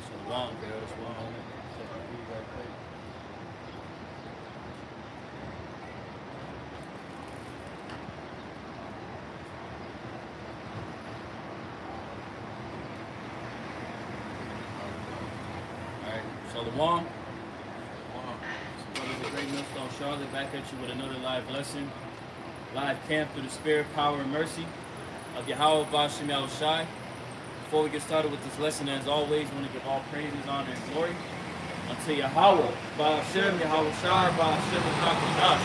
Shalom, girl. Shalom. Alright, Shalom. Brothers of Great Millstone Charlotte back at you with another live lesson. Live camp through the spirit, power, and mercy of Yahweh Ba'ashem Yahushai. Before we get started with this lesson, as always, I want to give all praises, honor, and glory unto Yahweh Ba'ashem Yahushai Ba'ashem Yahushai.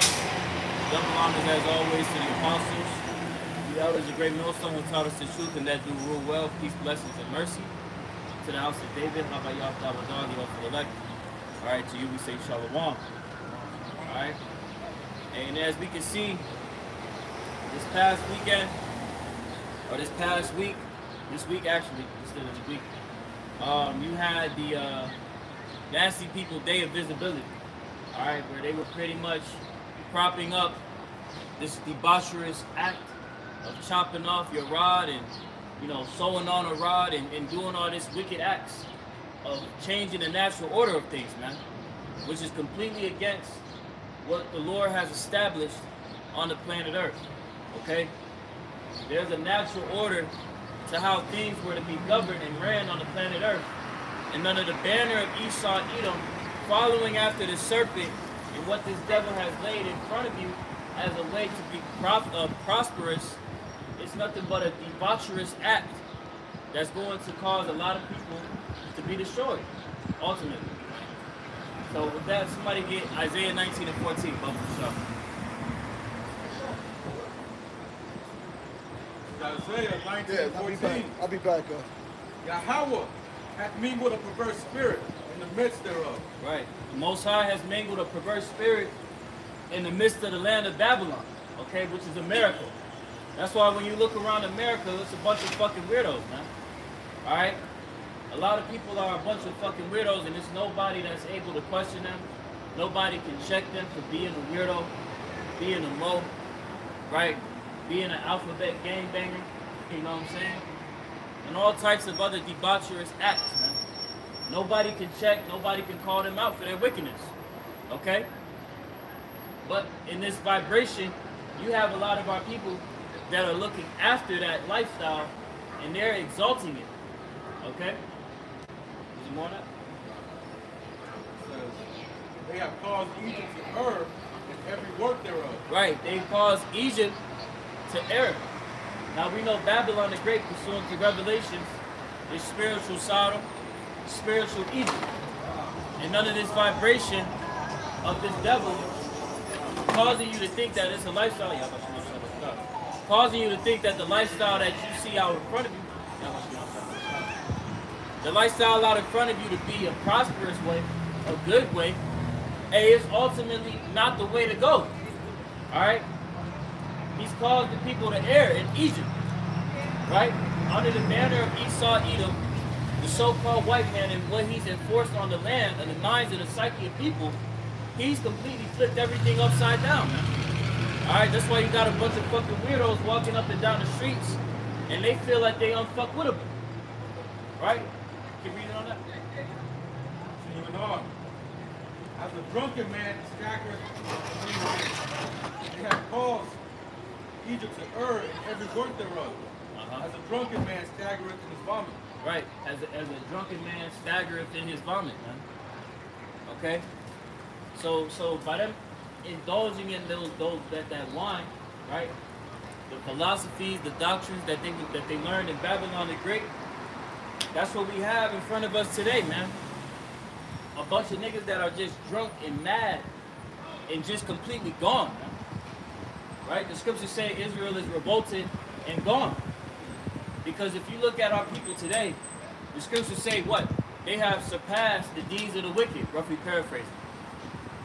Double honors, as always, to the apostles, the elders of Great Millstone who taught us the truth and that do rule well, peace, blessings, and mercy. To the house of David, Habayah Dawadah, the awful elect. Alright, to you we say Shalom. Alright. And as we can see, this past weekend, or this past week, this week actually, instead of the week, you had the Nasty People Day of Visibility. Alright, where they were pretty much propping up this debaucherous act of chopping off your rod and, you know, sewing on a rod and doing all this wicked acts of changing the natural order of things, man, which is completely against what the Lord has established on the planet Earth, okay? There's a natural order to how things were to be governed and ran on the planet Earth, and under the banner of Esau Edom, following after the serpent and what this devil has laid in front of you as a way to be prosperous, it's nothing but a debaucherous act that's going to cause a lot of people to be destroyed, ultimately. So with that, somebody get Isaiah 19 and 14, Bubba Shaw. Isaiah 19 and 14. I'll be back. Yahweh hath mingled a perverse spirit in the midst thereof. Right. The Most High has mingled a perverse spirit in the midst of the land of Babylon, okay, which is America. That's why when you look around America, it's a bunch of fucking weirdos, man. Alright? A lot of people are a bunch of fucking weirdos, and there's nobody that's able to question them. Nobody can check them for being a weirdo, being a low, right? Being an alphabet gangbanger, you know what I'm saying? And all types of other debaucherous acts, man. Nobody can check, nobody can call them out for their wickedness, okay? But in this vibration, you have a lot of our people that are looking after that lifestyle, and they're exalting it, okay? Is there more on that? It says, they have caused Egypt to err in every work thereof. Right, they caused Egypt to err. Now we know Babylon the Great, pursuant to Revelations, is spiritual Sodom, spiritual Egypt. And none of this vibration of this devil causing you to think that it's a lifestyle, causing you to think that the lifestyle that you see out in front of you, the lifestyle out in front of you to be a prosperous way, a good way, is ultimately not the way to go. Alright? He's caused the people to err in Egypt. Right? Under the banner of Esau Edom, the so-called white man, and what he's enforced on the land and the minds and the psyche of people, he's completely flipped everything upside down, man. Alright, that's why you got a bunch of fucking weirdos walking up and down the streets, and they feel like they unfuckwittable. Right? Can you read it on that? Continuing on. As a drunken man staggereth, they have caused Egypt to err in every work thereof. As a drunken man staggereth in his vomit. Right, as a drunken man staggereth in his vomit, man. Okay? So by them indulging in that wine, right? The philosophies, the doctrines that they learned in Babylon the Great, that's what we have in front of us today, man. A bunch of niggas that are just drunk and mad and just completely gone, man. Right? The scriptures say Israel is revolted and gone. Because if you look at our people today, the scriptures say what? They have surpassed the deeds of the wicked, roughly paraphrasing.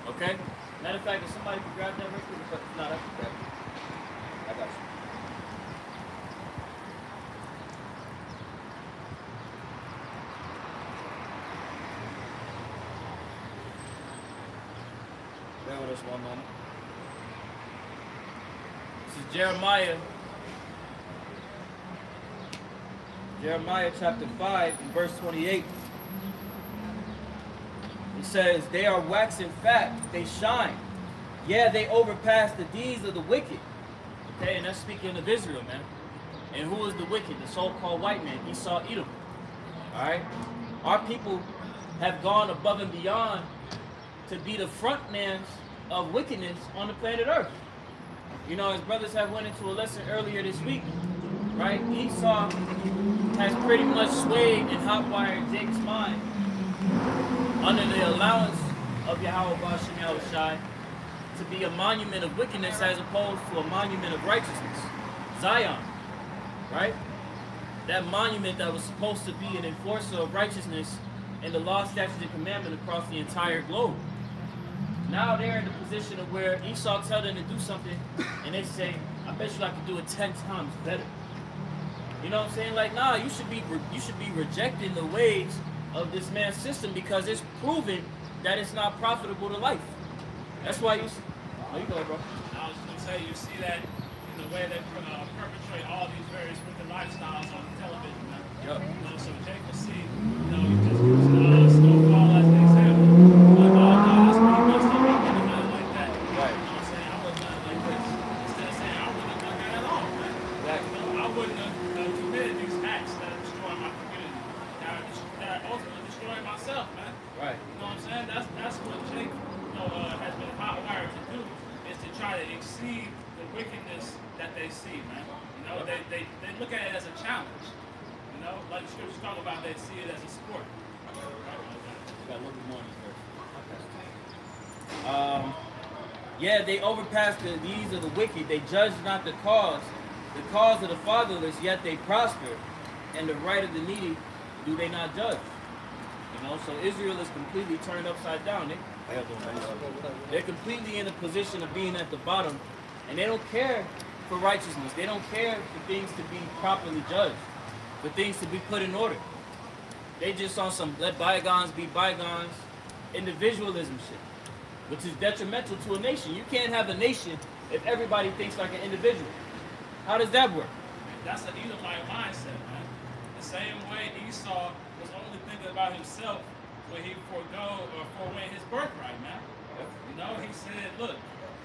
Okay? Matter of fact, if somebody can grab that real quick, no, I can grab it. I got you. Bear with us one moment. This is Jeremiah chapter 5 and verse 28. It says, they are waxing fat, they shine. Yeah, they overpass the deeds of the wicked. Okay, and that's speaking of Israel, man. And who is the wicked? The so-called white man, Esau, Edom. Alright? Our people have gone above and beyond to be the frontmans of wickedness on the planet Earth. You know, as brothers have went into a lesson earlier this week, right? Esau has pretty much swayed and hotwired Jacob's mind under the allowance of Yahweh Ba'ashem Yahushai to be a monument of wickedness as opposed to a monument of righteousness. Zion, right? That monument that was supposed to be an enforcer of righteousness and the law, statutes, and commandment across the entire globe. Now they're in the position of where Esau tells them to do something and they say, I bet you I could do it 10 times better. You know what I'm saying? Like, nah, you should be rejecting the ways of this man's system because it's proven that it's not profitable to life. That's why you see. Oh, you go, bro. I was going to say, you see that in the way they perpetrate all these various wicked lifestyles on television. Yep. You know, so Jake will see, you know, you just use Snowfall as an example. Like, oh, no, that's pretty much the wicked and nothing like that. Right. You know what I'm saying? I wouldn't have done like this. Instead of saying, I wouldn't have done that at all, man. Exactly. You know, I wouldn't have committed these acts that are destroying my community, that are ultimately destroying myself, man. Right. You know what I'm saying? That's what Jake, you know, has been hotwired to do, is to try to exceed the wickedness that they see, man. You know, they look at it as a challenge. You know, like the scriptures talk about, they see it as a sport. Yeah, they overpass the deeds of the wicked. They judge not the cause of the fatherless, yet they prosper. And the right of the needy do they not judge. You know, so Israel is completely turned upside down. They're completely in a position of being at the bottom, and they don't care for righteousness. They don't care for things to be properly judged, for things to be put in order. They just on some let bygones be bygones, individualism shit, which is detrimental to a nation. You can't have a nation if everybody thinks like an individual. How does that work? That's an Edomite mindset, man. The same way Esau was only thinking about himself when he forewent his birthright, man. You know, he said, look,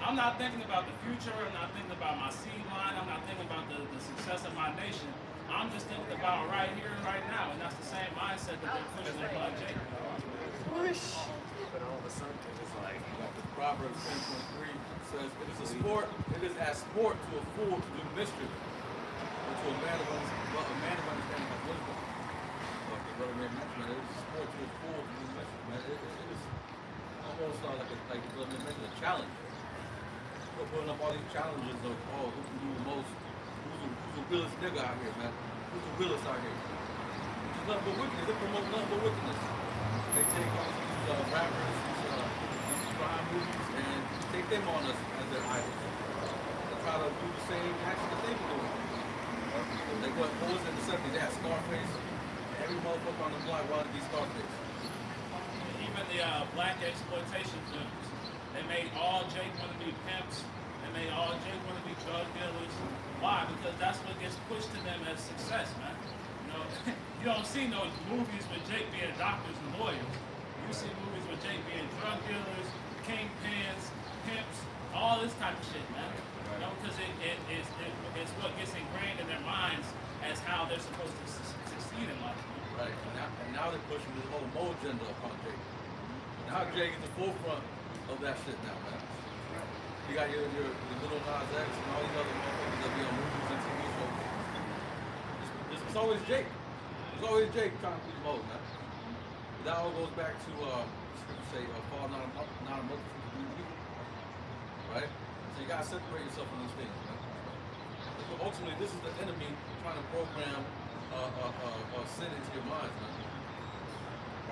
I'm not thinking about the future, I'm not thinking about my seed line, I'm not thinking about the success of my nation. I'm just thinking about right here and right now, and that's the same mindset that they're pushing upon Jacob. But all of a sudden, it's like Proverbs 10:23 says, it is as sport to a fool to do mischief, but to a man of understanding of wisdom. Like the brother man mentioned, it is a sport to a fool to do mischief, man. It is almost like the brother man mentioned, a challenge. We're putting up all these challenges of, oh, who can do the most, who's the realest nigga out here, man? Who's the realest out here? Which is nothing but wickedness. They promote nothing but wickedness. They take all these rappers, these crime movies, and take them on us as their idols. They try to do the same action that they were doing. Like what was in the 70s? They had Scarface. Every motherfucker on the block wanted to be Scarface. Even the black exploitation films, they made all Jake want to be pimps. They made all Jake want to be drug dealers. Why? Because that's what gets pushed to them as success, man. You know, you don't see no movies with Jake being doctors and lawyers. You see movies with Jake being drug dealers, kingpins, pimps, all this type of shit, man. You know, because it's what gets ingrained in their minds as how they're supposed to succeed in life. Right. And now they're pushing this whole Mo agenda upon Jake. Now Jake is the forefront of that shit now, man. You got your little Nas X and all these other motherfuckers that be on movies and TV shows. It's always Jake. It's always Jake trying to be Mo, man. That all goes back to scripture say, fall not a multitude of evil. Right? So you gotta separate yourself from these things, man. Because ultimately, this is the enemy trying to program sin into your minds, man.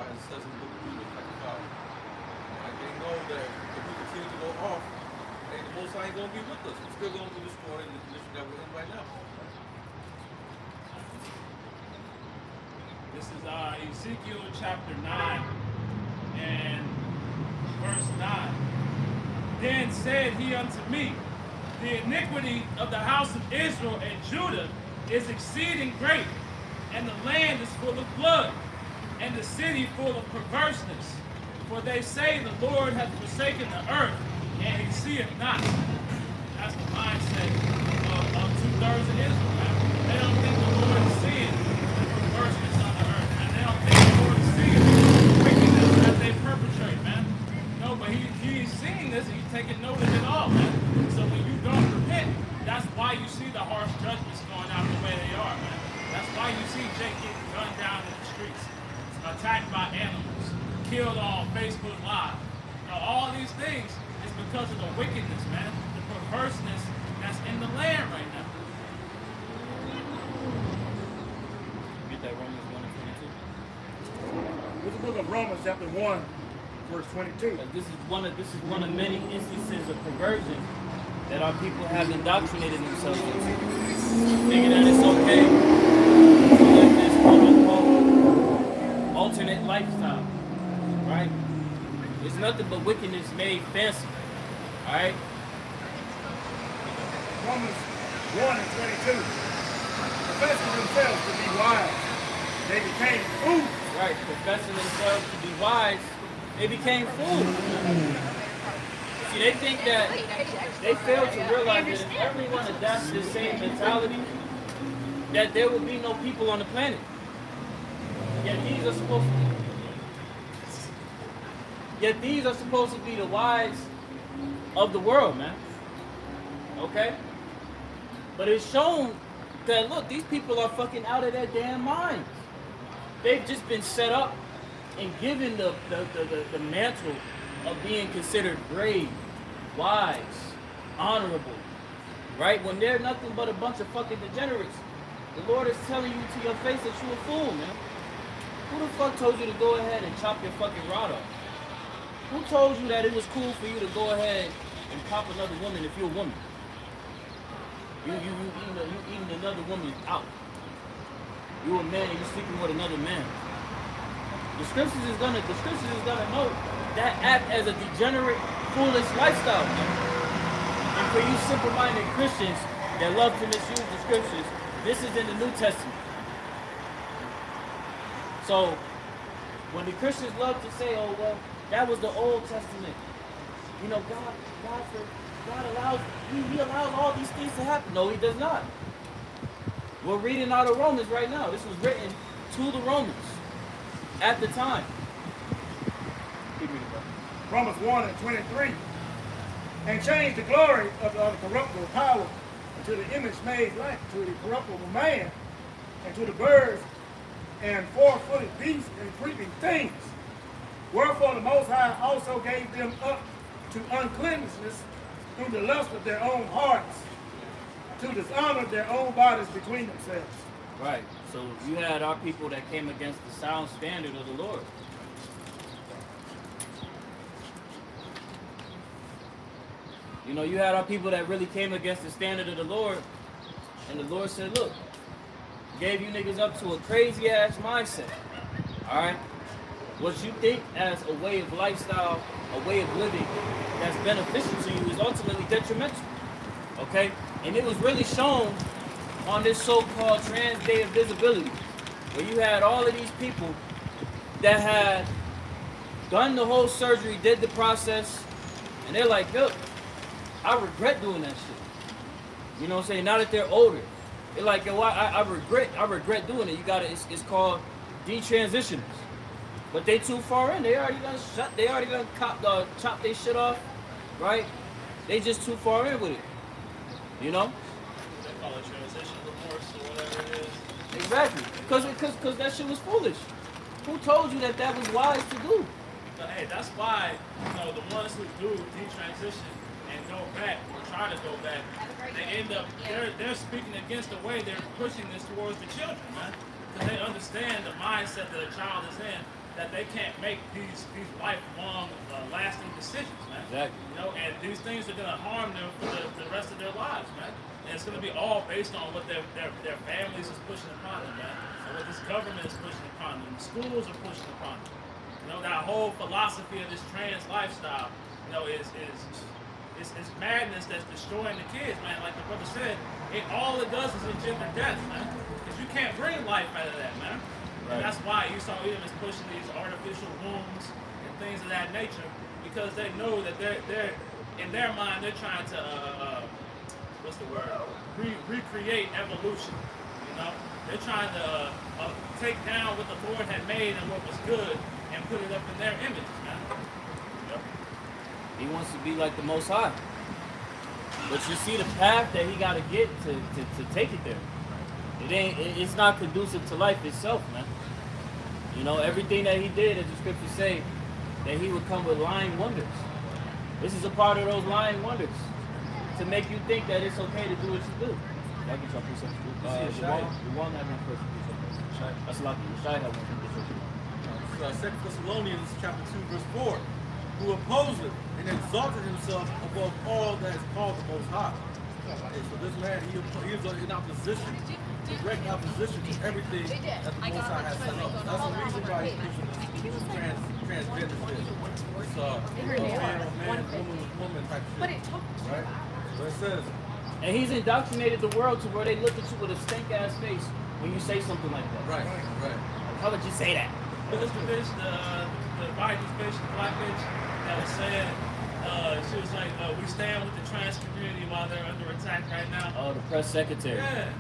Right? It says in the book of Jude, chapter 5. Right? They know that if we continue to go off, hey, the Most High ain't gonna be with us. We're still going to destroy the condition that we're in right now. This is Ezekiel chapter 9 and verse 9. Then said he unto me, the iniquity of the house of Israel and Judah is exceeding great, and the land is full of blood. and the city full of perverseness. For they say the Lord hath forsaken the earth, and he seeth not. That's the mindset of 2/3 of Israel, man. They don't think the Lord is seeing the perverseness on the earth, man. They don't think the Lord is seeing the wickedness that they perpetrate, man. No, but he's seeing this, and he's taking note of it all, man. So when you don't repent, that's why you see the harsh judgments going out the way they are, man. That's why you see Jake getting gunned down in the streets, attacked by animals, killed on Facebook Live. You know, all these things is because of the wickedness, man, the perverseness that's in the land right now. Get that Romans 1 and 22. With the book of Romans, chapter 1, verse 22. This is one of many instances of perversion that our people have indoctrinated themselves into, thinking that it's okay to live this quote-unquote alternate lifestyle, right? It's nothing but wickedness made fancy, all right? Romans 1 and 22. Professing themselves to be wise, they became fools. Right, professing themselves to be wise, they became fools. See, they think that they fail to realize that if everyone adapts this same mentality, that there will be no people on the planet. Yet these are supposed to be the wise of the world, man. Okay? But it's shown that, look, these people are fucking out of their damn minds. They've just been set up and given the mantle of being considered brave, wise, honorable, right? When they're nothing but a bunch of fucking degenerates. The Lord is telling you to your face that you're a fool, man. Who the fuck told you to go ahead and chop your fucking rod off? Who told you that it was cool for you to go ahead and pop another woman if you're a woman? You eating another woman out. You're a man and you're sleeping with another man. The scriptures is gonna know that act as a degenerate, foolish lifestyle, man. And for you simple-minded Christians that love to misuse the scriptures, this is in the New Testament. So when the Christians love to say, oh well, that was the Old Testament. You know, God allows, he allows all these things to happen. No, he does not. We're reading out of Romans right now. This was written to the Romans at the time. Keep reading, bro. Romans 1 and 23. And change the glory of the corruptible power into the image made like to the corruptible man, and to the birds and four-footed beasts and creeping things. Wherefore the Most High also gave them up to uncleanness through the lust of their own hearts, to dishonor their own bodies between themselves. Right. So you had our people that came against the sound standard of the Lord. You know, you had our people that really came against the standard of the Lord, and the Lord said, look, gave you niggas up to a crazy ass mindset. Alright? What you think as a way of lifestyle, a way of living that's beneficial to you is ultimately detrimental. Okay? And it was really shown on this so-called Trans Day of Visibility, where you had all of these people that had done the whole surgery, did the process, and they're like, look, I regret doing that shit. You know what I'm saying? Now that they're older, they're like, yo, I regret doing it. You gotta, it's called detransitioners. But they too far in. They already done chop their shit off, right? They just too far in with it. You know? They call it transition remorse or whatever it is. Exactly. Because that shit was foolish. Who told you that that was wise to do? But hey, that's why, you know, the ones who do detransition and go back or try to go back, they end up, they're speaking against the way they're pushing this towards the children, man. Because they understand the mindset that a child is in, that they can't make these lifelong, lasting decisions, man. Exactly. You know, and these things are going to harm them for the rest of their lives, man. And it's going to be all based on what their families is pushing upon them, man. And what this government is pushing upon them. The schools are pushing upon them. You know, that whole philosophy of this trans lifestyle, you know, is madness that's destroying the kids, man. Like the brother said, all it does is engender death, man. Because you can't bring life out of that, man. Right. And that's why Esau Edom is pushing these artificial wombs and things of that nature, because they know that they're in their mind they're trying to what's the word? Recreate evolution. You know, they're trying to take down what the Lord had made and what was good and put it up in their images, man. Yep. He wants to be like the Most High. But you see the path that he got to get to take it there. It's not conducive to life itself, man. You know, everything that he did, as the scriptures say, that he would come with lying wonders. This is a part of those lying wonders. To make you think that it's okay to do what you do. I can try to say the one that went first. That's lucky. Shai had one first. 2 Thessalonians chapter 2, verse 4. Who opposed it and exalted himself above all that is called the Most High. Okay, so this man, he is in opposition, direct opposition to everything that the Most High has set up. That's the reason why he's pushing this transgender shit. It's man on man, woman with woman type shit. Right? So it says. And he's indoctrinated the world to where they look at you with a stink-ass face when you say something like that. Right. How would you say that? Because the bitch, the Biden's bitch, the black bitch, that was saying, she was like, we stand with the trans community while they're under attack right now. Oh, the press secretary. Yeah.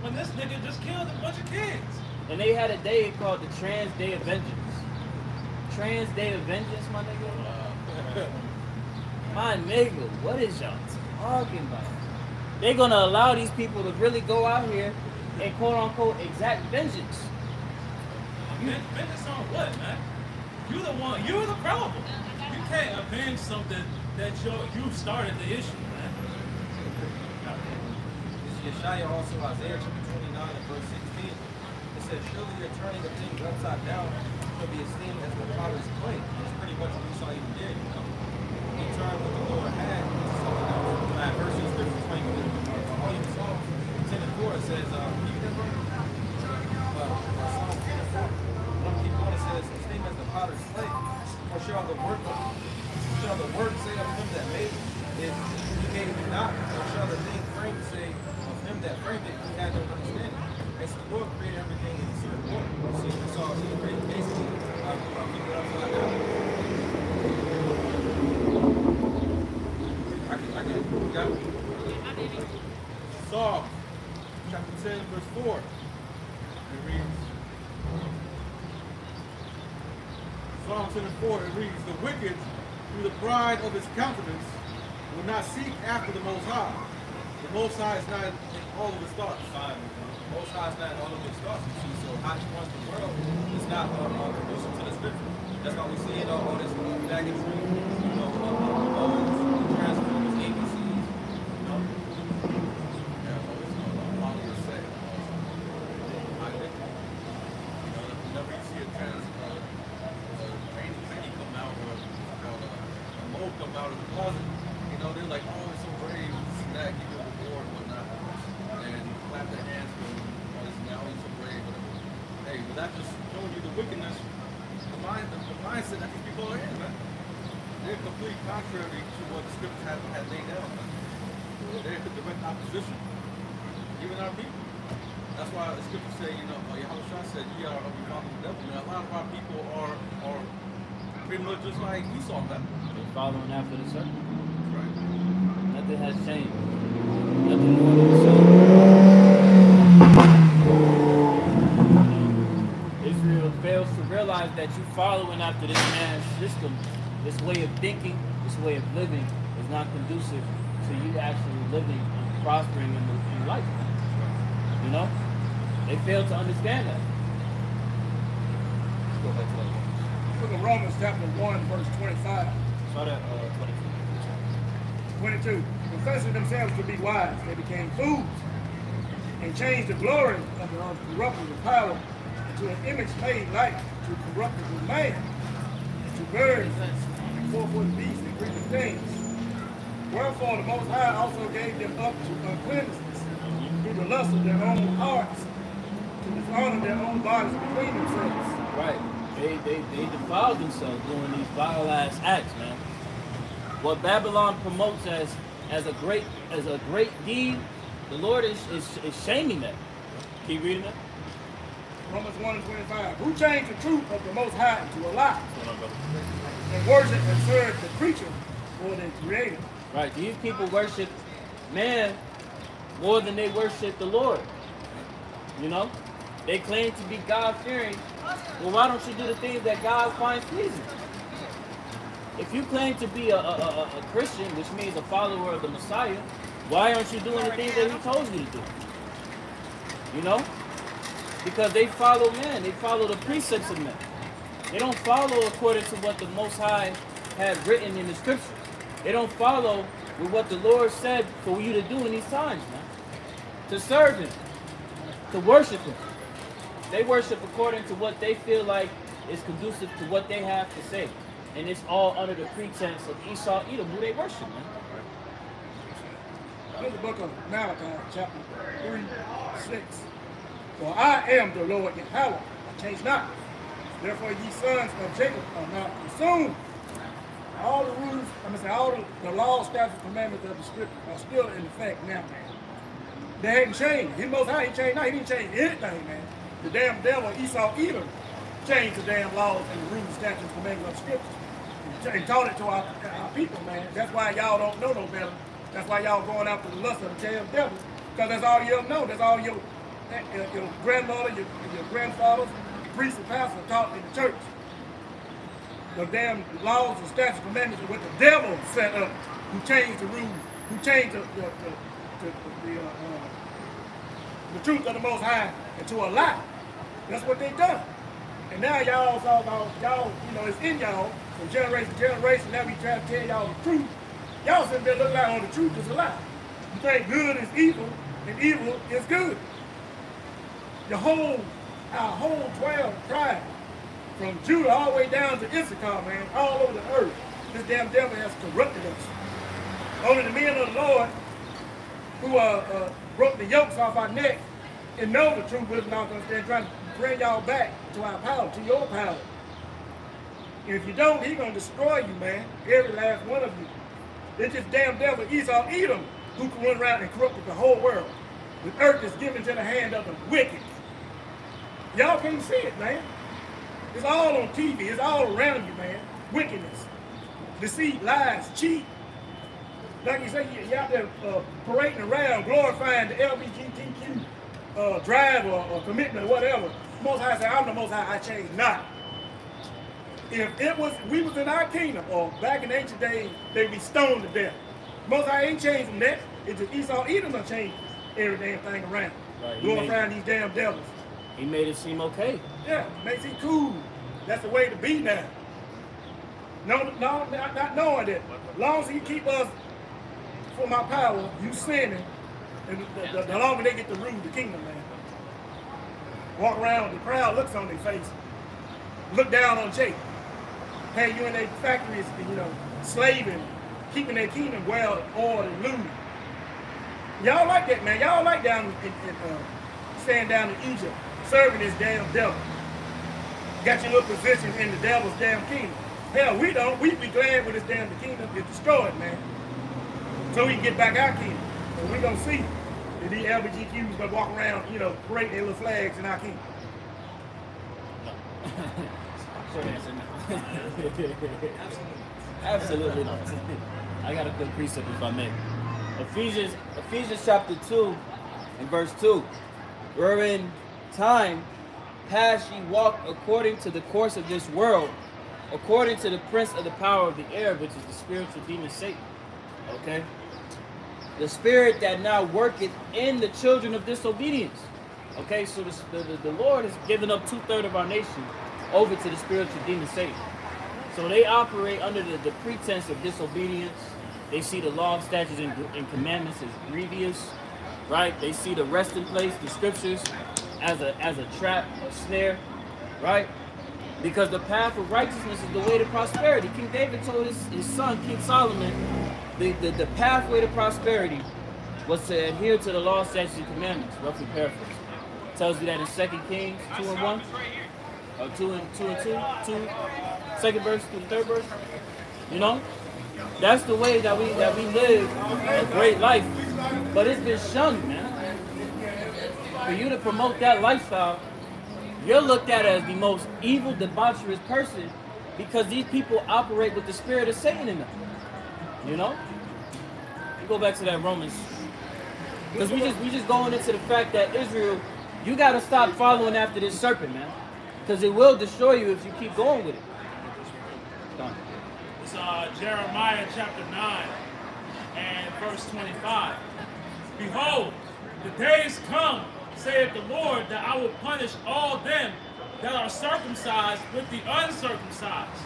When this nigga just killed a bunch of kids. And they had a day called the Trans Day of Vengeance. Trans Day of Vengeance, my nigga? My nigga, what is y'all talking about? They're gonna allow these people to really go out here and quote-unquote exact vengeance. Vengeance on what, man? You're the problem. You can't avenge something that you started the issue, man. Yeshaya also, Isaiah chapter 29 and verse 16, it says, surely your turning of things upside down shall be esteemed as the potter's clay. That's pretty much what Esau even did, you know. He turned what the Lord had into something else. That verse is scripture 20 in Psalms 10 and 4, it says, Psalm 10 and 4. One keep going, it says, esteemed as the potter's clay. Or shall the word say of him that made it, he made it not, or shall the thing framed say of him that framed it, he had no understanding. And so the Lord created everything in the secret order. You see, we saw he created basically keep it upside down. I got it. Psalm chapter 10, verse 4. It reads, Psalm 10 and 4, it reads, the wicked, through the pride of his countenance, will not seek after the Most High. The Most High is not in all of his thoughts. The Most High is not in all of his thoughts. You see, so how he runs the world is not conducive to the scripture. That's why we see it all this baggage, you know, modes, transformers, ABCs, you know. Yeah, always know about your say. I think, you know, whenever you see a baby come out or a mole come out of the closet, you know, they're like, oh, it's so brave, this and that, give you a reward and whatnot. And clap their hands for him, oh, this now he's so brave, whatever. Hey, but that's just showing you the wickedness, the mindset that these people are in, man. They're completely contrary to what the scripture had laid down, man. They're in direct opposition, even our people. That's why the scripture say, you know, Yahushua said, ye are of your father the devil. Man, a lot of our people are pretty much just like Esau, man. They're following after the serpent. Right. Nothing has changed. Nothing more than the same. Israel fails to realize that you following after this man's system, this way of thinking, this way of living is not conducive to you actually living and prospering in life. You know? They fail to understand that. Let's go back to that one. Book of Romans chapter 1, verse 25. Start at 22. 22. Confessing themselves to be wise, they became fools and changed the glory of the uncorruptible power into an image made like to corruptible man, and to birds and four-footed beasts and creeping things. Wherefore the Most High also gave them up to uncleanness through the lust of their own hearts, to dishonor their own bodies between themselves. Right. They defiled themselves doing these vile ass acts, man. What Babylon promotes as a great deed, the Lord is shaming that. Keep reading that. Romans 1 and 25. Who changed the truth of the Most High into a lie and worship and serve the creature more than creator. Right. These people worship man more than they worship the Lord. You know? They claim to be God-fearing. Well, why don't you do the things that God finds pleasing? If you claim to be a Christian, which means a follower of the Messiah, why aren't you doing the things that he told you to do? You know? Because they follow men. They follow the precepts of men. They don't follow according to what the Most High had written in the scriptures. They don't follow with what the Lord said for you to do in these times, man. To serve him. To worship him. They worship according to what they feel like is conducive to what they have to say. And it's all under the pretense of Esau, Edom, who they worship, man. In the book of Malachi, chapter 3, 6. For I am the Lord Yahweh, I change not. Therefore ye sons of Jacob are not consumed. All the rules, all the laws, statutes, commandments of the scripture are still in effect now, man. They hadn't changed. He Most High, he changed now. He didn't change anything, man. The damn devil, Esau, Edom, changed the damn laws and the rules, statutes, commandments of the scripture. And taught it to our people, man. That's why y'all don't know no better. That's why y'all going after the lust of the damn devil. Because that's all you ever know. That's all your grandmother, your grandfathers, priests and pastors taught in the church. The damn laws and statutes and commandments are what the devil set up, who changed the rules, who changed the truth of the Most High into a lie. That's what they done. And now y'all talk about, y'all, you know, it's in y'all from generation to generation. Now we try to tell y'all the truth. Y'all sitting there looking like, oh, the truth is a lie. You think good is evil and evil is good. Our whole 12 tribes, from Judah all the way down to Issachar, man, all over the earth, this damn devil has corrupted us. Only the men of the Lord who broke the yokes off our neck and know the truth was not going to stand trying to bring y'all back to our power, to your power. And if you don't, he's going to destroy you, man. Every last one of you. It's just damn devil, Esau, Edom, who can run around and corrupt the whole world. The earth is given to the hand of the wicked. Y'all can't see it, man. It's all on TV. It's all around you, man. Wickedness, deceit, lies, cheat. Like you say, you're out there parading around, glorifying the LGBTQ drive or commitment or whatever. Most High said, I'm the Most High, I change not. If it was, we was in our kingdom, or back in the ancient days, they'd be stoned to death. Most High ain't changed from that. It's just Esau, Edom done changed every damn thing around. Right, glorifying these damn devils. He made it seem okay. Yeah, makes it cool. That's the way to be now. No, not knowing that. As long as he keep us from our power, you sinning, and the longer they get to rule the kingdom, man. Walk around, the crowd looks on their face. Look down on Jake. Hey, you in their factories, you know, slaving, keeping their kingdom well ordered and looted. Y'all like that, man. Y'all like staying down in Egypt, serving this damn devil. Got your little position in the devil's damn kingdom. Hell, we don't. We be glad when this damn kingdom is destroyed, man. So we can get back our kingdom. And we gonna see that these LGBTQs gonna walk around, you know, parade their little flags in our kingdom. Short answer, no. Absolutely not. I got a good precept if I may. Ephesians chapter 2 and verse 2. Wherein time past ye walked according to the course of this world, according to the prince of the power of the air, which is the spiritual demon Satan. Okay? The spirit that now worketh in the children of disobedience. Okay, so the Lord has given up 2/3 of our nation over to the spiritual demon Satan. So they operate under the pretense of disobedience. They see the law, statutes, and commandments as grievous, right? They see the resting place, the scriptures, as a trap, a snare, right? Because the path of righteousness is the way to prosperity. King David told his son, King Solomon, the pathway to prosperity was to adhere to the law, statutes, and commandments, roughly paraphrased. It tells you that in 2 Kings 2 and 1. Or 2 and 2, second verse to the third verse. You know? That's the way that we live a great life. But it's been shunned, man. For you to promote that lifestyle, you're looked at as the most evil, debaucherous person because these people operate with the spirit of Satan in them. You know? You go back to that Romans. Because we just going into the fact that Israel, you got to stop following after this serpent, man. Because it will destroy you if you keep going with it. Done. It's Jeremiah chapter 9 and verse 25. Behold, the days come, saith the Lord, that I will punish all them that are circumcised with the uncircumcised.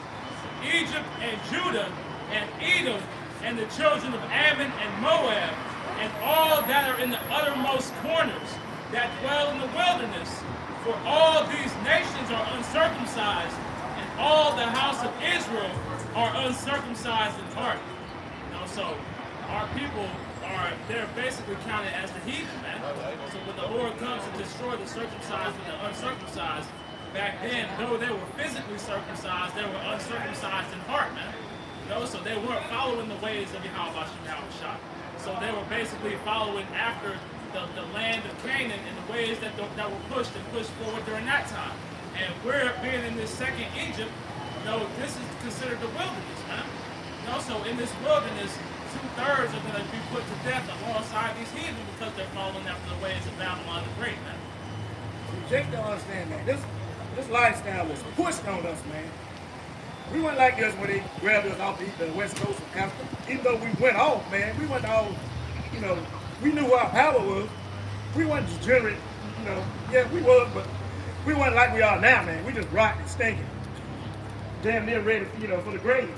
Egypt and Judah and Edom and the children of Ammon and Moab and all that are in the uttermost corners that dwell in the wilderness. For all these nations are uncircumcised, and all the house of Israel are uncircumcised in heart. You know, so our people they're basically counted as the heathen, man. So when the Lord comes to destroy the circumcised and the uncircumcised, back then, though they were physically circumcised, they were uncircumcised in heart, man. You know, so they weren't following the ways of Yahweh Shah. So they were basically following after the land of Canaan in the ways that were pushed forward during that time. And we're being in this second Egypt, you know, this is considered the wilderness, man. You know, so in this wilderness, 2/3 are going to be put to death alongside these heathen because they're following after the ways of Babylon the Great, man. Jake don't understand that. This lifestyle was pushed on us, man. We weren't like this when they grabbed us off the west coast of Africa. Even though we went off, man, we went all, you know, we knew what our power was. We weren't degenerate, you know. Yeah, we was, but we weren't like we are now, man. We just rotten and stinking. Damn near ready, you know, for the grave.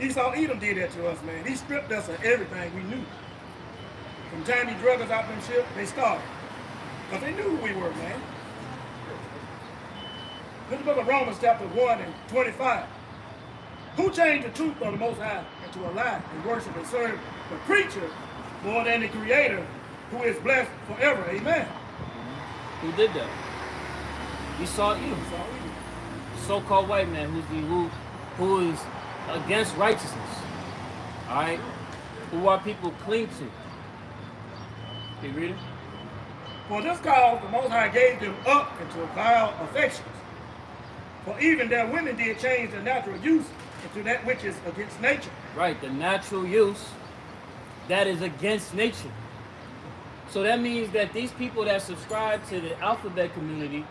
Esau Edom did that to us, man. He stripped us of everything we knew. From the time he drug us out them ships, they started. Because they knew who we were, man. Look at the book of Romans chapter 1 and 25. Who changed the truth of the Most High into a lie and worship and serve the creature more than the Creator, who is blessed forever? Amen. Who did that? Esau Edom. So-called white man who is against righteousness. Alright? Who our people cling to. Can you read it? For this cause the Most High gave them up into vile affections. For even their women did change their natural use into that which is against nature. Right, the natural use that is against nature. So that means that these people that subscribe to the alphabet community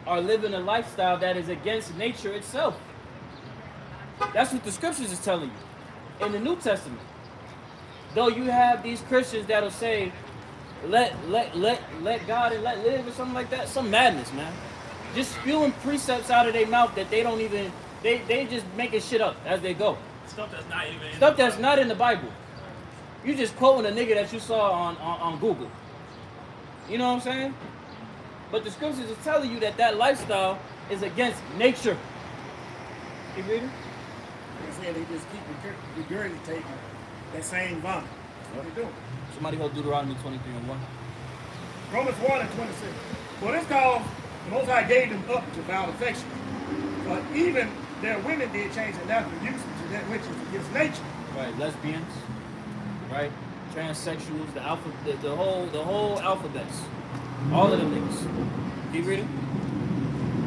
are living a lifestyle that is against nature itself. That's what the scriptures is telling you in the New Testament. Though you have these Christians that'll say, let God and let live or something like that, some madness, man. Just spewing precepts out of their mouth that they don't even, they just making shit up as they go. Stuff that's not even Stuff that's not in the Bible. You just quoting a nigga that you saw on Google. You know what I'm saying? But the scriptures is telling you that that lifestyle is against nature. Keep reading. They said they just keep regurgitating that same vomit. That's what they're doing. Somebody hold Deuteronomy 23 and 1. Romans 1 and 26. For this cause the Most High gave them up to vile affection. But even their women did change their natural use to that which is against nature. Right, lesbians, right, transsexuals, the whole alphabets, all of them niggas. Keep reading.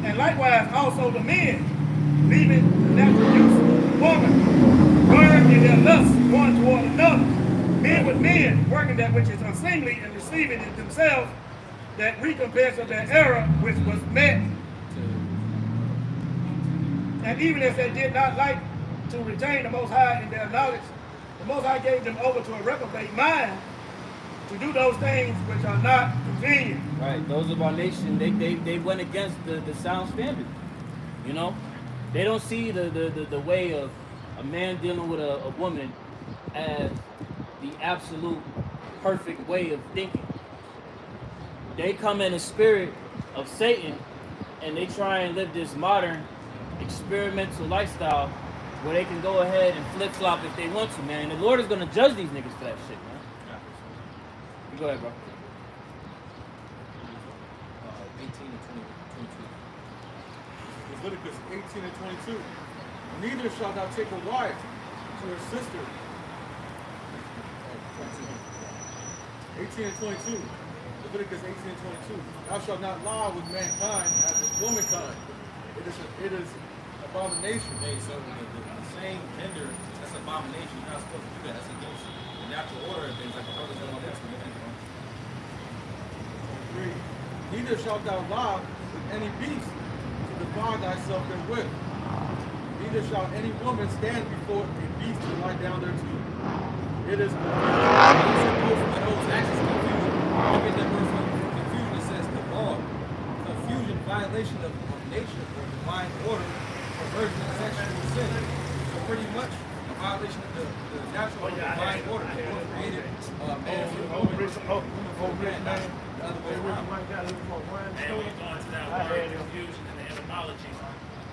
And likewise also the men, leaving the natural use of the woman, burn in their lust one toward another. Men with men, working that which is unseemly and receiving in themselves that recompense of their error which was met. And even if they did not like to retain the Most High in their knowledge, the Most High gave them over to a reprobate mind to do those things which are not convenient. Right, those of our nation, they went against the sound standard. You know? They don't see the way of a man dealing with a woman as the absolute perfect way of thinking. They come in the spirit of Satan and they try and live this modern experimental lifestyle where they can go ahead and flip-flop if they want to, man. And the Lord is going to judge these niggas for that shit, man. You go ahead, bro. 18 and 22. Leviticus 18 and 22. Neither shall thou take a wife to her sister. 18 and 22. Leviticus 18:22. Thou shalt not lie with mankind as with womankind. It is abomination. Okay, so the same gender, that's an abomination. You're not supposed to do that. That's against the natural order of things, like the brothers don't want to think about. 3. Neither shalt thou lie with any beast to defile thyself therewith. Neither shall any woman stand before a beast to lie down thereto. It is Those actions confusion. Look at that verse from confusion. It says the law, confusion, violation of nature or divine order, perversion of sexual sin. So pretty much a violation of the natural or divine order. The Lord created man for woman, woman for man, not the other way around. And when you go into that word confusion in the etymology,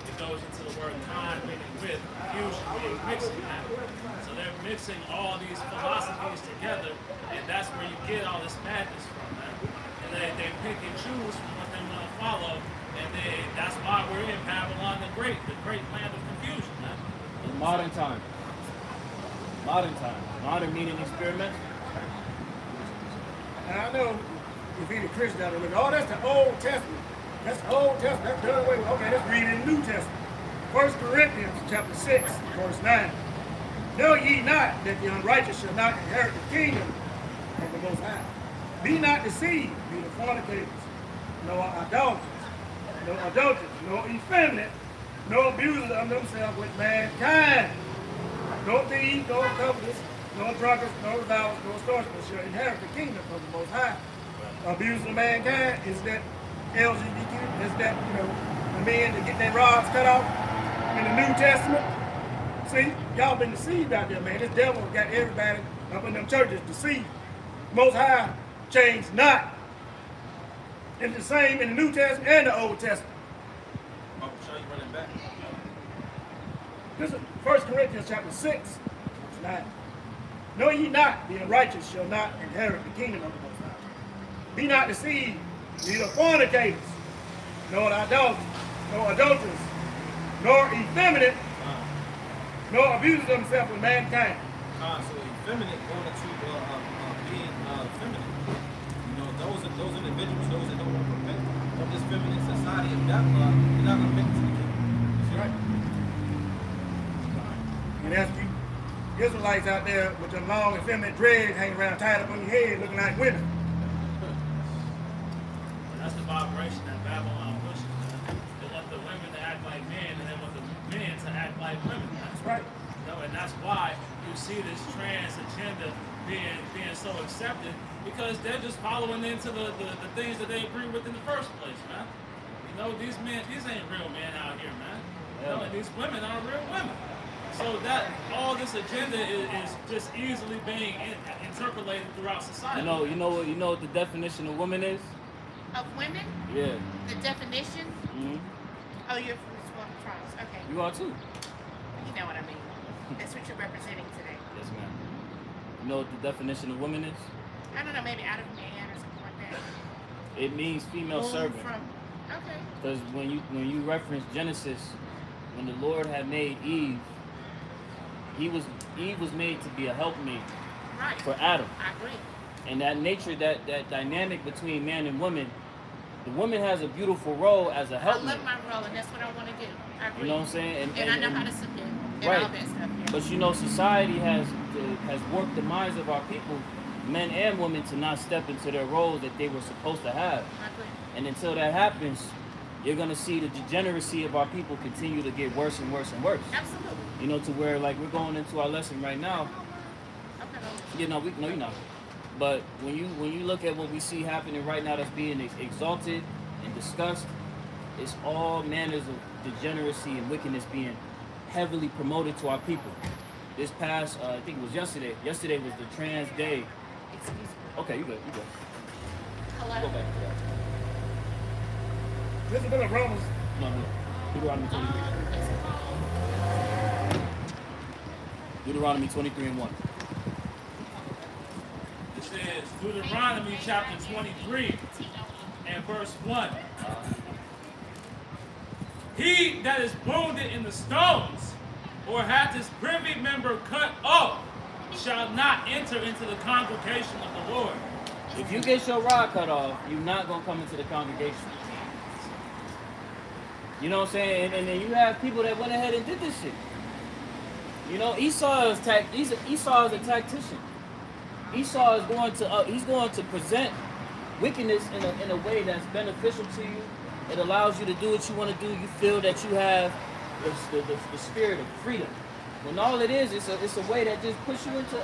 it goes into the word con, meaning with, fusion, meaning mixing that. So they're mixing all these philosophies together, and that's where you get all this madness from, man. And they pick and choose from what they want to follow, and that's why we're in Babylon the Great land of confusion, man. In modern time. Modern time. Modern meaning experimental. And I know if any Christian out there look, oh, that's the Old Testament. That's the Old Testament. That's done away with. Okay, let's read in the New Testament. 1 Corinthians chapter 6, verse 9. Know ye not that the unrighteous shall not inherit the kingdom of the Most High? Be not deceived, neither fornicators, nor idolaters, nor adulterers, nor effeminate, nor abusers of themselves with mankind, nor thieves, nor covetous, nor drunkards, nor revilers, nor extortioners shall inherit the kingdom of the Most High. Abusers of mankind is that LGBTQ, is that, the men that get their rods cut off in the New Testament. See, y'all been deceived out there, man. This devil got everybody up in them churches deceived. Most High changed not. It's the same in the New Testament and the Old Testament. I'm sure you running back. This is 1 Corinthians chapter 6, verse 9. Know ye not, the unrighteous shall not inherit the kingdom of the Most High. Be not deceived, neither fornicators, nor idolaters, nor adulterers, nor effeminate, nor abusers themselves with mankind. So effeminate going into being feminine. Those individuals, those that don't want to repent from this feminine society of Babylon, they're not going to make it to the kingdom. That's right. And that's you Israelites out there with them long effeminate dreads hanging around tied up on your head looking like women. That's the vibration that Babylon pushes. They want the women to act like men, and they want the men to act like women. That's right. And that's why you see this trans agenda being so accepted, because they're just following into the things that they agree with in the first place, man. These men, these ain't real men out here, man. And these women aren't real women. So that all this agenda is just easily being interpolated throughout society. You know what the definition of woman is? Of women? Yeah. The definition? Mm-hmm. Oh, you're from the 12 tribes. Okay. You are too. You know what I mean. That's what you're representing today. Yes, ma'am. You know what the definition of woman is? I don't know, maybe out of man or something like that. It means female Womb servant. Okay. Because when you reference Genesis, when the Lord had made Eve, Eve was made to be a helpmate Right. for Adam. I agree. And that nature, that dynamic between man and woman, the woman has a beautiful role as a I helpmate. love my role, and that's what I want to do. I agree. You know what I'm saying? And I know how to submit and right. all that stuff. Yeah. But society has warped the minds of our people, men and women, to not step into their roles that they were supposed to have. I agree. And until that happens, you're gonna see the degeneracy of our people continue to get worse and worse and worse. Absolutely. To where like we're going into our lesson right now. Okay. No, you're not. But when you look at what we see happening right now that's being exalted and discussed, it's all manners of degeneracy and wickedness being heavily promoted to our people. This past, I think it was yesterday. Yesterday was the Trans Day. Excuse me. Okay, you good. Hello. Go back to that. This is Bill of Romans. No. Deuteronomy 23. Deuteronomy 23:1. It says Deuteronomy chapter 23 and verse 1. He that is wounded in the stones, or hath his privy member cut off, shall not enter into the congregation of the Lord. If you get your rod cut off, you're not going to come into the congregation. You know what I'm saying? And then you have people that went ahead and did this shit. You know, Esau is a tactician. Esau is going to he's going to present wickedness in a way that's beneficial to you. It allows you to do what you want to do. You feel that you have the spirit of freedom. When all it is, it's a way that just puts you into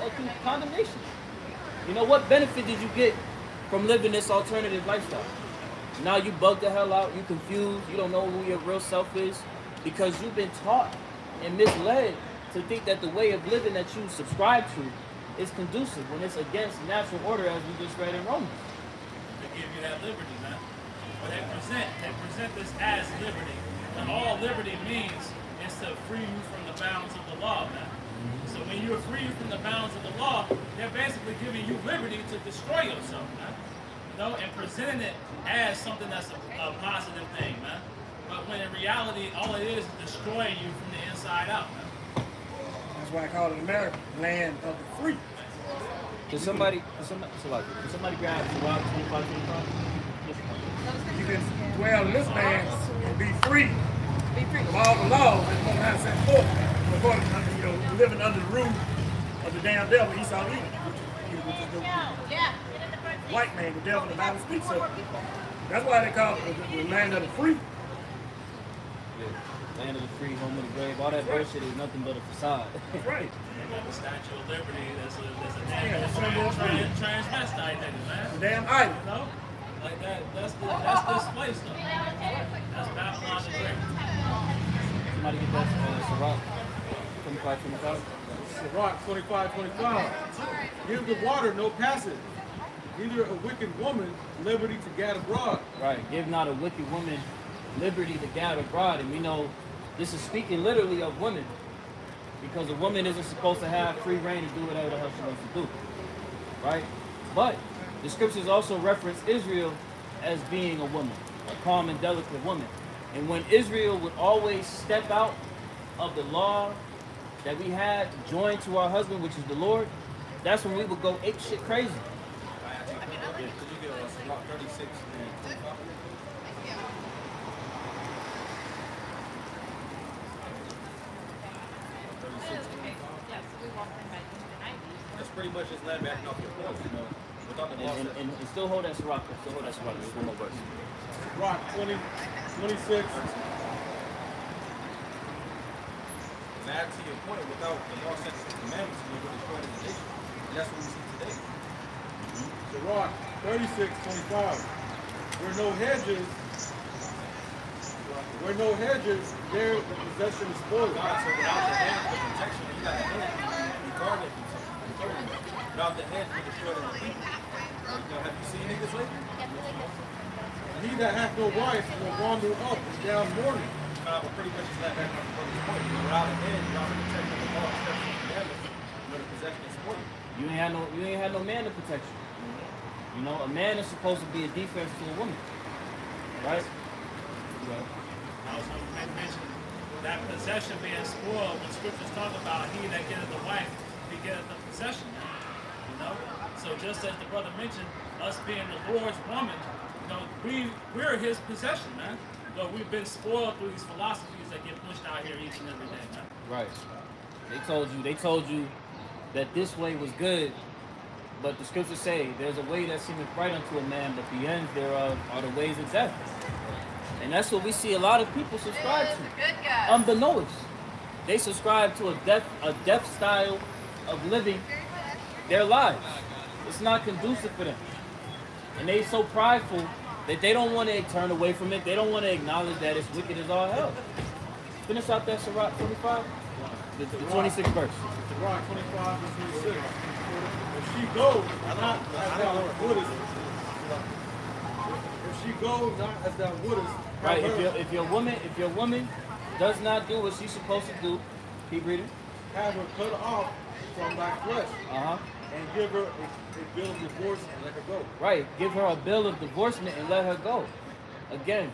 condemnation. You know, what benefit did you get from living this alternative lifestyle? Now you bug the hell out, you confused, you don't know who your real self is, because you've been taught and misled to think that the way of living that you subscribe to is conducive when it's against natural order, as we just read in Romans. They give you that liberty, man. But they present this as liberty. And all liberty means is to free you from the bounds of the law, man. So when you're free from the bounds of the law, they're basically giving you liberty to destroy yourself, man. You know, and presenting it as something that's a positive thing, man. But when in reality, all it is destroying you from the inside out, man. That's why I call it America, land of the free. Can somebody grab Rock 25? You can dwell in this land and be free from all the laws that the Most High set forth. According to, you know, living under the rule of the damn devil, Esau Edom, which is the white man, the devil the Bible speaks of. That's why they call it the land of the free. Yeah. Land of the free, home of the brave, all that bullshit is nothing but a facade. That's right. The Statue of Liberty, there's a Yeah, that's something transvestite nigga, man. The damn idol. You know? Like that's this place though. That's Babylon the Great. Somebody get that Rock 25. Sirach 25:25. Give the water no passage, neither a wicked woman liberty to gad abroad. Right. Give not a wicked woman liberty to gad abroad. And we know this is speaking literally of women, because a woman isn't supposed to have free reign to do whatever the hell she wants to do. Right? But the scriptures also reference Israel as being a woman, a calm and delicate woman. And when Israel would always step out of the law that we had joined to our husband, which is the Lord, that's when we would go ape shit crazy. Could you get Sirach 36 and 25? That's pretty much just land backing off your points, you know. Without the law. And still hold that Sirach. Still hold that Sirach. There's one more verse. Sirach 20:26. To add to your point, without the law, statutes, and commandments, we would destroy the nation. And that's what we see today. Sirach 36:25. Where no hedges, there the possession is spoiled. God, so without the hedge of protection, you got the hedge, you guard it. Without the hedge, we destroy the people. You know, have you seen niggas lately? He that hath no wife will wander up and down mourning. But pretty much just let back on the brother's point. Without a hedge, without the protection of the law, statutes, and commandments, you know, the possession is spoiled. You ain't had no man to protect you. You know, a man is supposed to be a defense to a woman. Right? I was going to mention that possession being spoiled when scriptures talk about he that getteth a wife, he getteth the possession. You know? So just as the brother mentioned, us being the Lord's woman, you know, we're his possession, man. You know, we've been spoiled through these philosophies that get pushed out here each and every day, man. Right. They told you that this way was good, but the scriptures say there's a way that seemeth right unto a man, but the ends thereof are the ways of death. And that's what we see a lot of people subscribe to. Unbeknownst. They subscribe to a death style of living their lives. It's not conducive for them. And they so prideful that they don't want to turn away from it. They don't want to acknowledge that it's wicked as all hell. Finish out that Sirach 25, the 26th verse. Sirach 25:26. If she goes not as thou wouldest, if she goes not as thou wouldest, Right, if your woman does not do what she's supposed to do, keep reading. have her cut off from thy flesh, Uh-huh. and give her a bill of divorce and let her go. Right, give her a bill of divorcement and let her go. Again,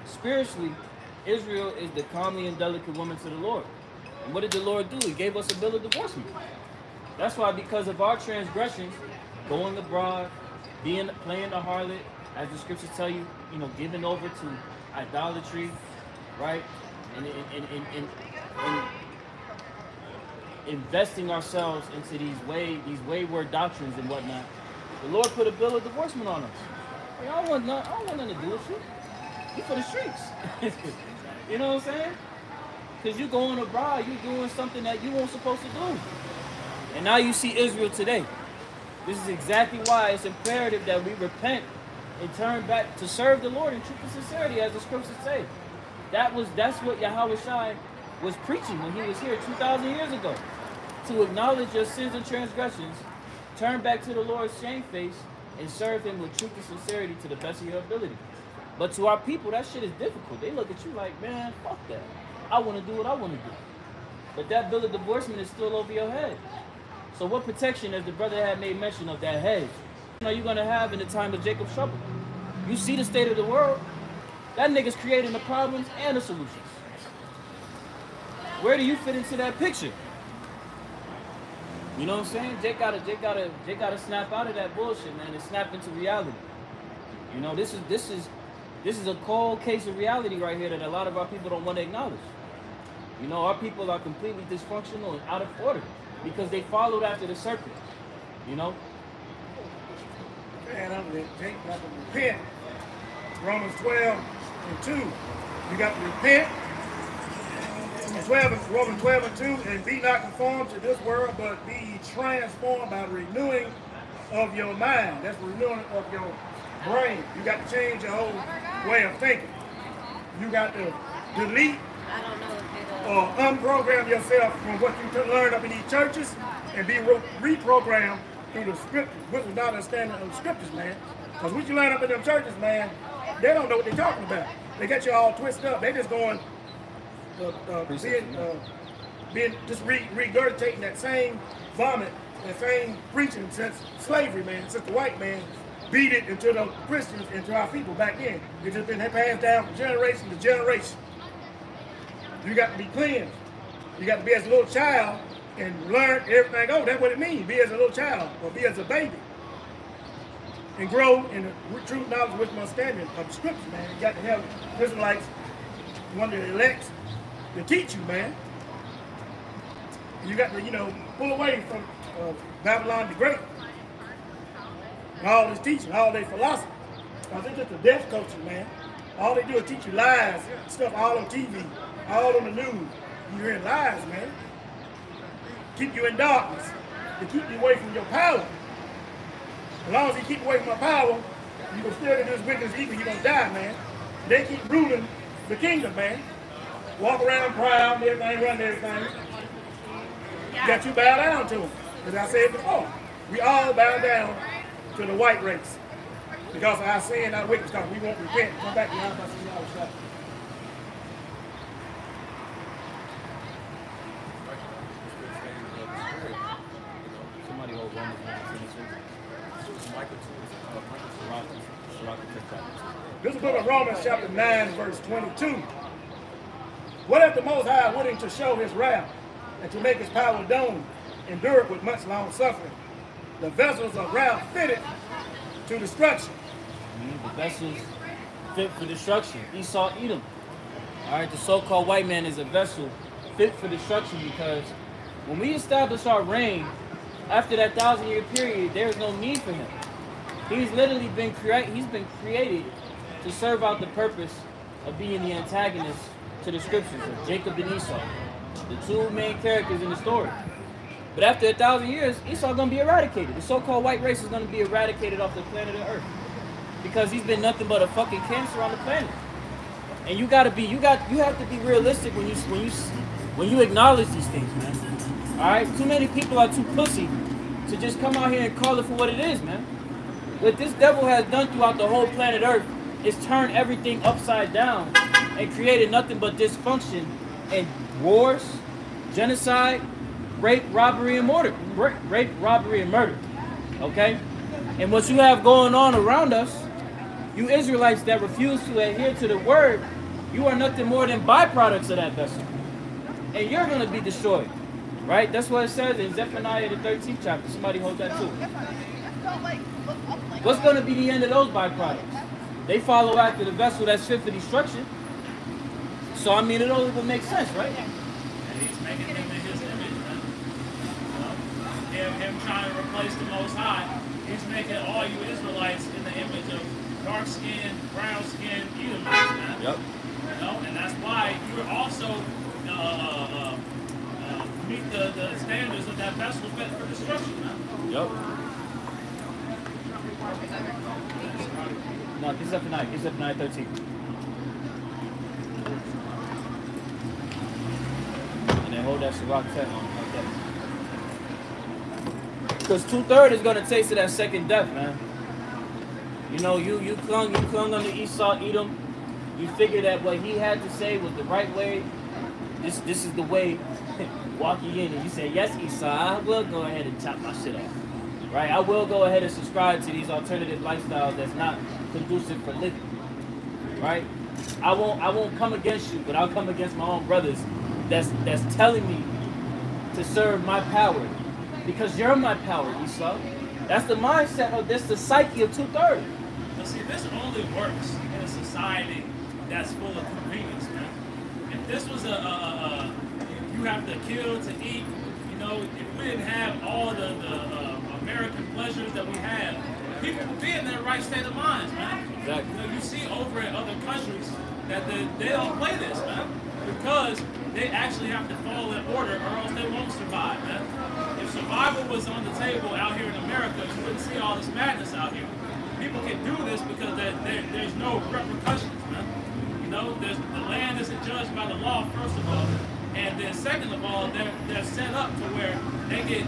spiritually, Israel is the calmly and delicate woman to the Lord. And what did the Lord do? He gave us a bill of divorcement. That's why, because of our transgressions, going abroad, playing the harlot, as the scriptures tell you, giving over to idolatry, right? And investing ourselves into these wayward doctrines and whatnot. The Lord put a bill of divorcement on us. I don't want nothing to do with you. You for the streets. You know what I'm saying? Because you going abroad, you doing something that you weren't supposed to do. And now you see Israel today. This is exactly why it's imperative that we repent and turn back to serve the Lord in truth and sincerity, as the scriptures say. That's what Yahweh Shai was preaching when he was here 2,000 years ago. To acknowledge your sins and transgressions, turn back to the Lord's shamefaced, and serve him with truth and sincerity to the best of your ability. But to our people, that shit is difficult. They look at you like, man, fuck that. I want to do what I want to do. But that bill of divorcement is still over your head. So what protection, as the brother had made mention of, that hedge, are you going to have in the time of Jacob's trouble? You see the state of the world. That nigga's creating the problems and the solutions. Where do you fit into that picture? You know what I'm saying? Jake gotta snap out of that bullshit, man, and snap into reality. This is a cold case of reality right here that a lot of our people don't want to acknowledge. Our people are completely dysfunctional and out of order because they followed after the serpent. Man, I'm going to Jake got to repent. Romans 12:2. You got to repent. Romans 12:2, and be not conformed to this world, but be ye transformed by the renewing of your mind. That's the renewing of your brain. You got to change your whole way of thinking. You got to delete or unprogram yourself from what you learned up in these churches and be reprogrammed through the scriptures, with the understanding of the scriptures, man. Because what you learn up in them churches, man, they don't know what they're talking about. They get you all twisted up. They just going regurgitating that same vomit, that same preaching since slavery, man, since the white man beat it into the Christians, into our people back then. It's just been passed down from generation to generation. You got to be cleansed. You got to be as a little child and learn everything. Oh, that's what it means, be as a little child or be as a baby. And grow in the true knowledge, wisdom, understanding of the scriptures, man. You got to have Israelites, one of the elects, to teach you, man. You got to, pull away from Babylon the Great. And all this teaching, all their philosophy. Because it's just a death culture, man. All they do is teach you lies, stuff all on TV, all on the news. You hear lies, man. Keep you in darkness. To keep you away from your power. As long as you keep away from my power, you can still do this wickedness evil, you're going to die, man. They keep ruling the kingdom, man. Walk around proud and everything, run everything. Got you bow down to them. As I said before, we all bow down to the white race. Because of our sin, our wickedness, because we won't repent and come back to Yahweh Shai. Somebody hold Romans 9:22. This is the book of Romans chapter 9, verse 22. What if the Most High, willing to show his wrath and to make his power known, endure it with much long suffering? The vessels of wrath fitted to destruction. The vessels fit for destruction. Esau, Edom. All right, the so-called white man is a vessel fit for destruction because when we establish our reign, after that 1,000-year period, there's no need for him. He's literally been created to serve out the purpose of being the antagonist to the scriptures of Jacob and Esau, the two main characters in the story. But after 1,000 years, Esau gonna be eradicated. The so-called white race is gonna be eradicated off the planet of Earth because he's been nothing but a fucking cancer on the planet. And you have to be realistic when you acknowledge these things, man. All right, too many people are too pussy to just come out here and call it for what it is, man. What this devil has done throughout the whole planet Earth is turn everything upside down and created nothing but dysfunction and wars, genocide, rape, robbery, and murder. Okay? And what you have going on around us, you Israelites that refuse to adhere to the word, you are nothing more than byproducts of that vessel. And you're going to be destroyed. Right? That's what it says in Zephaniah the 13th chapter. Somebody hold that too. What's going to be the end of those byproducts? They follow after the vessel that's fit for destruction. So, I mean, it only would make sense, right? And he's making them in his image, man. Him trying to replace the Most High, he's making all you Israelites in the image of dark skin, brown skin, Edomites, man. Yep. You know, and that's why you also meet the standards of that vessel meant for destruction, man. Yep. No, this is up to 9. This is up to 9:13. And then hold that Shabbat tent on like that. Because 2/3 is gonna taste of that second death, man. You know, you clung on the Esau, Edom. You figured that what he had to say was the right way. This is the way. Walk you in and you say, yes, Esau, I will go ahead and chop my shit off. Right? I will go ahead and subscribe to these alternative lifestyles that's not conducive for living. Right? I won't come against you, but I'll come against my own brothers that's telling me to serve my power. Because you're my power, Esau. That's the mindset of this, the psyche of 2/3. But see, this only works in a society that's full of convenience, man. If this was you have to kill to eat, you know, if we didn't have all the American pleasures that we have, people would be in their right state of minds, man. Exactly. You know, you see over in other countries that they don't play this, man, because they actually have to fall in order or else they won't survive, man. If survival was on the table out here in America, you wouldn't see all this madness out here. People can do this because there's no repercussions, man. You know, the land isn't judged by the law, first of all. And then second of all, they're set up to where they get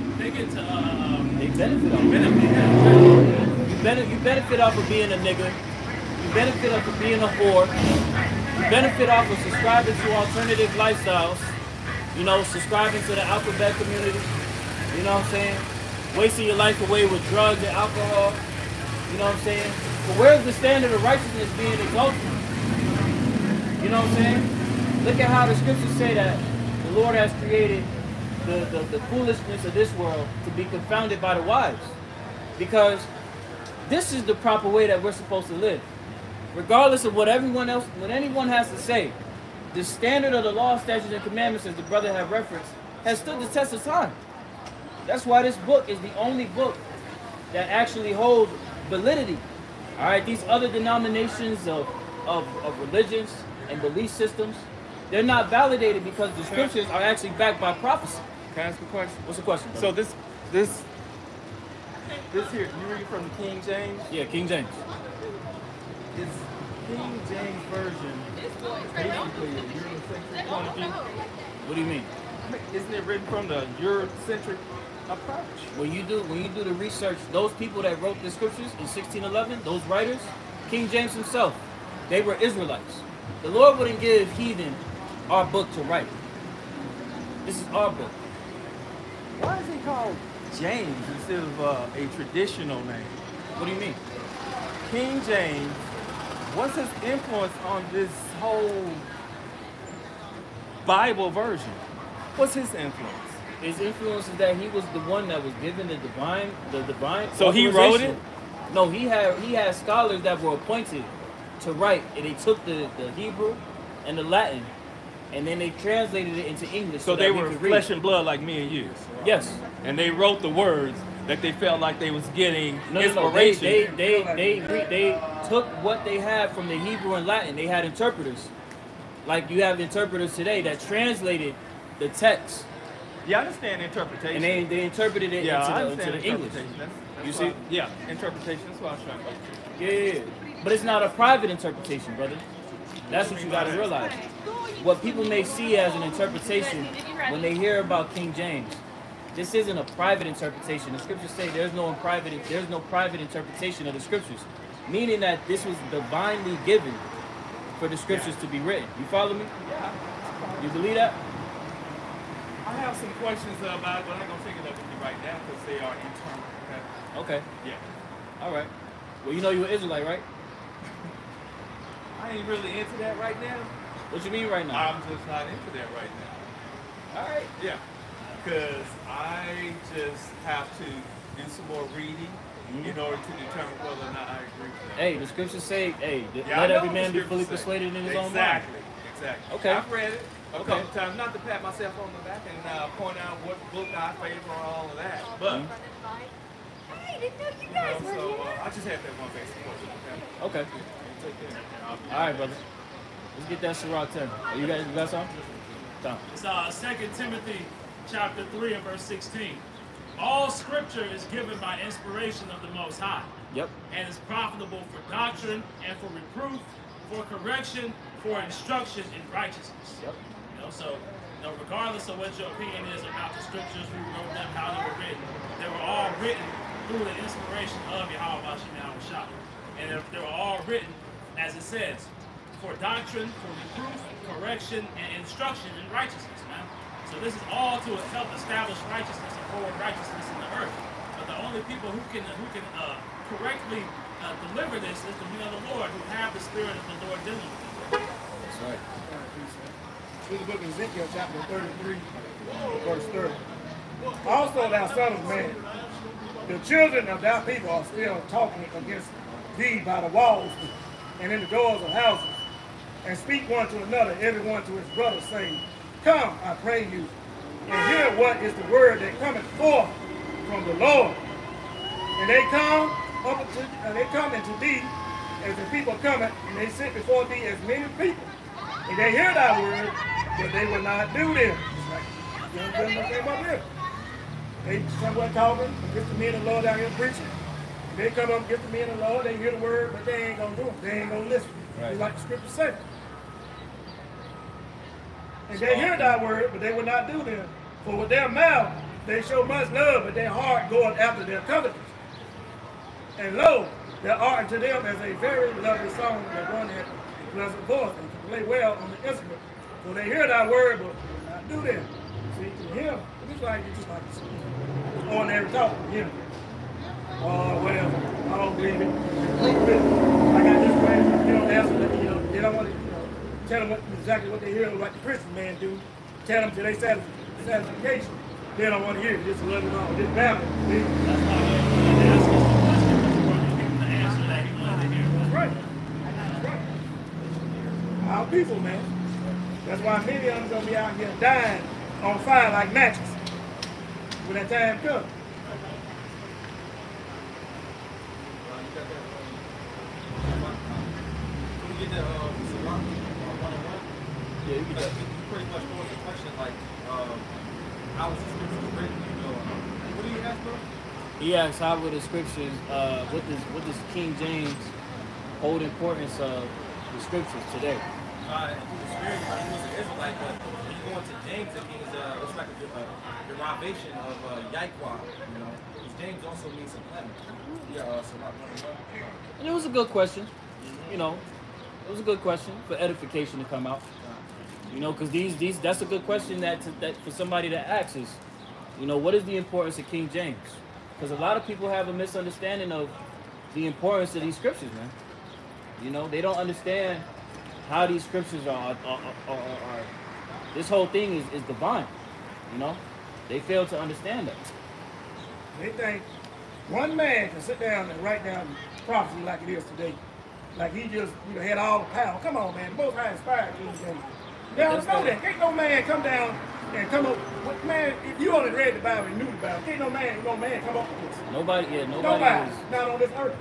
to They benefit off it. You benefit off of being a nigga. You benefit off of being a whore. You benefit off of subscribing to alternative lifestyles. You know, subscribing to the alphabet community. You know what I'm saying? Wasting your life away with drugs and alcohol. You know what I'm saying? But where's the standard of righteousness being exalted? You know what I'm saying? Look at how the scriptures say that the Lord has created the foolishness of this world to be confounded by the wise. Because this is the proper way that we're supposed to live. Regardless of what anyone has to say, the standard of the law, statutes, and commandments, as the brother had referenced, has stood the test of time. That's why this book is the only book that actually holds validity. All right, these other denominations of religions and belief systems, they're not validated because the scriptures are actually backed by prophecy. Can I ask a question? What's the question, brother? So this here, you read from the King James? Yeah, King James. Is King James version basically a Eurocentric point of view? What do you mean? Isn't it written from the Eurocentric approach? When you do the research, those people that wrote the scriptures in 1611, those writers, King James himself, they were Israelites. The Lord wouldn't give heathen our book to write. This is our book. Why is he called James instead of a traditional name? What do you mean? King James, what's his influence on this whole Bible version? What's his influence? His influence is that he was the one that was given the divine. So he wrote it? No, he had scholars that were appointed to write, and they took the Hebrew and the Latin, and then they translated it into English. So they were flesh and blood like me and you. Yes. And they wrote the words that they felt like they was getting inspiration. They took what they had from the Hebrew and Latin. They had interpreters, like you have interpreters today that translated the text. Yeah, I understand interpretation. And they interpreted it into the English. You see? Yeah, interpretation. That's what I was trying to go to. Yeah. But it's not a private interpretation, brother. That's what you got to realize. What people may see as an interpretation when they hear about King James, this isn't a private interpretation. The scriptures say there's no private interpretation of the scriptures, meaning that this was divinely given for the scriptures to be written. You follow me? Yeah. You believe that? I have some questions about it, but I'm not going to take it up with you right now because they are internal. Okay. Yeah. All right. Well, you know you're an Israelite, right? I ain't really into that right now. What you mean right now? I'm just not into that right now. All right. Yeah. Because I just have to do some more reading in order to determine whether or not I agree with that. Hey, the scriptures say, hey, Yeah, let I know every what man the be fully scriptures say. persuaded in his own mind. Exactly. Okay. I've read it a Okay. couple times, not to pat myself on the back and point out what book I favor and all of that, but I didn't know you you guys know, were so here. I just have that one basic question. Okay. Okay. Take care. All right, brother. Let's get that Sirach 10. You got something? Tom. It's 2 Timothy chapter 3 and verse 16. All scripture is given by inspiration of the Most High, Yep. and is profitable for doctrine and for reproof, for correction, for instruction in righteousness. Yep. So regardless of what your opinion is about the scriptures, who wrote them, how they were written, they were all written through the inspiration of Yahweh Hashem Yahweh Shah. And they were all written, as it says, for doctrine, for reproof, correction, and instruction in righteousness, man. So this is all to help establish righteousness and forward righteousness in the earth. But the only people who can correctly deliver this is the men of the Lord, who have the spirit of the Lord dealing with them. That's right. Read the book of Ezekiel, chapter 33, verse 30. Also, thou son of man, the children of thy people are still talking against thee by the walls and in the doors of houses, and speak one to another, every one to his brother, saying, Come, I pray you, and hear what is the word that cometh forth from the Lord. And they come into thee as the people cometh, and they sit before thee as many people. And they hear thy word, but they will not do them. It's like young gentlemen came up here. They somewhat talking against the men of the Lord out here preaching. And they come up against the men of the Lord, they hear the word, but they ain't gonna do it. They ain't gonna listen. Right. It's like the scripture said. And they hear thy word, but they will not do them. For with their mouth they show much love, but their heart goeth after their covetousness. And lo, there are unto them as a very lovely song that one had a pleasant voice and can play well on the instrument. So they hear thy word, but will not do them. See, to him, it's just like ordinary talk to him. Or whatever. I don't believe it. I got this question, you don't answer that, they don't want to, tell them exactly what they hear, like the Christian man do. Tell them to their satisfaction. They don't want to hear it. Just let them know. Just babble. That's why they ask us the question, because we want people to answer that he wanted to hear. That's right. That's right. Our people, man. That's why many of them gonna be out here dying on fire like matches when that time comes. Can we get the Sirach 101? Yeah, you can do Like, it pretty much goes the question like, how was the scripture written? What do you ask, bro? He asks, how were the scriptures, what does King James hold importance of the scriptures today? Through the spirit, he was an Israelite, but when you go into James, it means it's like a derivation of Yahweh, because James also means supplement. Yeah, Sirach 101. And it was a good question. It was a good question for edification to come out. Because that's a good question that for somebody that asks is, what is the importance of King James? Because a lot of people have a misunderstanding of the importance of these scriptures, man. They don't understand how these scriptures are this whole thing is divine. They fail to understand that. They think one man can sit down and write down prophecy like it is today. Like he just had all the power. Come on, man. The Most High inspired King James. They don't know that. Can't no man come down and come up with, man, if you only read the Bible and knew the Bible, can't no man come up with this. Nobody Nobody. Not on this earth.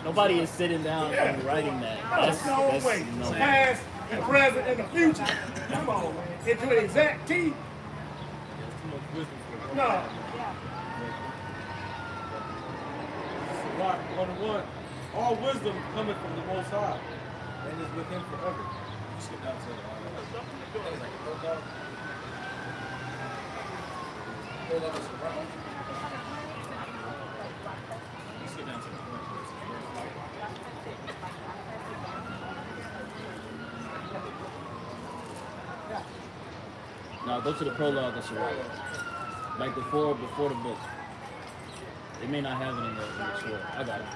Nobody is sitting down and writing that. No way. No The way. past, the present, and the future. Come on, man. Into the exact T. No. Sirach 101. All wisdom cometh from the Most High, and is with him forever. You skip down to, I think it's like a prologue. Prologue of Sirach. You skip down to the Now go to the prologue of Sirach. Like before the book. They may not have it in the sword. I got it.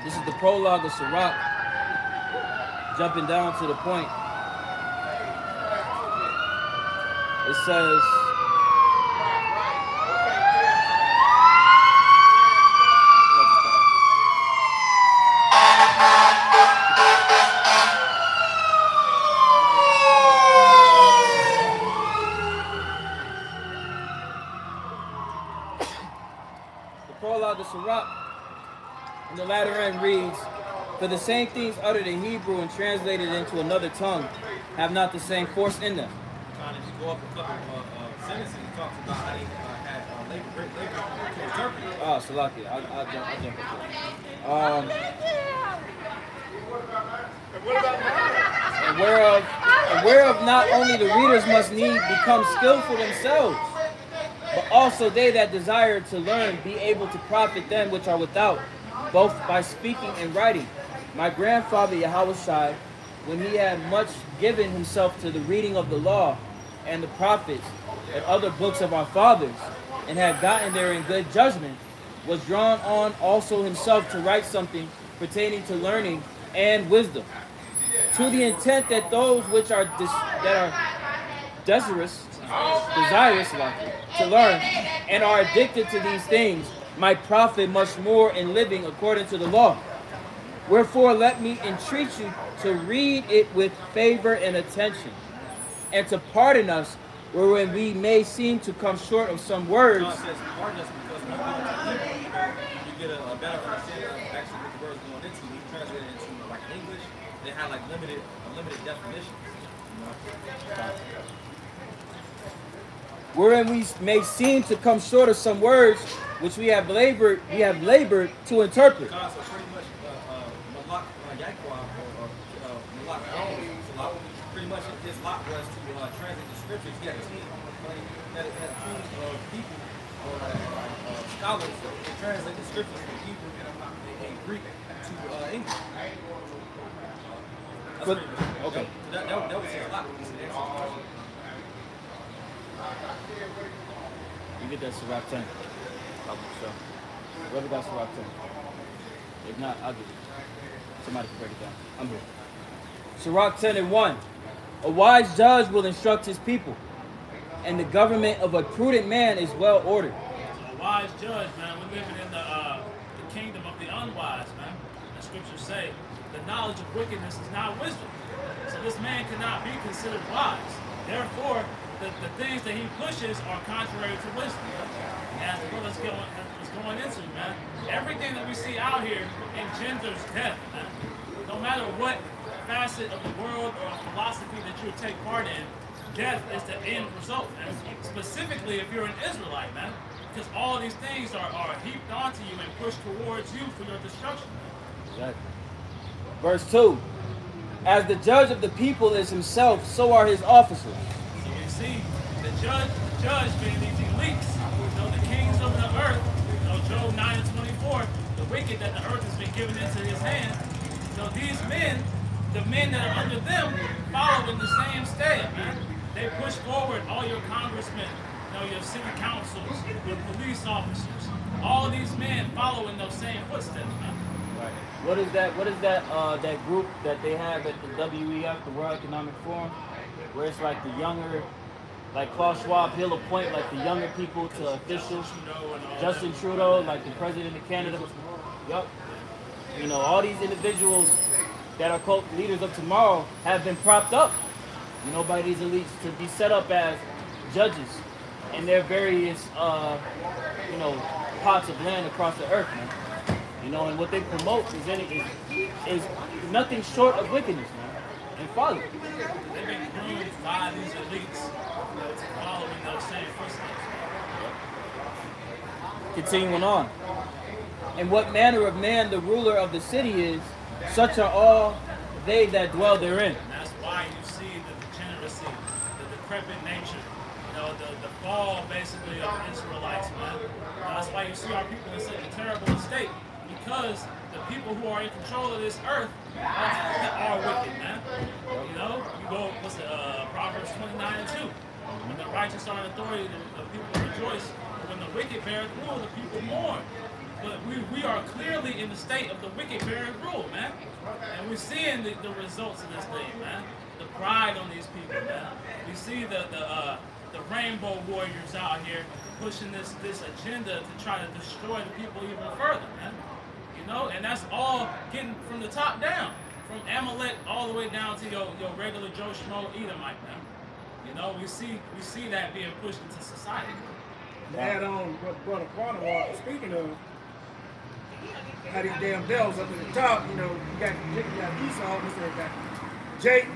This is the prologue of Sirach. Jumping down to the point. It says, Sirach, in the latter end reads, "For the same things uttered in Hebrew and translated into another tongue have not the same force in them." If you go up a couple sentences, it talks about how they had great labor to interpret. Oh, Salaki, I'll jump up there. And whereof not only the readers must need become skillful themselves, but also they that desire to learn be able to profit them which are without, both by speaking and writing. My grandfather Yahushai, when he had much given himself to the reading of the law and the prophets and other books of our fathers, and had gotten there in good judgment, was drawn on also himself to write something pertaining to learning and wisdom, to the intent that those which are desirous to learn and are addicted to these things might profit much more in living according to the law. Wherefore let me entreat you to read it with favor and attention, and to pardon us wherein we may seem to come short of some words. God says pardon us because when you go into Hebrew, you get a better understanding of actually what the word's going into. He translated it into like English. They had like limited definitions. Wherein we may seem to come short of some words which we have labored to interpret. God, so pretty much Malak Yakwa or Malak Salak, pretty much his lot was to translate the scriptures. He had a team of people or scholars to translate the scriptures from Hebrew and Greek to English. But, okay. That was his lot. You get that Sirach 10. So, whoever got Sirach 10. If not, I'll give it. Somebody can break it down. I'm here. Sirach 10 and 1. A wise judge will instruct his people, and the government of a prudent man is well ordered. So a wise judge, man, we're living in the kingdom of the unwise, man. The scriptures say the knowledge of wickedness is not wisdom. So this man cannot be considered wise. Therefore, the things that he pushes are contrary to wisdom. As the brother's going into, man. Everything that we see out here engenders death, man. No matter what facet of the world or philosophy that you take part in, death is the end result, man. Specifically if you're an Israelite, man. Because all these things are heaped onto you and pushed towards you for your destruction, man. Exactly. Verse 2. As the judge of the people is himself, so are his officers. So we see the judge being these elites, the kings of the earth, Job 9 and 24, the wicked that the earth has been given into his hand. So these men, the men that are under them, follow in the same stead, man. They push forward all your congressmen, your city councils, your police officers. All these men follow in those same footsteps, man. Right. What is that group that they have at the WEF, the World Economic Forum, where it's like the younger, like Klaus Schwab, he'll appoint like the younger people to officials. Justin Trudeau, like the president of Canada. Yup. All these individuals that are called leaders of tomorrow have been propped up, by these elites to be set up as judges in their various, pots of land across the earth, man. And what they promote is nothing short of wickedness, man, and folly. They've been groomed by these elites to follow in those same footsteps. Continuing on. And what manner of man the ruler of the city is, such are all they that dwell therein. And that's why you see the degeneracy, the decrepit nature, the fall basically of Israelites, man. That's why you see our people in such a terrible state, because the people who are in control of this earth are wicked, man. You go, Proverbs 29 and 2. When the righteous are in authority, the people rejoice. But when the wicked beareth rule, the people mourn. But we are clearly in the state of the wicked bearing rule, man. And we're seeing the results of this thing, man. The pride on these people, man. We see the rainbow warriors out here pushing this agenda to try to destroy the people even further, man. And that's all getting from the top down. From Amalek all the way down to your regular Joe Schmo Edomite, man. We see that being pushed into society. To add on what Brother Carter was speaking of, how these damn devils up at the top, you know, you got Esau, this and got Jake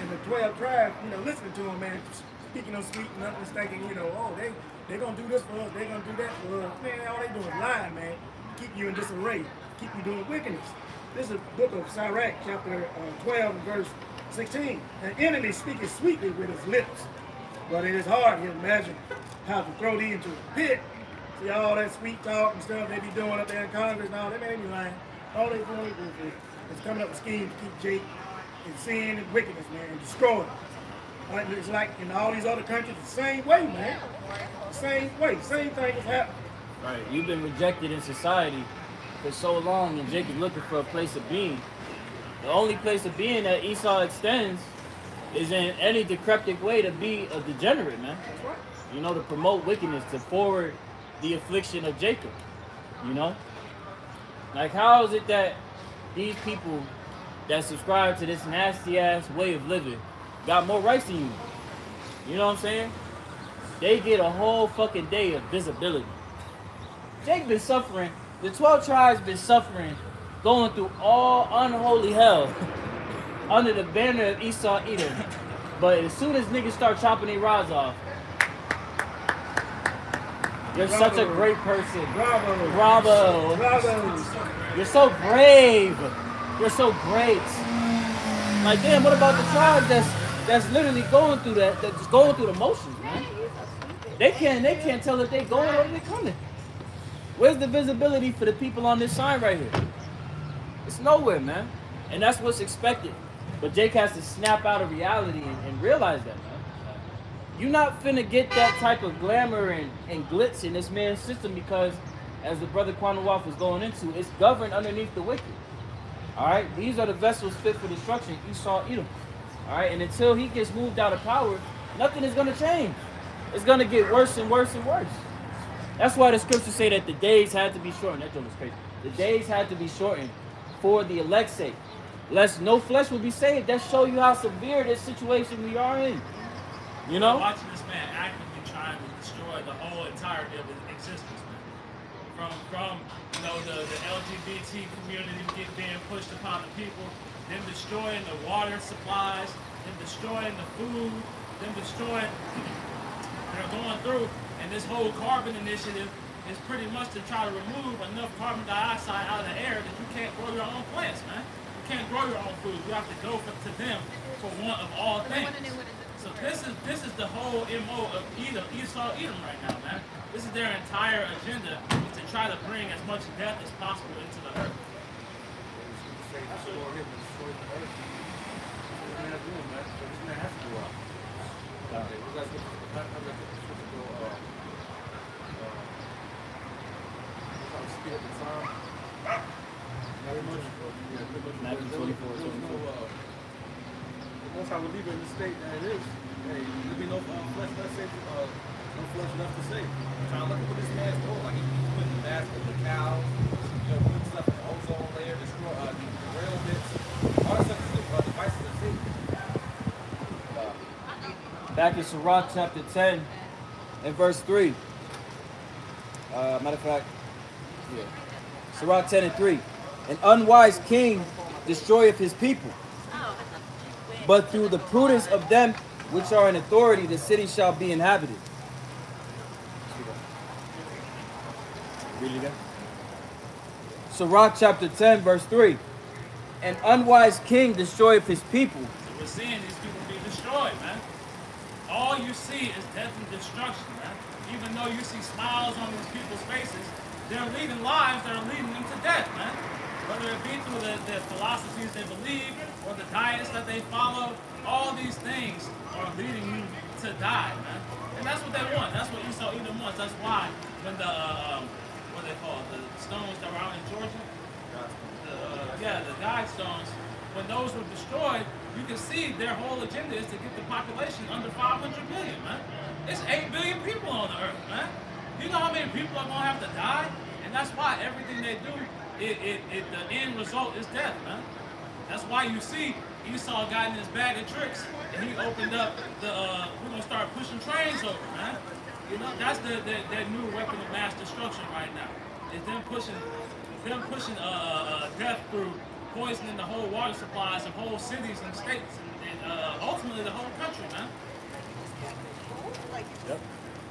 and the 12 tribes, you know, listening to him, man, speaking on sweet nothing, thinking, you know, oh, they gonna do this for us, they gonna do that for us. Man, all they doing is lying, man. Keep you in disarray, keep you doing wickedness. This is the book of Sirach, chapter 12, verse 16. An enemy speaketh sweetly with his lips, but it is hard to imagine how to throw thee into a pit. See all that sweet talk and stuff they be doing up there in Congress and all that, man, they be lying. All they doing is coming up with schemes to keep Jake in sin and wickedness, man, and destroy it. It's like in all these other countries, the same way, man. The same way, same thing is happening. Right, you've been rejected in society for so long, and Jake is looking for a place of being. The only place of being that Esau extends is in any decrepit way to be a degenerate, man. That's right. You know, to promote wickedness, to forward the affliction of Jacob. You know? Like, how is it that these people that subscribe to this nasty-ass way of living got more rights than you? You know what I'm saying? They get a whole fucking day of visibility. Jake been suffering. The 12 tribes been suffering, going through all unholy hell under the banner of Esau Edom. But as soon as niggas start chopping their rods off, you're such a great person. Bravo. Bravo. Bravo. You're so brave. You're so great. Like, damn, what about the tribes that's literally going through that, that's just going through the motions, man? They can't tell if they going or if they coming. Where's the visibility for the people on this sign right here? It's nowhere, man. And that's what's expected. But Jake has to snap out of reality and realize that, man. You're not finna get that type of glamour and glitz in this man's system because, as the brother Quanawaf was going into, it's governed underneath the wicked. All right? These are the vessels fit for destruction. Esau Edom. All right? And until he gets moved out of power, nothing is going to change. It's going to get worse and worse and worse. That's why the scriptures say that the days had to be shortened. That joke is crazy. The days had to be shortened for the elect's sake, lest no flesh will be saved. That show you how severe this situation we are in. You know? Watching this man actively trying to destroy the whole entirety of his existence, man. From you know, the LGBT community being pushed upon the people, them destroying the water supplies, them destroying the food, them destroying, they're going through, and this whole carbon initiative is pretty much to try to remove enough carbon dioxide out of the air that you can't grow your own plants, man. You can't grow your own food. You have to go to them for one of all things. So this is the whole MO of Esau Edom right now, man. This is their entire agenda, is to try to bring as much death as possible into the earth. Most I would leave it in the state that it is. Hey, there'll be no flesh left to save. No flesh left to save. I'm trying to look at what this man's doing. Like he's putting the mask of the cows, you know, putting stuff in the ozone layer, destroy derailments, all that stuff is devices of Satan. Back in Sirach chapter 10 and verse 3. Matter of fact, yeah. Sirach 10 and 3. An unwise king destroyeth his people, but through the prudence of them which are in authority, the city shall be inhabited. Read it again. Sirach chapter 10, verse 3. An unwise king destroyeth his people. So we're seeing these people be destroyed, man. All you see is death and destruction, man. Even though you see smiles on these people's faces, they're leading lives that are leading them to death, man. Whether it be through the philosophies they believe or the diets that they follow, all these things are leading you to die, man. And that's what they want. That's what Esau Edom wants. That's why when the what they call it, the stones that were out in Georgia, the guide stones, when those were destroyed, you can see their whole agenda is to get the population under 500 million, man. It's 8 billion people on the earth, man. You know how many people are gonna have to die? And that's why everything they do, the end result is death, man. That's why you see Esau got in his bag of tricks and he opened up we're gonna start pushing trains over, man. You know, that's their new weapon of mass destruction right now. Is them pushing them pushing death through poisoning the whole water supplies of whole cities and states and ultimately the whole country, man. Yep.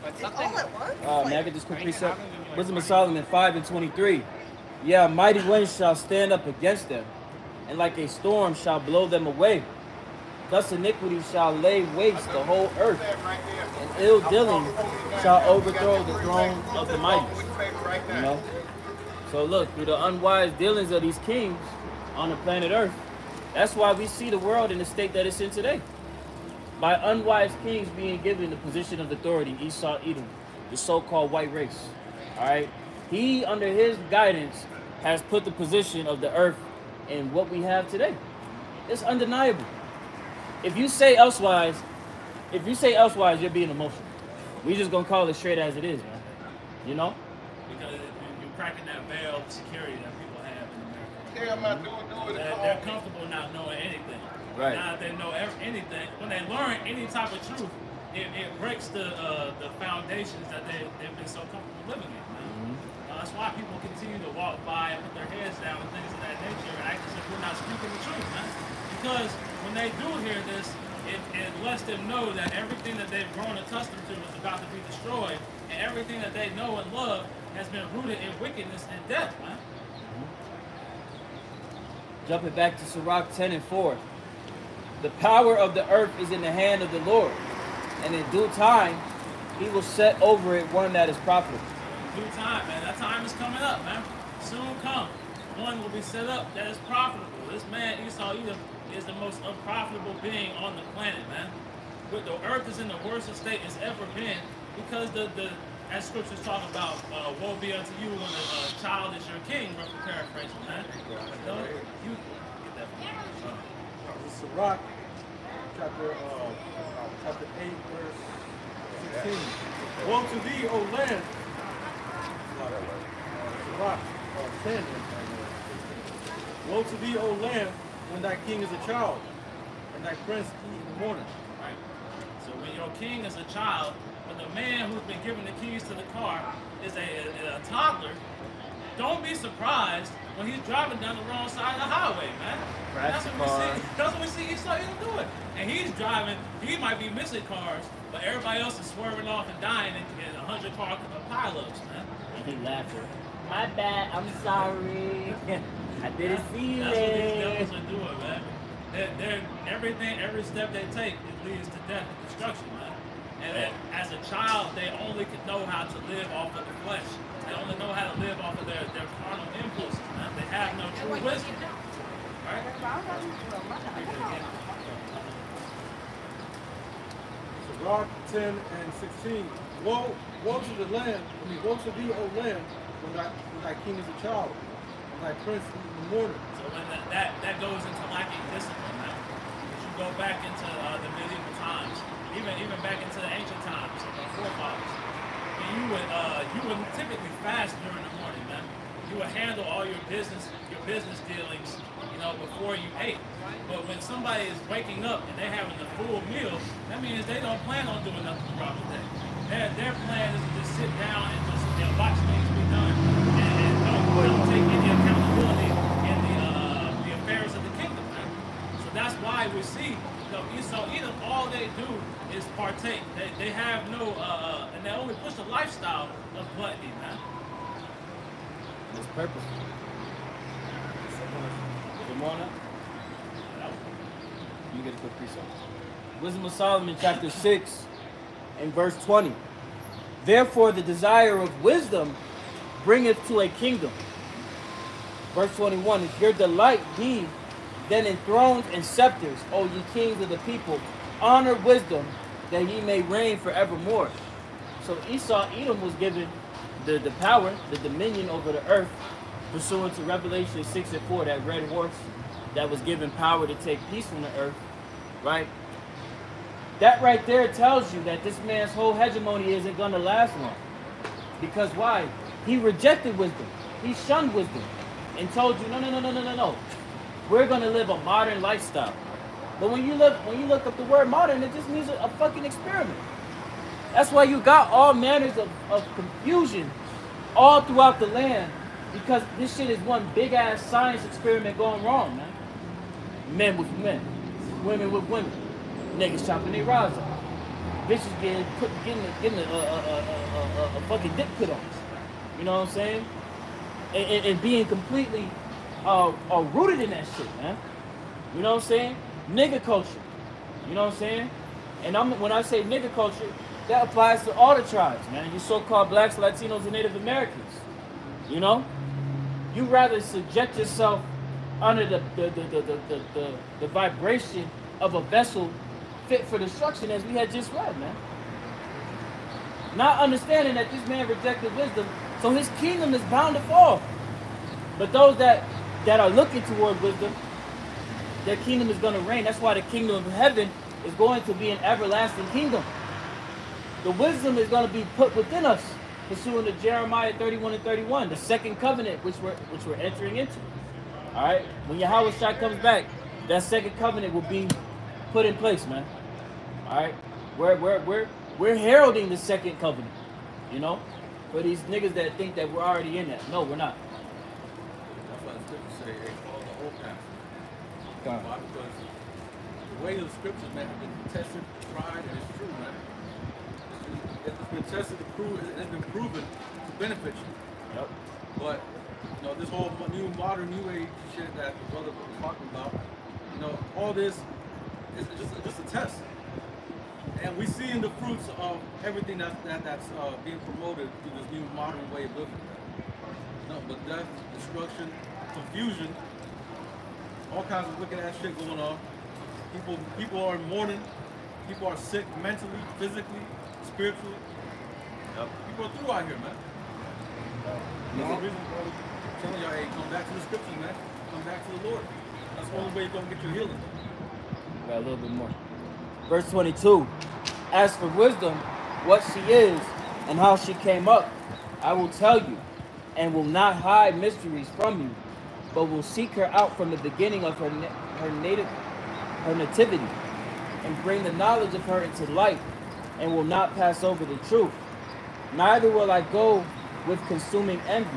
All at once? May I get this quick precept? Wisdom of Solomon 5:23. Yeah, mighty winds shall stand up against them, and like a storm shall blow them away. Thus iniquity shall lay waste the whole earth, and ill dealing shall overthrow the throne of the mighty. You know? So look, through the unwise dealings of these kings on the planet Earth, that's why we see the world in the state that it's in today. By unwise kings being given the position of authority, Esau, Edom, the so-called white race. All right, he, under his guidance, has put the position of the earth in what we have today. It's undeniable. If you say elsewise, you're being emotional. We just gonna call it straight as it is, man. You know? Because you're cracking that veil of security that people have in America. They're comfortable not knowing anything. Right. Now that they know anything, when they learn any type of truth, it breaks the foundations that they've been so comfortable living in. Man. That's why people continue to walk by and put their heads down and things of that nature and act as if we're not speaking the truth, man. Because when they do hear this, it lets them know that everything that they've grown accustomed to is about to be destroyed, and everything that they know and love has been rooted in wickedness and death, man. Jumping back to Sirach 10:4. The power of the earth is in the hand of the Lord, and in due time, he will set over it one that is profitable. Due time, man. That time is coming up, man. Soon come. One will be set up that is profitable. This man, Esau Edom, is the most unprofitable being on the planet, man. But the earth is in the worst state it's ever been because as scriptures talk about, woe be unto you when the child is your king, roughly paraphrasing, man. So, you get that from me. Sirach, chapter 8, verse 16. Woe to thee, O land. Sirach 10. Woe to thee, O land, when thy king is a child, and thy prince eat in the morning. Right. So when your king is a child, but the man who's been given the keys to the car is a toddler, don't be surprised when he's driving down the wrong side of the highway, man. That's what we see Esau Edom doing. And he's driving, he might be missing cars, but everybody else is swerving off and dying in 100 car pileups, man. And he laughed. My bad, I'm sorry. I didn't see That's what these it. devils are doing, man. They're everything, every step they take, it leads to death and destruction, man. And then, as a child, they only can know how to live off of the flesh. They only know how to live off of their carnal impulses, man. They have no true wisdom. Right? Sirach 10 and 16. Woe to the land, woe to thee, O land, when thy king is a child, and thy prince eat in the morning. So when that goes into lacking discipline, man. If you go back into the medieval times, even back into the ancient times, the forefathers, and you would typically fast during the morning, man. You would handle all your business dealings, before you ate. But when somebody is waking up and they're having a full meal, that means they don't plan on doing nothing throughout the day. Their plan is to just sit down and just watch things be done and don't take any accountability in the affairs of the kingdom, man. So that's why we see Esau Edom, all they do is partake. They have no, and they only push a lifestyle of gluttony, man. It's purposeful. Come on up. Let me get a quick precept. Wisdom of Solomon, chapter 6, and verse 20. Therefore, the desire of wisdom bringeth to a kingdom. Verse 21. If your delight be then in thrones and scepters, O ye kings of the people, honor wisdom, that ye may reign forevermore. So Esau, Edom was given the power, the dominion over the earth, pursuant to Revelation 6 and 4, that red horse that was given power to take peace from the earth, right? That right there tells you that this man's whole hegemony isn't going to last long. Because why? He rejected wisdom. He shunned wisdom and told you, no. We're going to live a modern lifestyle. But when you look up the word modern, it just means a fucking experiment. That's why you got all manners of confusion all throughout the land Because this shit is one big ass science experiment going wrong, man. Men with men, women with women, niggas chopping their rods off, bitches getting a fucking dick put on. You know what I'm saying? And being completely rooted in that shit, man. You know what I'm saying? Nigga culture. You know what I'm saying? And when I say nigga culture, that applies to all the tribes, man. You so-called blacks, Latinos, and Native Americans. You know? You rather subject yourself under the vibration of a vessel fit for destruction, as we had just read, man. Not understanding that this man rejected wisdom, so his kingdom is bound to fall. But those that are looking toward wisdom, their kingdom is going to reign. That's why the kingdom of heaven is going to be an everlasting kingdom. The wisdom is going to be put within us, pursuant to Jeremiah 31 and 31, the second covenant which we're entering into. All right, when Yahweh Shai comes back, that second covenant will be put in place, man. All right, we're heralding the second covenant, you know, for these niggas that think that we're already in that. No, we're not. That's why the scriptures say, hey, follow the old path. Why? Because the way of the scriptures, man, have been tested, tried, and it's true, man. It's been tested to prove, it's been proven to benefit you. Yep. But, you know, this whole new modern, new age shit that the brother was talking about, you know, all this is just a test. And we see in the fruits of everything that's being promoted through this new modern way of living. No, but death, destruction, confusion, all kinds of wicked ass shit going on. People are in mourning. People are sick mentally, physically, spiritually. Yep. People are through out here, man. That's the reason why I'm telling y'all, hey, come back to the scriptures, man. Come back to the Lord. That's the only way you're going to get your healing. Got a little bit more. Verse 22. As for wisdom, what she is and how she came up, I will tell you, and will not hide mysteries from you, but will seek her out from the beginning of her nativity, and bring the knowledge of her into light, and will not pass over the truth. Neither will I go with consuming envy,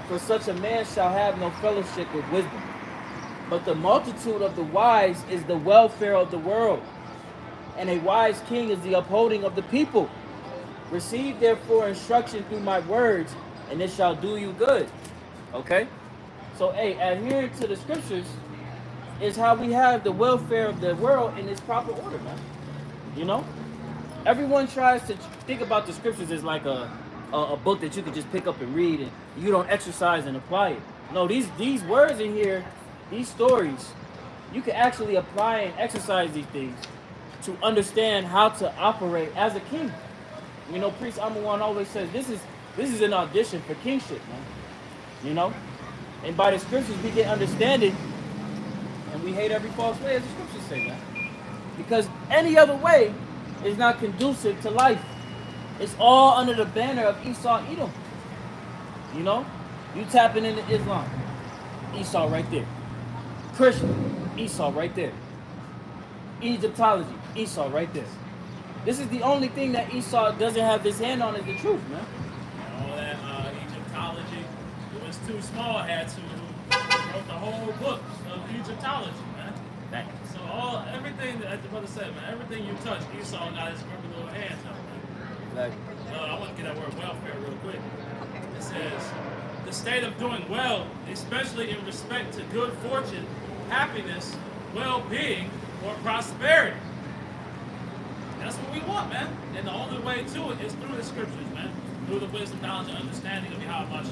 for such a man shall have no fellowship with wisdom. But the multitude of the wise is the welfare of the world, and a wise king is the upholding of the people. Receive therefore instruction through my words, and it shall do you good. Okay? So, hey, adhering to the scriptures is how we have the welfare of the world in its proper order, man. You know? Everyone tries to think about the scriptures as like a book that you could just pick up and read, and you don't exercise and apply it. No, these words in here, these stories, you can actually apply and exercise these things to understand how to operate as a king. You know, Priest Amawan always says this is an audition for kingship, man. You know? And by the scriptures we get understanding, and we hate every false way, as the scriptures say, man. Because any other way is not conducive to life. It's all under the banner of Esau, Edom. You know? You tapping into Islam, Esau right there. Christian, Esau right there. Egyptology, Esau right there. This is the only thing that Esau doesn't have his hand on is the truth, man. All that Egyptology, it was too small, had to wrote the whole book of Egyptology, man. Dang. So everything that the brother said, man, everything you touch, Esau got his grumpy little hands on, man. Exactly. I want to get that word welfare real quick. It says, the state of doing well, especially in respect to good fortune, happiness, well-being, or prosperity. That's what we want, man. And the only way to it is through the scriptures, man. Through the wisdom, knowledge, and understanding of Yahweh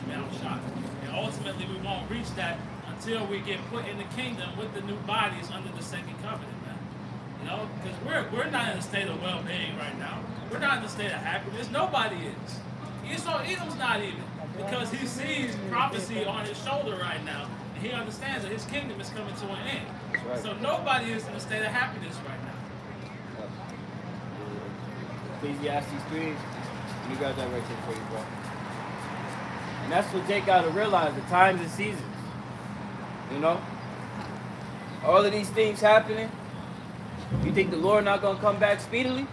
Shai. And ultimately, we won't reach that until we get put in the kingdom with the new bodies under the second covenant, man. You know, because we're not in a state of well-being right now. We're not in a state of happiness. Nobody is. Edom's not even. Because he sees prophecy on his shoulder right now. And he understands that his kingdom is coming to an end. Right. So nobody is in a state of happiness right now. Ecclesiastes 3, you got that right there for you, bro. And that's what Jake got to realize, the times and seasons. You know? All of these things happening. You think the Lord not going to come back speedily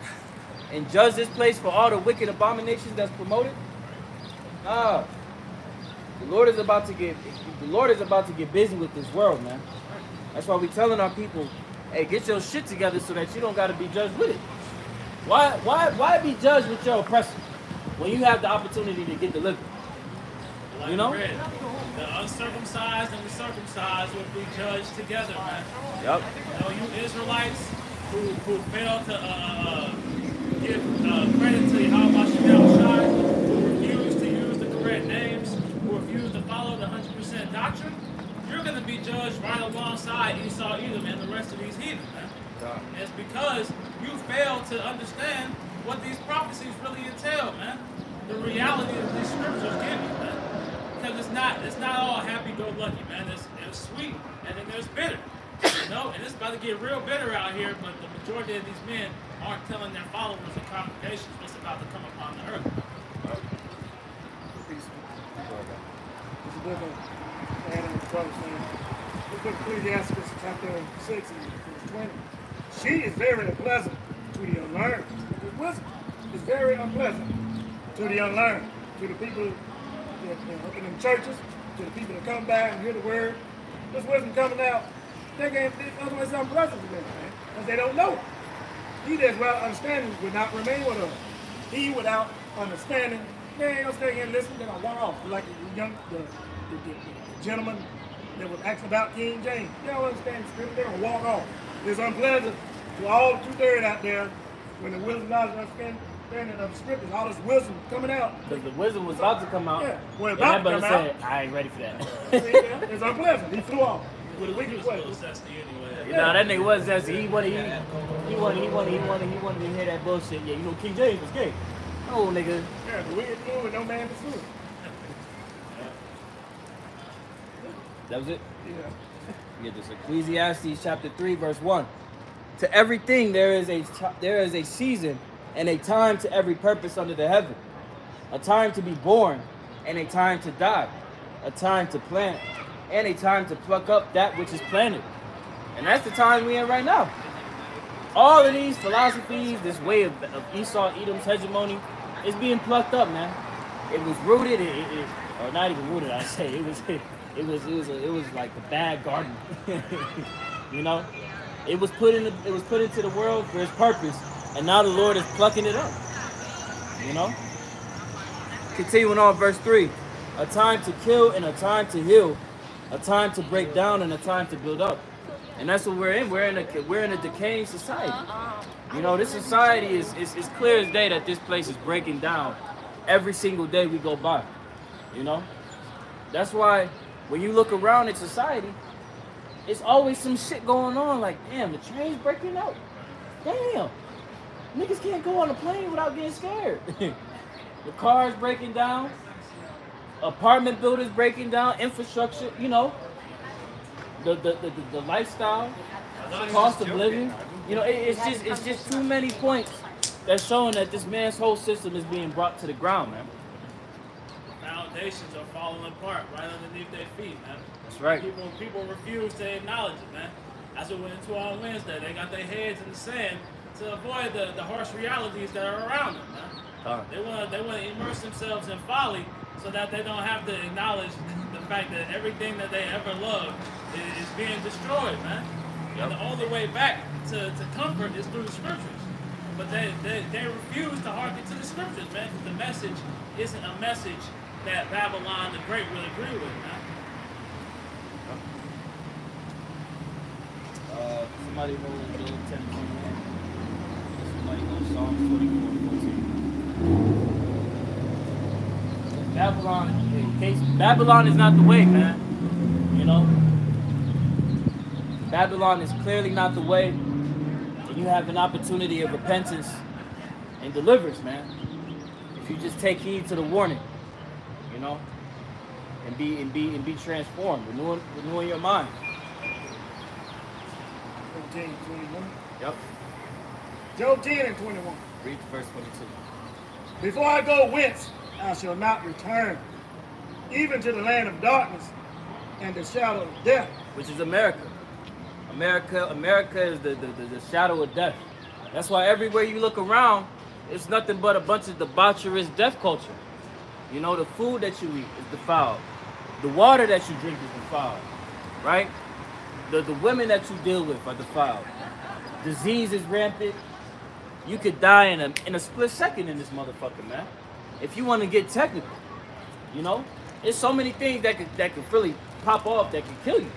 and judge this place for all the wicked abominations that's promoted? Nah. The Lord is about to get busy with this world, man. That's why we telling our people, hey, get your shit together so that you don't gotta be judged with it. Why be judged with your oppressor when you have the opportunity to get delivered? Like You know? read, the uncircumcised and the circumcised will be judged together, man. Yep. You know, you Israelites who fail to give credit to Yahweh Shem Shai, who refuse to use the correct names, who refuse to follow the 100% doctrine, you're going to be judged right alongside Esau, Edom, and the rest of these heathens, man. And it's because you fail to understand what these prophecies really entail, man. The reality of these scriptures give you, man. Because it's not all happy-go-lucky, man. There's sweet, and then there's bitter. You know, and it's about to get real bitter out here, but the majority of these men aren't telling their followers and congregations what's about to come upon the earth. It's a good one. Adam and brother saying, let's look at Ecclesiastes chapter 6 and verse 20. She is very unpleasant to the unlearned. His wisdom is very unpleasant to the unlearned, to the people that up in them churches, to the people that come by and hear the word. This wisdom coming out, they can't, otherwise it's unpleasant to them, man, because they don't know. He that's without understanding would not remain with us. He without understanding, they ain't gonna stay here and listen, they're gonna walk off. Like the gentleman that was asking about King James. They don't understand the scripture, they're gonna walk off. It's unpleasant to all the 2/3 out there when the wisdom, knowledge, understanding of the scriptures, all this wisdom coming out. Because the wisdom was about to come out. Yeah, well, And that about to brother come said, I ain't ready for that. See, yeah, it's unpleasant. He flew off with a He wicked was a way. little zesty anyway. You know, that nigga was zesty. He wanted to hear that bullshit. Yeah, you know, King James was gay. Oh, nigga. Yeah, the wicked flew and no man pursued. That was it? Yeah. We get this Ecclesiastes chapter 3, verse 1. To everything there is a season and a time to every purpose under the heaven. A time to be born and a time to die. A time to plant and a time to pluck up that which is planted. And that's the time we're in right now. All of these philosophies, this way of Esau, Edom's hegemony, is being plucked up, man. It was rooted, or not even rooted, I say. It was like a bad garden. You know? It was put into the world for its purpose, and now the Lord is plucking it up. You know? Continuing on, verse 3. A time to kill and a time to heal. A time to break down and a time to build up. And that's what we're in. We're in a decaying society. You know, this society is clear as day that this place is breaking down every single day we go by. You know? That's why when you look around in society, it's always some shit going on. Like, damn, the train's breaking out. Damn. Niggas can't go on a plane without getting scared. The car's breaking down. Apartment buildings breaking down. Infrastructure, you know. The lifestyle, cost of living. You know, it's just too many points that's showing that this man's whole system is being brought to the ground, man. Foundations are falling apart right underneath their feet, man. That's right. People refuse to acknowledge it, man. That's what we went into on Wednesday. They got their heads in the sand to avoid the harsh realities that are around them, man. They want to immerse themselves in folly so that they don't have to acknowledge the fact that everything that they ever loved is being destroyed, man. And the only way back to comfort is through the scriptures. But they refuse to hearken to the scriptures, man, because the message isn't a message that Babylon the Great will agree with, man. Somebody know Job 10:21. Somebody know Psalms 24:14. Babylon is not the way, man. You know? Babylon is clearly not the way. And you have an opportunity of repentance and deliverance, man. If you just take heed to the warning, you know, and be transformed, renewing your mind. 10, 21. Yep. Job 10 and 21. Read verse 22. Before I go whence, I shall not return, even to the land of darkness and the shadow of death. Which is America. America is the shadow of death. That's why everywhere you look around, it's nothing but a bunch of debaucherous death culture. You know, the food that you eat is defiled. The water that you drink is defiled, right? The women that you deal with are defiled. Disease is rampant. You could die in a split second in this motherfucker, man. If you want to get technical, you know, there's so many things that could really pop off that could kill you.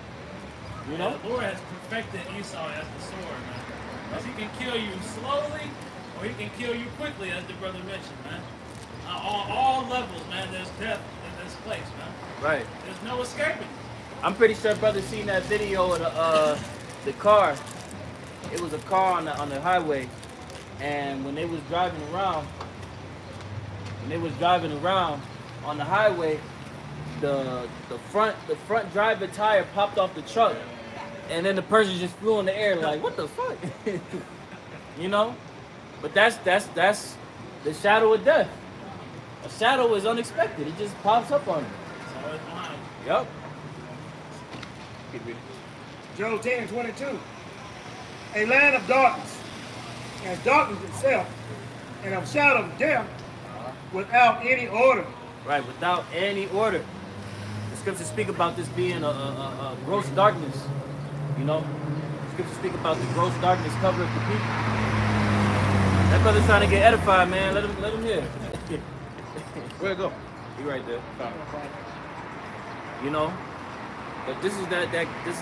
You know, the Lord has perfected Esau as the sword, man. Because he can kill you slowly, or he can kill you quickly, as the brother mentioned, man. On all levels, man, there's death in this place, man. Right. There's no escaping. I'm pretty sure brother seen that video of the car. It was a car on the highway, and when they was driving around on the highway, the front driver tire popped off the truck, and then the person just flew in the air like, what the fuck? You know? But that's the shadow of death. A shadow is unexpected. It just pops up on you. It's always behind. Yep. Keep reading. Job 10:22. A land of darkness, and darkness itself, and of shadow of death, without any order. Right, without any order. The scriptures speak about this being a gross darkness. You know? The scriptures speak about the gross darkness covereth the people. That brother's trying to get edified, man. Let him hear. Where'd it go? He right there. You know? But this is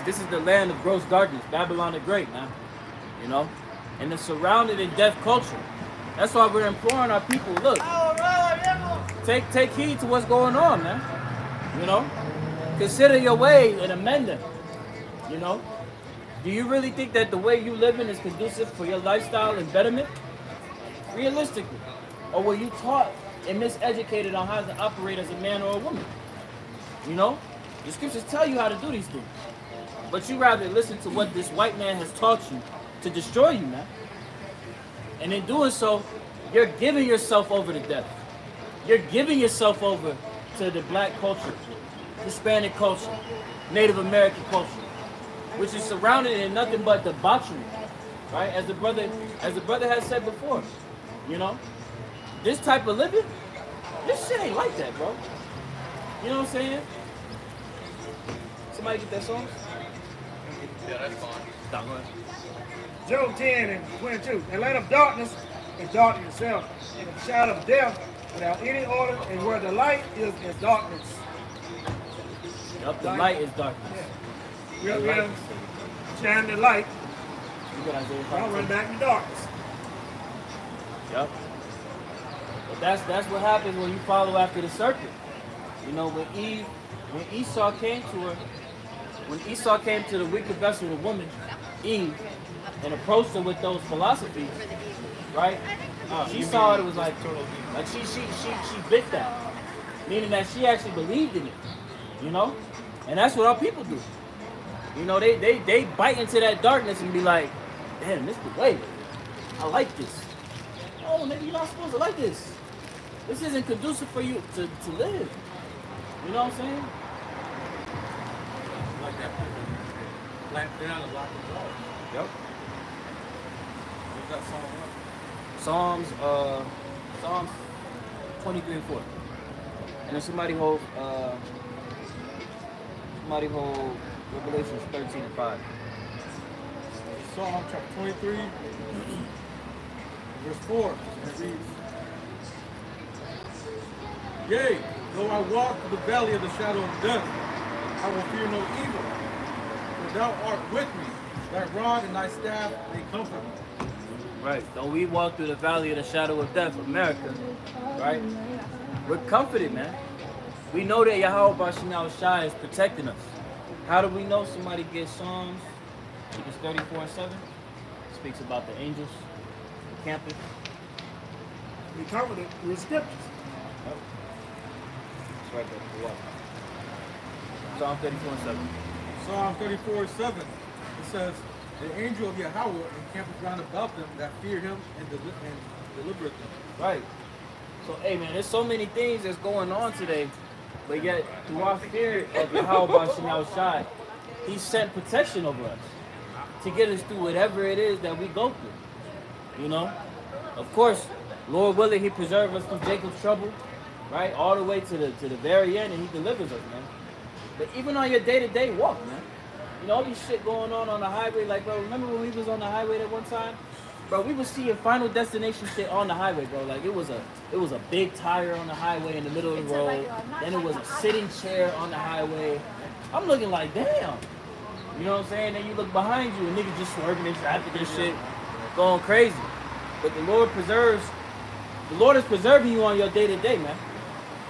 this is the land of gross darkness, Babylon the Great, man. You know? And it's surrounded in deaf culture. That's why we're imploring our people, look, take heed to what's going on, man. You know? Consider your way and amend them. You know? Do you really think that the way you living is conducive for your lifestyle and betterment? Realistically. Or were you taught and miseducated on how to operate as a man or a woman? You know? The scriptures tell you how to do these things. But you rather listen to what this white man has taught you to destroy you, man. And in doing so, you're giving yourself over to death. You're giving yourself over to the black culture, Hispanic culture, Native American culture, which is surrounded in nothing but debauchery, right? As the brother has said before, you know, this type of living, this shit ain't like that, bro. You know what I'm saying? Somebody get that song? Yeah, that's fine. Stop, go ahead. Job 10:22. A land of darkness, and darkness itself, and a shadow of death, without any order, and where the light is darkness. Yep, the light is darkness. Yeah. We'll shine the light, You got Isaiah I'll 5. run back in darkness. Yep. But that's what happens when you follow after the serpent. You know, when Esau came to the wicked vessel, the woman, Eve, and approached her with those philosophies, right? She saw it was like she bit that, meaning that she actually believed in it, you know. And that's what our people do. You know, they bite into that darkness and be like, damn, this is the way. I like this. Oh, maybe you're not supposed to like this. This isn't conducive for you to live. You know what I'm saying? Like that. Black down and lock the wall. Yep. What's that song? Psalms 23 and 4. And then somebody hold Revelations 13 and 5. Psalm chapter 23, verse 4. It reads, Yea, though I walk through the valley of the shadow of death, I will fear no evil. For thou art with me, thy rod and thy staff, they comfort me. Right. Though we walk through the valley of the shadow of death, America, right? We're comforted, man. We know that Yahweh Bashim Shai is protecting us. How do we know? Somebody gets Psalms, I think it's 34 and 7. Speaks about the angels, the campus. We covered it with scriptures. Yep. It's right there. Yeah. Psalm 34 and 7. Psalm 34:7. It says, The angel of Yahweh encampeth round about them that fear him and delivereth them. Right. So, hey, man, there's so many things that's going on today, but yet, through our fear of Yahweh Bashim Shai, he sent protection over us to get us through whatever it is that we go through. You know? Of course, Lord willing, he preserves us from Jacob's trouble, right? All the way to the very end, and he delivers us, man. But even on your day-to-day walk, man, you know, all these shit going on the highway. Like, bro, remember when we was on the highway that one time? Bro, we was seeing Final Destination shit on the highway, bro. Like, it was a big tire on the highway in the middle of the road. Then it was a sitting chair on the highway. I'm looking like, damn. You know what I'm saying? Then you look behind you and niggas just swerving in traffic and shit, going crazy. But the Lord is preserving you on your day-to-day, man.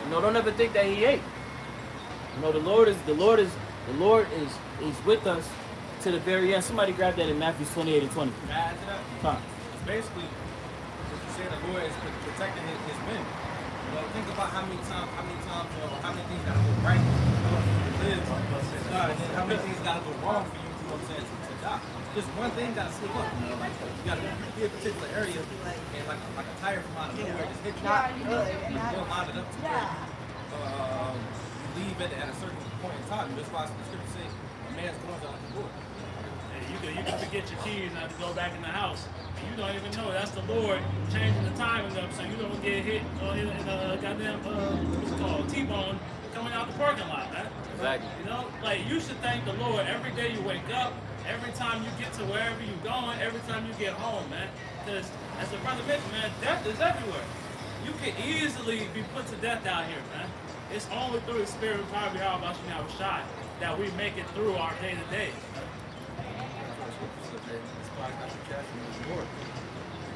You know, don't ever think that he ain't. You know, the Lord is with us to the very end. Somebody grab that in Matthew 28 and 20. Can I add to that? Huh. It's basically, what you say the Lord is protecting his men. You know, think about how many times, how many things gotta go right to live, God, and then how many things gotta go wrong for you, you know what I'm saying, to die. Just one thing gotta slip up, you know, like you gotta be a particular area, and like a tire from out of nowhere just hit you, you don't line it up to where you leave it at a certain point in time. That's why the scripture says a man's going out the door. You can forget your keys not to go back in the house. And you don't even know that's the Lord changing the timing up so you don't get hit in a goddamn what's it called, T-bone coming out the parking lot, man. Exactly. You know, like you should thank the Lord every day you wake up, every time you get to wherever you're going, every time you get home, man. Because as the brother mentioned, man, death is everywhere. You can easily be put to death out here, man. It's only through the spirit of power behind our shot that we make it through our day to day.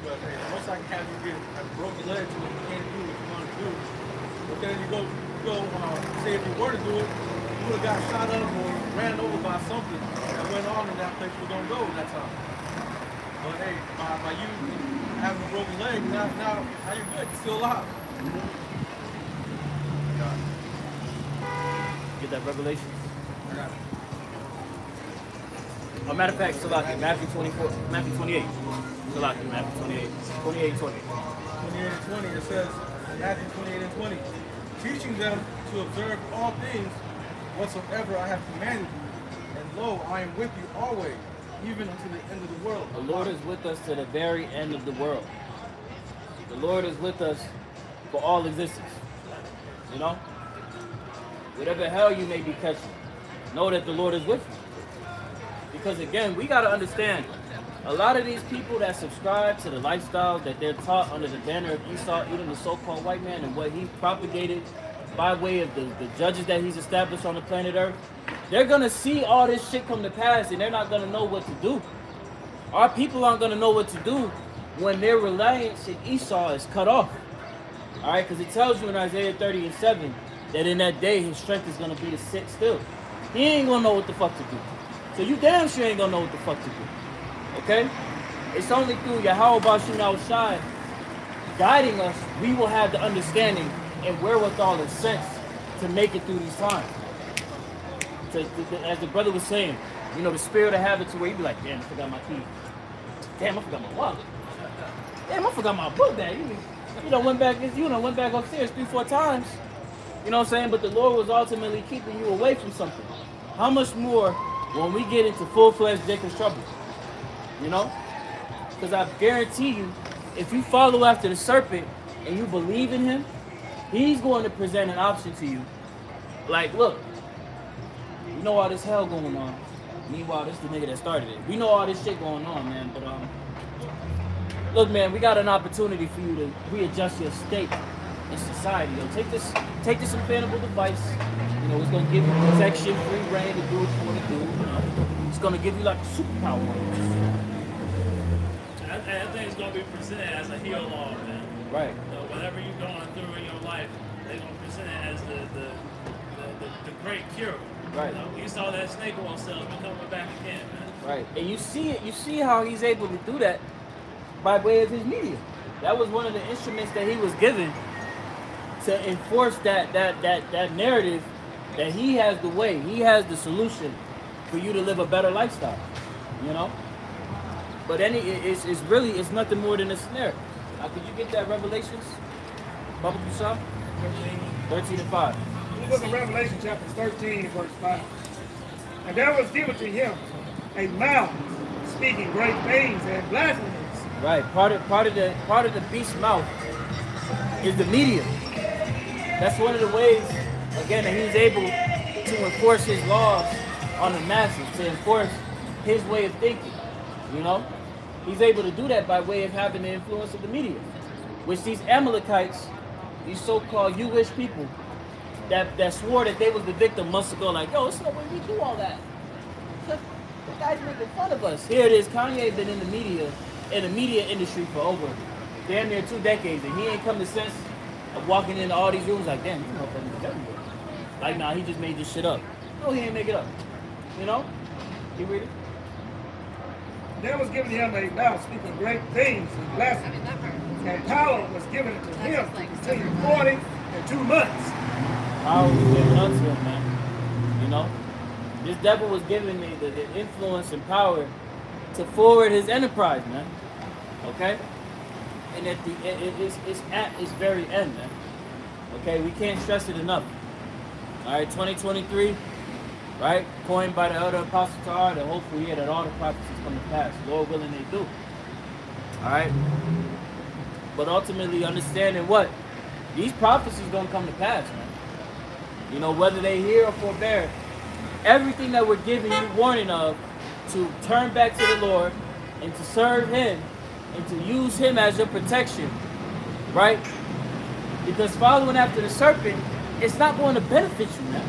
Because hey, the most I can have you get a broken leg to what you can't do what you want to do. But then you go say if you were to do it, you would have got shot up or ran over by something that went on in that place you were going to go that time. But hey, by you having a broken leg, now you're good. You're still alive. Get that revelation? I got it. Oh, matter of fact, Salaki, Matthew 28. Salaki, Matthew 28. 28, 20. 28 and 20, it says, Matthew 28 and 20, teaching them to observe all things whatsoever I have commanded you, and lo, I am with you always, even unto the end of the world. The Lord is with us to the very end of the world. The Lord is with us for all existence. You know? Whatever hell you may be catching, know that the Lord is with you. Because again, we got to understand, a lot of these people that subscribe to the lifestyles that they're taught under the banner of Esau, even the so-called white man, and what he propagated by way of the judges that he's established on the planet Earth, they're going to see all this shit come to pass and they're not going to know what to do. Our people aren't going to know what to do when their reliance in Esau is cut off. All right, because it tells you in Isaiah 30 and 7 that in that day his strength is going to be to sit still. He ain't going to know what the fuck to do. So you damn sure ain't gonna know what the fuck to do. Okay? It's only through Yahweh Bashim Al-Shai guiding us, we will have the understanding and wherewithal and sense to make it through these times. As the brother was saying, you know, the spirit of habit to where you be like, damn, I forgot my key. Damn, I forgot my wallet. Damn, I forgot my book bag. You know, went back upstairs 3-4 times. You know what I'm saying? But the Lord was ultimately keeping you away from something. How much more when we get into full-fledged Jacob's trouble? You know? Because I guarantee you, if you follow after the serpent and you believe in him, he's going to present an option to you. Like, look, you know all this hell going on. Meanwhile, this is the nigga that started it. We know all this shit going on, man. But look, man, we got an opportunity for you to readjust your state in society. Yo, take this implantable device. You know, it's gonna give you protection, free reign to do what you want to do. You know, it's gonna give you like a superpower. I think it's gonna be presented as a heal law, man. Right. So whatever you're going through in your life, they're gonna present it as the great cure. Right. You know, we saw that snake oil cells coming back again, man. Right. And you see it. You see how he's able to do that by way of his media. That was one of the instruments that he was given to enforce that narrative that he has the way, he has the solution for you to live a better lifestyle. You know. But it's nothing more than a snare. Now, could you get that Revelations? Baba Kushab? 13 and 5. The book of Revelation, chapter 13, verse 5. And there was given to him a mouth speaking great things and blasphemies. Right. Part of the beast's mouth is the media. That's one of the ways, again, that he's able to enforce his laws on the masses, to enforce his way of thinking. You know, he's able to do that by way of having the influence of the media, which these Amalekites, these so-called Jewish people, that swore that they was the victim months ago, like, yo, it's no way we do all that. The guy's making fun of us. Here it is. Kanye been in the media industry for over damn near 2 decades, and he ain't come to sense of walking into all these rooms like, damn, you know, everywhere. Like, nah, he just made this shit up. No, he ain't make it up. You know? You read it? There was given him a mouth speaking great things and blessings, and power was given to him to continue 40 and 2 months. Power was given unto him, man. You know? This devil was giving me the influence and power to forward his enterprise, man. Okay? And it's at its very end, man. Okay? We can't stress it enough. All right, 2023, right? Coined by the elder apostle Tahar, that hopefully that all the prophecies come to pass. Lord willing, they do. All right? But ultimately, understanding what? These prophecies don't come to pass, man. You know, whether they hear or forbear, everything that we're giving you warning of to turn back to the Lord and to serve him and to use him as your protection, right? Because following after the serpent, it's not going to benefit you, man.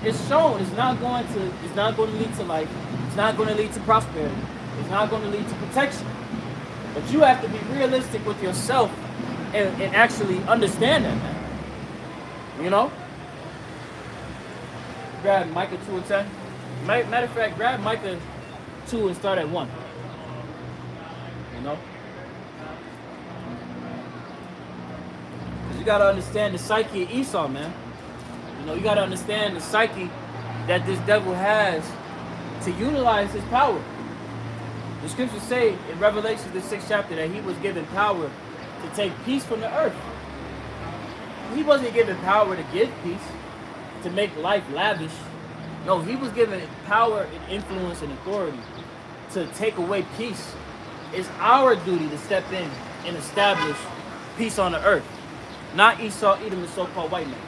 It's shown it's not going to lead to life. It's not going to lead to prosperity. It's not going to lead to protection. But you have to be realistic with yourself and actually understand that, man. You know? Grab Micah 2 and 10. Matter of fact, grab Micah 2 and start at 1. You know? Because you got to understand the psyche of Esau, man. You know, you got to understand the psyche that this devil has to utilize his power. The scriptures say in Revelation, the 6th chapter, that he was given power to take peace from the earth. He wasn't given power to give peace, to make life lavish. No, he was given power and influence and authority to take away peace. It's our duty to step in and establish peace on the earth. Not Esau, Edom, the so-called white man.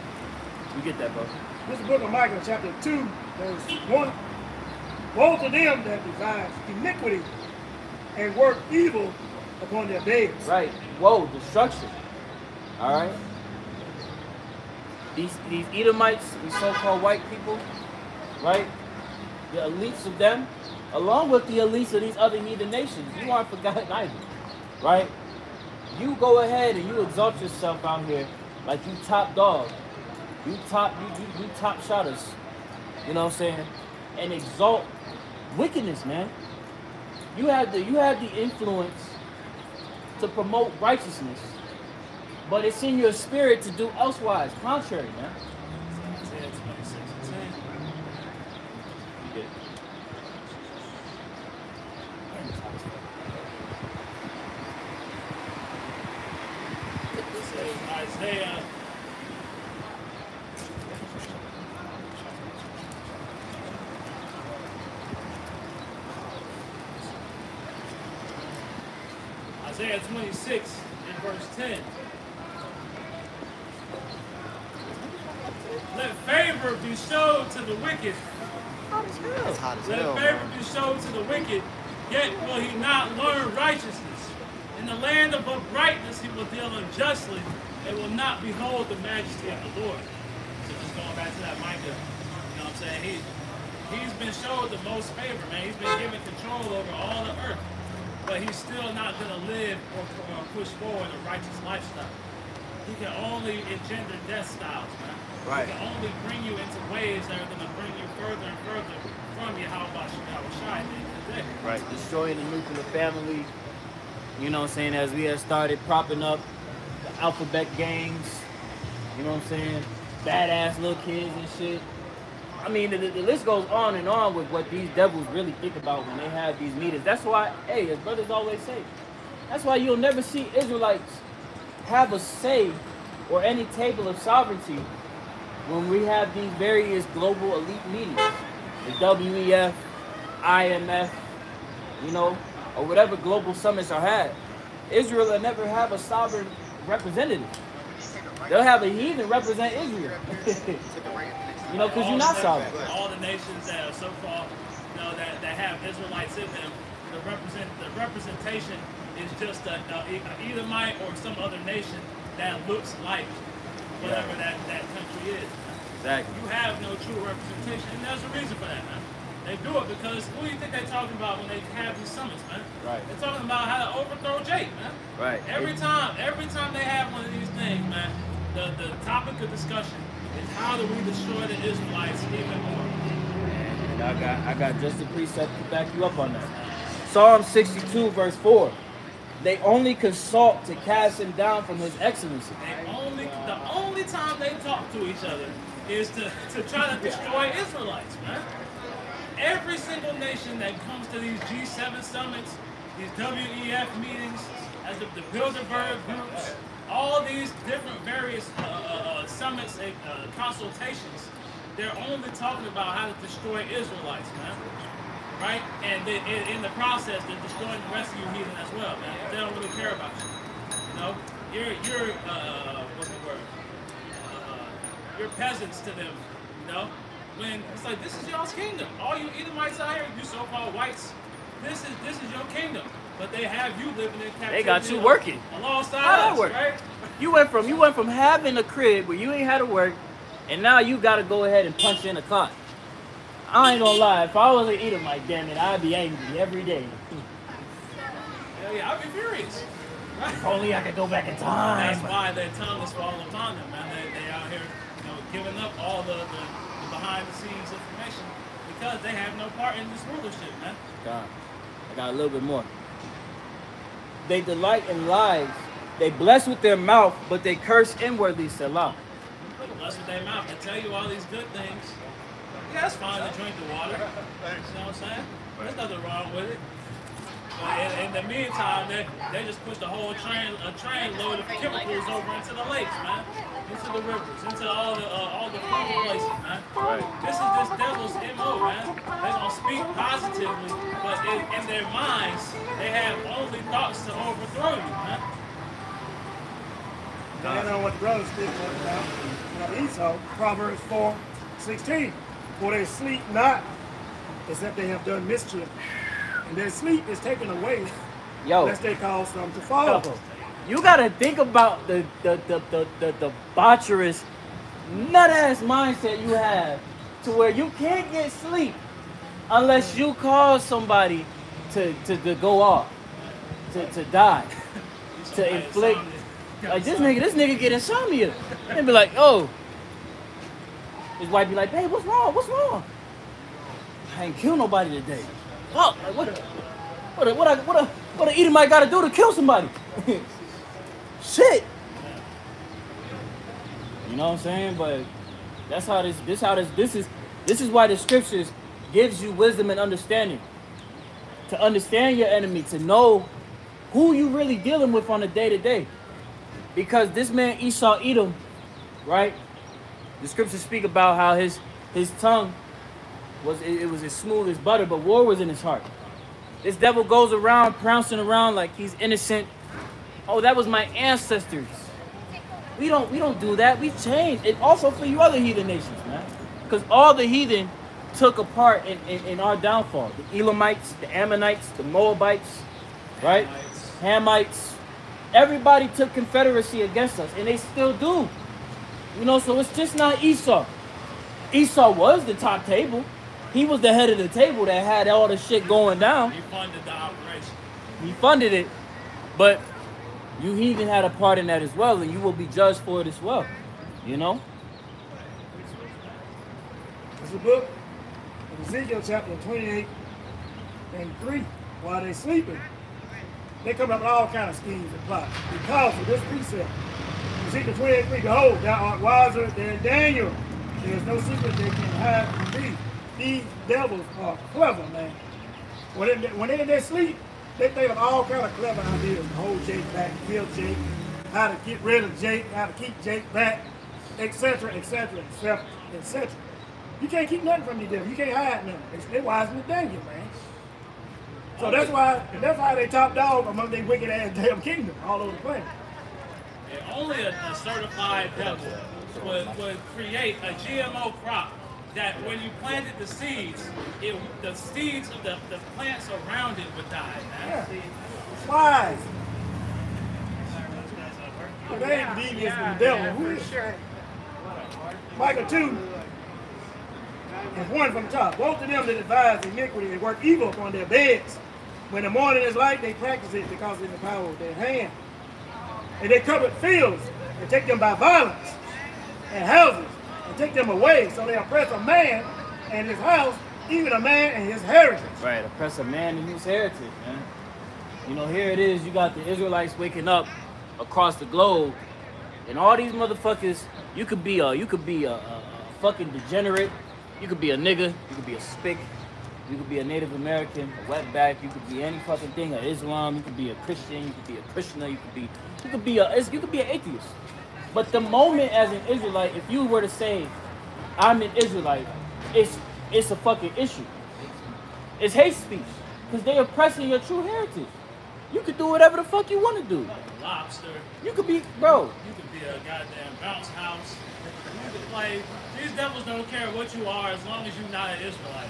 You get that, bro? This is the book of Micah, chapter 2, verse 1. Woe to them that devise iniquity and work evil upon their beds. Right. Woe, destruction. All right? These Edomites, these so-called white people, right? The elites of them, along with the elites of these other heathen nations, you aren't forgotten either, right? You go ahead and you exalt yourself out here like you top dog. You top shotters. You know what I'm saying? And exalt wickedness, man. You have the influence to promote righteousness, but it's in your spirit to do elsewise, contrary, man. Isaiah 26 and 10. Yeah. It says Isaiah. Isaiah 26 and verse 10. Let favor be showed to the wicked. It's hot as Let hell, favor man. be showed to the wicked, yet will he not learn righteousness. In the land of uprightness he will deal unjustly, and will not behold the majesty of the Lord. So just going back to that Micah, you know what I'm saying? He's been showed the most favor, man. He's been given control over all the earth. But he's still not going to live or push forward a righteous lifestyle. He can only engender death styles, man. Right. He can only bring you into ways that are going to bring you further and further from Yahweh Shai at the end of the day. Right. Destroying the nuclear family. You know what I'm saying? As we have started propping up the alphabet gangs. You know what I'm saying? Badass little kids and shit. I mean, the list goes on and on with what these devils really think about when they have these meetings. That's why, hey, as brothers always say, that's why you'll never see Israelites have a say or any table of sovereignty when we have these various global elite meetings. The WEF, IMF, you know, or whatever global summits are had. Israel will never have a sovereign representative. They'll have a heathen represent Israel. You know, because you're not sovereign. All the nations that are so-called, you know, that have Israelites in them, the representation is just a Edomite or some other nation that looks like whatever that country is. Exactly. You have no true representation, and there's a reason for that, man. They do it because who do you think they're talking about when they have these summits, man? Right. They're talking about how to overthrow Jake, man. Right. Every time they have one of these things, man, the topic of discussion is how do we destroy the Israelites even more? And I got just a precept to back you up on that. Psalm 62, verse 4. They only consult to cast him down from his excellency. The only time they talk to each other is to try to destroy Israelites, man. Every single nation that comes to these G7 summits, these WEF meetings, as the Bilderberg groups, all these different various summits and consultations, they're only talking about how to destroy Israelites, man. Right? And in the process, they're destroying the rest of you heathen as well, man. They don't really care about you. You know, you're what's the word? You're peasants to them. You know, when it's like this is y'all's kingdom. All you Edomites out here, you so-called whites, this is your kingdom. But they have you living in captivity. They got you working. Alongside How that us, work? right? You went from having a crib where you ain't had to work, and now you got to go ahead and punch in a clock. I ain't gonna lie, if I was an Edomite, damn it, I'd be angry every day. Yeah, I'd be furious. Right? If only I could go back in time. That's why their tongue is falling upon them, man. They out here, you know, giving up all the behind the scenes information because they have no part in this rulership, man. God, I got a little bit more. They delight in lies. They bless with their mouth, but they curse inwardly, Selah. They bless with their mouth. They tell you all these good things. Yeah, it's fine to drink the water. You know what I'm saying? There's nothing wrong with it. But in the meantime, they just push the whole train load of chemicals over into the lakes, man, into the rivers, into all the food places, man. Right. This is this devil's MO, man. They're gonna speak positively, but in their minds, they have only thoughts to overthrow you, man. And on what the brother speaking about, Esau, Proverbs 4:16. For they sleep not, except they have done mischief. And their sleep is taken away, lest they cause some to fall. You gotta think about the debaucherous, nut-ass mindset you have to where you can't get sleep unless you cause somebody to go off, to die, to inflict. Like this nigga get insomnia. And be like, oh. His wife be like, hey, what's wrong? What's wrong? I ain't kill nobody today. Fuck, like what a Edomite gotta do to kill somebody? Shit. You know what I'm saying? But that's how this is why the scriptures gives you wisdom and understanding. To understand your enemy, to know who you really dealing with on a day-to-day. Because this man Esau Edom, right? The scriptures speak about how his tongue was as smooth as butter, but war was in his heart. This devil goes around pouncing around like he's innocent. Oh, that was my ancestors. We don't do that. We changed. And also for you other heathen nations, man. Because all the heathen took a part in our downfall. The Elamites, the Ammonites, the Moabites, right? Hamites. Everybody took confederacy against us, and they still do. You know, so it's just not Esau. Esau was the top table. He was the head of the table that had all the shit going down. He funded the operation. He funded it, but you heathen had a part in that as well, and you will be judged for it as well. You know? It's a book of Ezekiel chapter 28 and 3. While they sleeping, they come up with all kind of schemes and plots because of this precept. Ezekiel 28:3, behold, thou art wiser than Daniel. There is no secret they can hide from thee. These devils are clever, man. When they're in their sleep, they think of all kind of clever ideas to hold Jake back, kill Jake, how to get rid of Jake, how to keep Jake back, etc., etc., etc., etc. You can't keep nothing from these devils. You can't hide nothing. They're wiser than Daniel, man. So that's why they top dog among their wicked ass damn kingdom all over the planet. Only a certified devil would create a GMO crop that when you planted the seeds, the seeds of the plants around it would die, man. Yeah. Why? Well, they ain't devious from the devil. Who is? Micah 2 is one from the top. Both of them that advise iniquity and work evil upon their beds. When the morning is light, they practice it because it's in the power of their hand. And they covet fields and take them by violence, and houses and take them away. So they oppress a man and his house, even a man and his heritage. Right, oppress a man and his heritage, man. You know, here it is, you got the Israelites waking up across the globe, and all these motherfuckers, you could be a fucking degenerate, you could be a nigga, you could be a spick, you could be a Native American, a wetback, you could be any fucking thing, of Islam, you could be a Christian, you could be a Krishna, you could be an atheist. But the moment as an Israelite, if you were to say, I'm an Israelite, it's a fucking issue. It's hate speech, because they oppressing your true heritage. You could do whatever the fuck you want to do. Lobster. You could be, bro. You could be a goddamn bounce house. You could play. These devils don't care what you are as long as you're not an Israelite.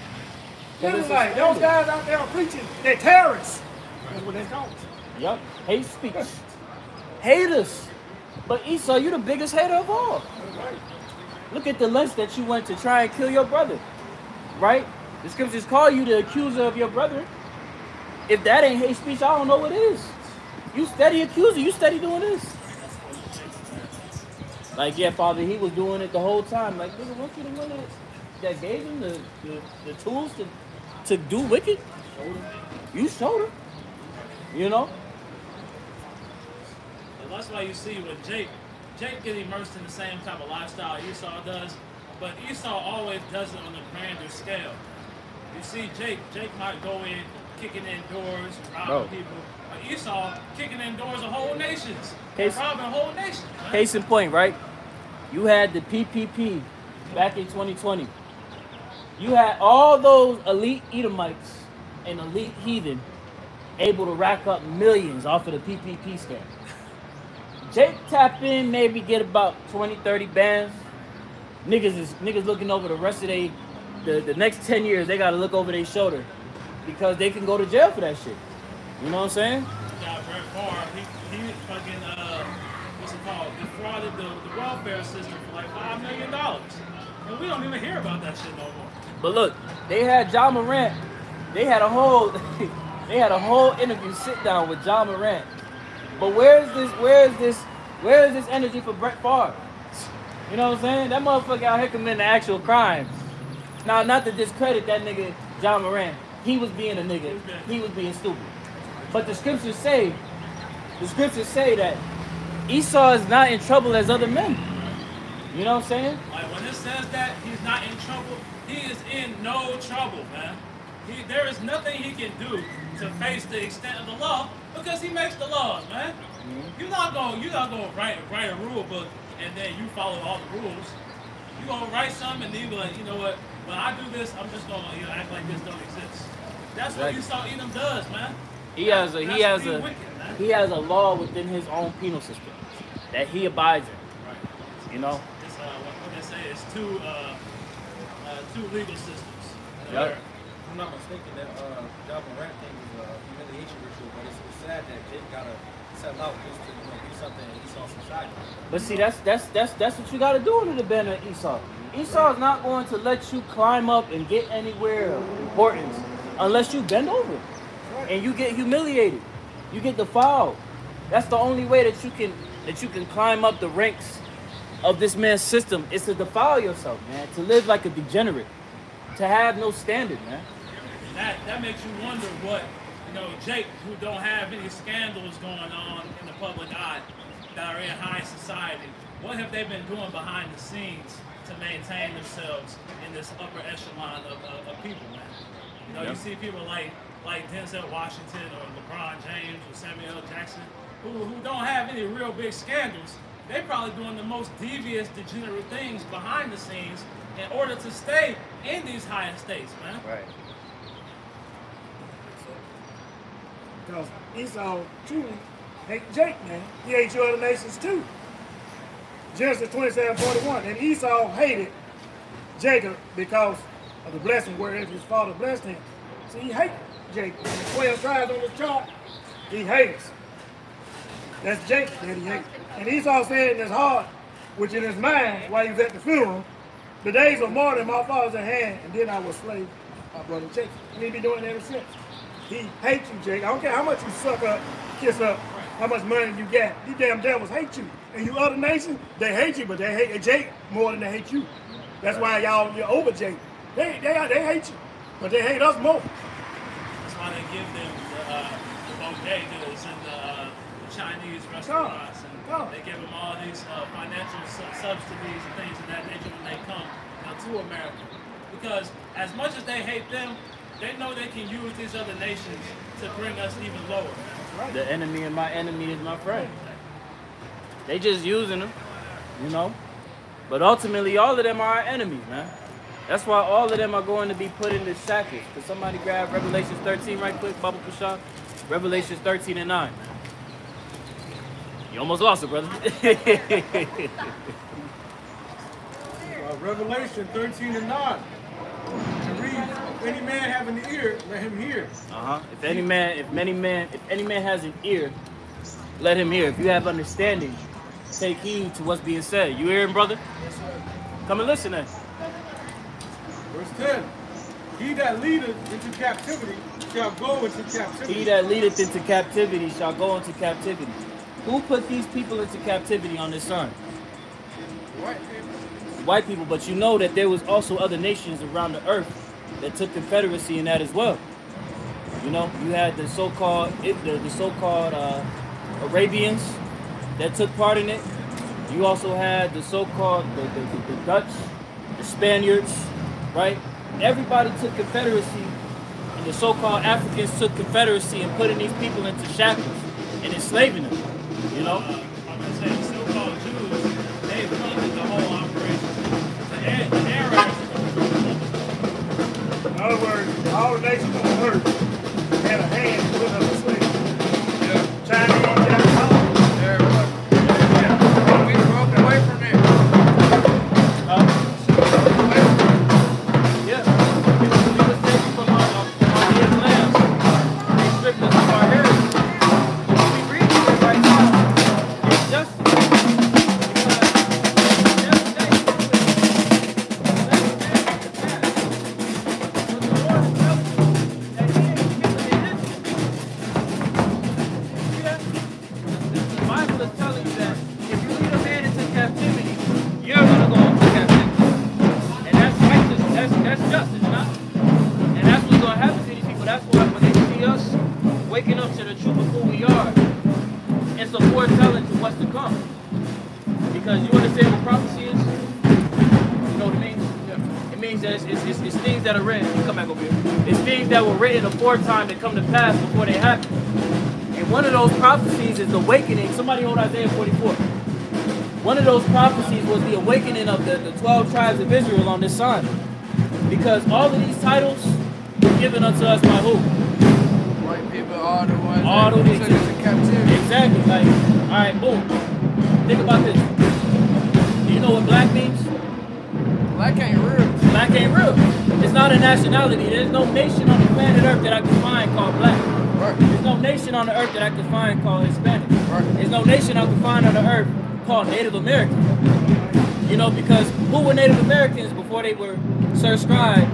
Israelite, those guys out there are preaching, they're terrorists. That's what they're called. Yup, hate speech. Haters. But Esau, you the biggest hater of all. Look at the lengths that you went to try and kill your brother. Right? The scriptures call you the accuser of your brother. If that ain't hate speech, I don't know what is. You steady accuser, you steady doing this. Like, yeah, Father, he was doing it the whole time. Like, nigga, weren't you the one that gave him the tools to do wicked? You showed him. You know? And that's why you see when Jake get immersed in the same type of lifestyle Esau does, but Esau always does it on a grander scale. You see Jake might go in, kicking in doors, robbing people. But Esau kicking in doors of whole nations, robbing whole nations. Man. Case in point, right? You had the PPP back in 2020. You had all those elite Edomites and elite heathen able to rack up millions off of the PPP scam. Jake tap in, maybe get about 20, 30 bands. Niggas looking over the rest of the next 10 years, they gotta look over their shoulder because they can go to jail for that shit. You know what I'm saying? Yeah, Brett Favre, he fucking, what's it called, defrauded the welfare system for like $5 million. And we don't even hear about that shit no more. But look, they had John Morant. They had a whole interview sit down with John Morant. But where is this energy for Brett Favre? You know what I'm saying? That motherfucker out here committing the actual crimes. Now, not to discredit that nigga John Morant. He was being a nigga. He was being stupid. But the scriptures say that Esau is not in trouble as other men. You know what I'm saying? Like when it says that he's not in trouble, he is in no trouble, man. There is nothing he can do to face the extent of the law because he makes the laws, man. Mm-hmm. You're not gonna write a rule book and then you follow all the rules. You're gonna write something and then you be like, you know what? When I do this, I'm just gonna act like this don't exist. That's what Esau Edom does, man. He has a law within his own penal system that he abides in. Right. You know. It's what they say is two legal systems. Yep. I'm not mistaken that John Morant thing is a humiliation ritual, but it's sad that Jake gotta settle out just to do something in Esau's society. But see, that's what you gotta do under the banner of Esau. Esau is not going to let you climb up and get anywhere of importance unless you bend over and you get humiliated, you get defiled. That's the only way that you can climb up the ranks of this man's system is to defile yourself, man. To live like a degenerate, to have no standard, man. That makes you wonder what, Jake, who don't have any scandals going on in the public eye that are in high society, what have they been doing behind the scenes to maintain themselves in this upper echelon of people, man? You see people like Denzel Washington or LeBron James or Samuel L. Jackson who don't have any real big scandals. They're probably doing the most devious, degenerate things behind the scenes in order to stay in these high estates, man. Right. Because Esau truly hate Jake, man. He hates you other nations too. Genesis 27:41. And Esau hated Jacob because of the blessing whereas his father blessed him. See, he hates Jacob. And the 12 tribes on this chart, he hates. That's Jacob that he hates. And Esau said in his heart, which in his mind, while he was at the funeral, the days are more than my father's at hand, and then I will slay my brother Jacob. And he been doing it ever since. He hates you, Jacob. I don't care how much you suck up, kiss up, how much money you got. These damn devils hate you. And you other nations, they hate you, but they hate Jacob more than they hate you. That's why you're over Jacob. They hate you, but they hate us more. That's why they give them the bodegas and the Chinese restaurants. And they give them all these financial subsidies and things of that nature when they come to America. Because as much as they hate them, they know they can use these other nations to bring us even lower. Right. The enemy of my enemy is my friend. They just using them, you know. But ultimately, all of them are our enemies, man. That's why all of them are going to be put into shackles. Could somebody grab Revelations 13 right quick, Baba Kushab? Revelations 13 and 9. You almost lost it, brother. Revelation 13 and 9. And read, if any man have an ear, let him hear. If any man has an ear, let him hear. If you have understanding, take heed to what's being said. You hearing, brother? Yes, sir. Come and listen then. Verse 10. He that leadeth into captivity shall go into captivity. He that leadeth into captivity shall go into captivity. Who put these people into captivity on this sun? White people. White people, but you know that there was also other nations around the earth that took confederacy in that as well. You know, you had the so-called Arabians that took part in it. You also had the so-called the Dutch, the Spaniards, right? Everybody took confederacy, and the so-called Africans took confederacy and putting these people into shackles and enslaving them. You know. I'm gonna say the so-called Jews, they funded the whole operation. In other words, all the nations on earth had a hand in putting up a slave. Yeah. Chinese, Japanese, Everybody. Yeah. We broke away from it. Yeah. We were taken from our native lands. They stripped us of our heritage. What we read here right now is justice. Waking up to the truth of who we are, it's a foretelling to what's to come. Because you understand what prophecy is? You know what it means? Yeah. It means that it's things that are written. Come back over here. It's things that were written aforetime that come to pass before they happen. And one of those prophecies is the awakening. Somebody hold Isaiah 44. One of those prophecies was the awakening of the 12 tribes of Israel on this sign. Because all of these titles were given unto us by who? White people are the ones All that those took us to captivity. Exactly. Like, all right, boom. Think about this. Do you know what black means? Black ain't real. Black ain't real. It's not a nationality. There's no nation on the planet Earth that I can find called black. Right. There's no nation on the earth that I can find called Hispanic. Right. There's no nation I can find on the earth called Native American. You know, because who were Native Americans before they were circumscribed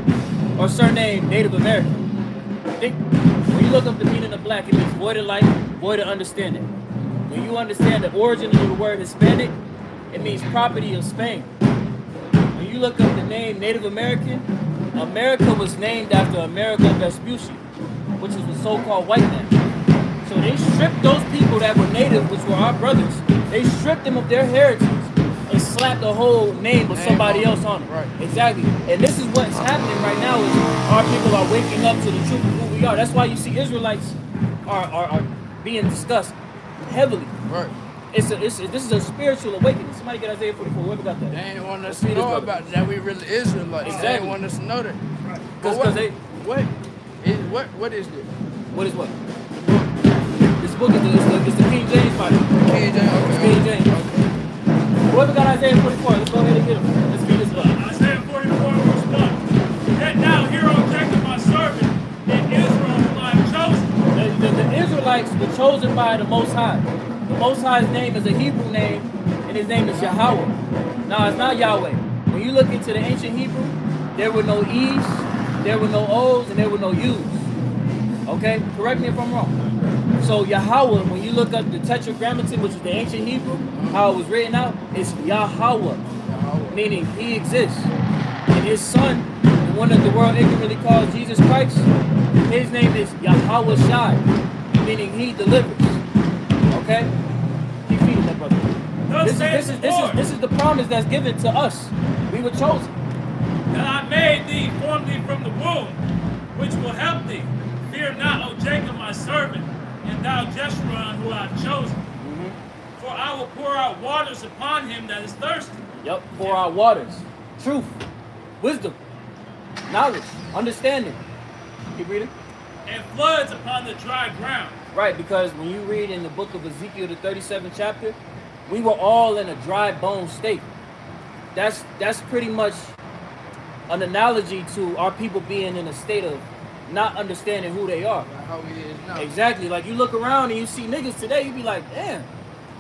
or surnamed Native American? Think, when you look up the meaning of black, it means void of light, void of understanding. When you understand the origin of the word Hispanic, it means property of Spain. When you look up the name Native American, America was named after Amerigo Vespucci, which is the so-called white man. So they stripped those people that were native, which were our brothers, they stripped them of their heritage and slapped the whole name of somebody else on it. Right. Exactly. And this is what's happening right now is our people are waking up to the truth of who we are. That's why you see Israelites are being discussed heavily. Right. This is a spiritual awakening. Somebody get Isaiah 44. Whoever got that? They ain't want us to know about that. We really Israelites. Exactly. They ain't want us to know that. But Because what is this? What is what? This book is the King James Bible. King James. It's King James. Whoever got Isaiah 44, let's go ahead and get him. Let's read this book. Isaiah 44. Israelites were chosen by the Most High. The Most High's name is a Hebrew name, and his name is Yahweh. Now, it's not Yahweh. When you look into the ancient Hebrew, there were no E's, there were no O's, and there were no U's. Okay? Correct me if I'm wrong. So Yahweh, when you look up the Tetragrammaton, which is the ancient Hebrew, how it was written out, it's Yahweh, meaning he exists. And his son, the one that the world ignorantly calls Jesus Christ, his name is Yahweh Shai, meaning he delivers. Okay? Keep feeding that brother. This is the promise that's given to us. We were chosen. That I made thee, formed thee from the womb, which will help thee. Fear not, O Jacob, my servant, and thou Jeshurun, who I have chosen. For I will pour out waters upon him that is thirsty. Yep, pour out waters. Truth, wisdom, knowledge, understanding. Keep reading. And floods upon the dry ground. Right, because when you read in the book of Ezekiel, the 37th chapter, we were all in a dry bone state. That's pretty much an analogy to our people being in a state of not understanding who they are. How we is now. Exactly. Like you look around and you see niggas today, you be like, damn,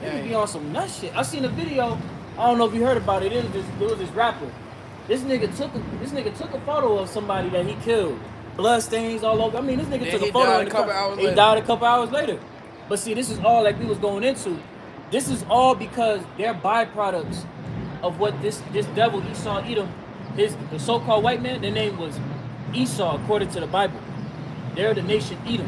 they be on some nut shit. I seen a video. I don't know if you heard about it. There was this rapper. This nigga took a photo of somebody that he killed. Blood stains all over. I mean, this nigga took a photo. He died a couple hours later. But see, this is all like we was going into. This is all because they're byproducts of what this devil Esau Edom, the so-called white man, their name was Esau according to the Bible. They're the nation Edom.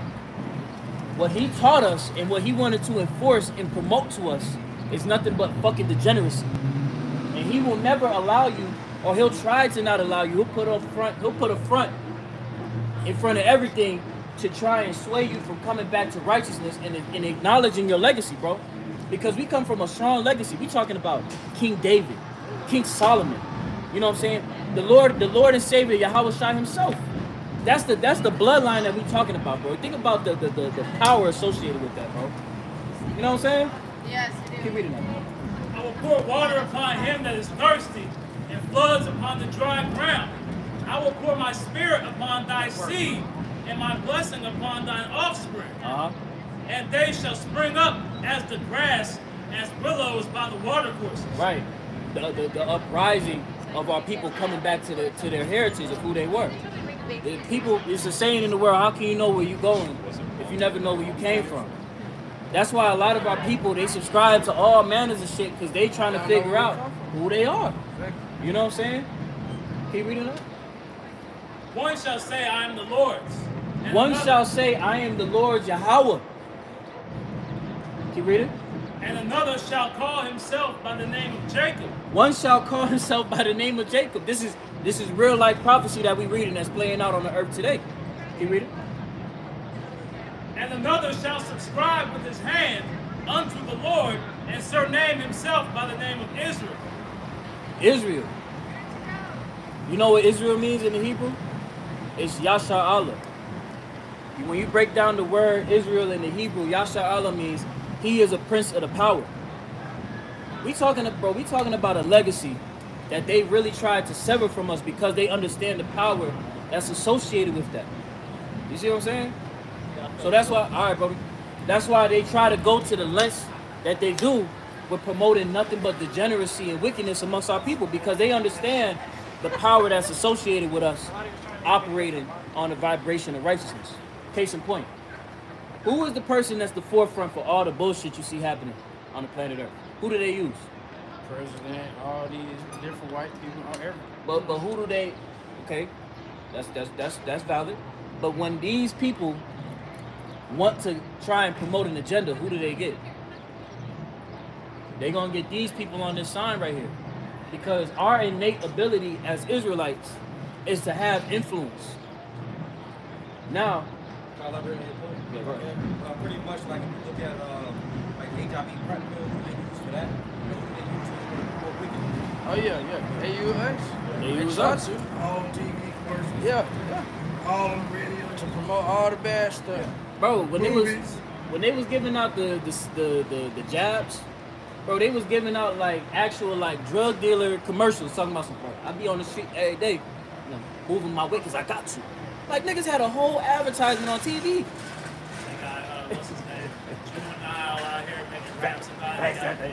What he taught us and what he wanted to enforce and promote to us is nothing but fucking degeneracy. And he will never allow you, or he'll try to not allow you. He'll put a front in front of everything to try and sway you from coming back to righteousness and acknowledging your legacy, bro. Because we come from a strong legacy. We talking about King David, King Solomon. You know what I'm saying? The Lord and Savior Yahweh Shai himself. That's the bloodline that we talking about, bro. Think about the power associated with that, bro. You know what I'm saying? Yes, it is. Keep reading that. I will pour water upon him that is thirsty, and floods upon the dry ground. I will pour my spirit upon thy seed, and my blessing upon thine offspring. And they shall spring up as the grass, as willows by the watercourses. Right. The uprising of our people coming back to their heritage of who they were. The people, it's a saying in the world, how can you know where you're going if you never know where you came from? That's why a lot of our people, they subscribe to all manners of shit because they trying to figure out who they are. You know what I'm saying? Keep reading that. One shall say, I am the Lord's. One shall say, I am the Lord's Yahweh. Keep reading. And another shall call himself by the name of Jacob. One shall call himself by the name of Jacob. This is real life prophecy that we reading that's playing out on the earth today. Keep reading. And another shall subscribe with his hand unto the Lord and surname himself by the name of Israel. Israel. You know what Israel means in the Hebrew? It's Yasha Allah. When you break down the word Israel in the Hebrew, Yasha Allah means he is a prince of the power. We talking about a legacy that they really tried to sever from us because they understand the power that's associated with that. You see what I'm saying? So that's why, all right, brother. That's why they try to go to the lengths that they do with promoting nothing but degeneracy and wickedness amongst our people because they understand the power that's associated with us operating on the vibration of righteousness. Case in point. Who is the person that's the forefront for all the bullshit you see happening on the planet Earth? Who do they use? President, all these different white people, everything. But who do they? Okay, that's valid. But when these people want to try and promote an agenda, who do they get? They're gonna get these people on this sign right here, because our innate ability as Israelites is to have influence. Now. Pretty much like if you look at like HIV PrEP pills, they use for that. They use for wickedness. Oh yeah. They use us. They use us. All TV commercials. Yeah. All on the radio. To promote all the bad stuff. Bro, when they was giving out the jabs, bro, they was giving out like actual like drug dealer commercials talking about some bro. I be on the street every day, you know, moving my way because I got to. Like niggas had a whole advertisement on TV. What's his name? Juvenile out here making raps about it.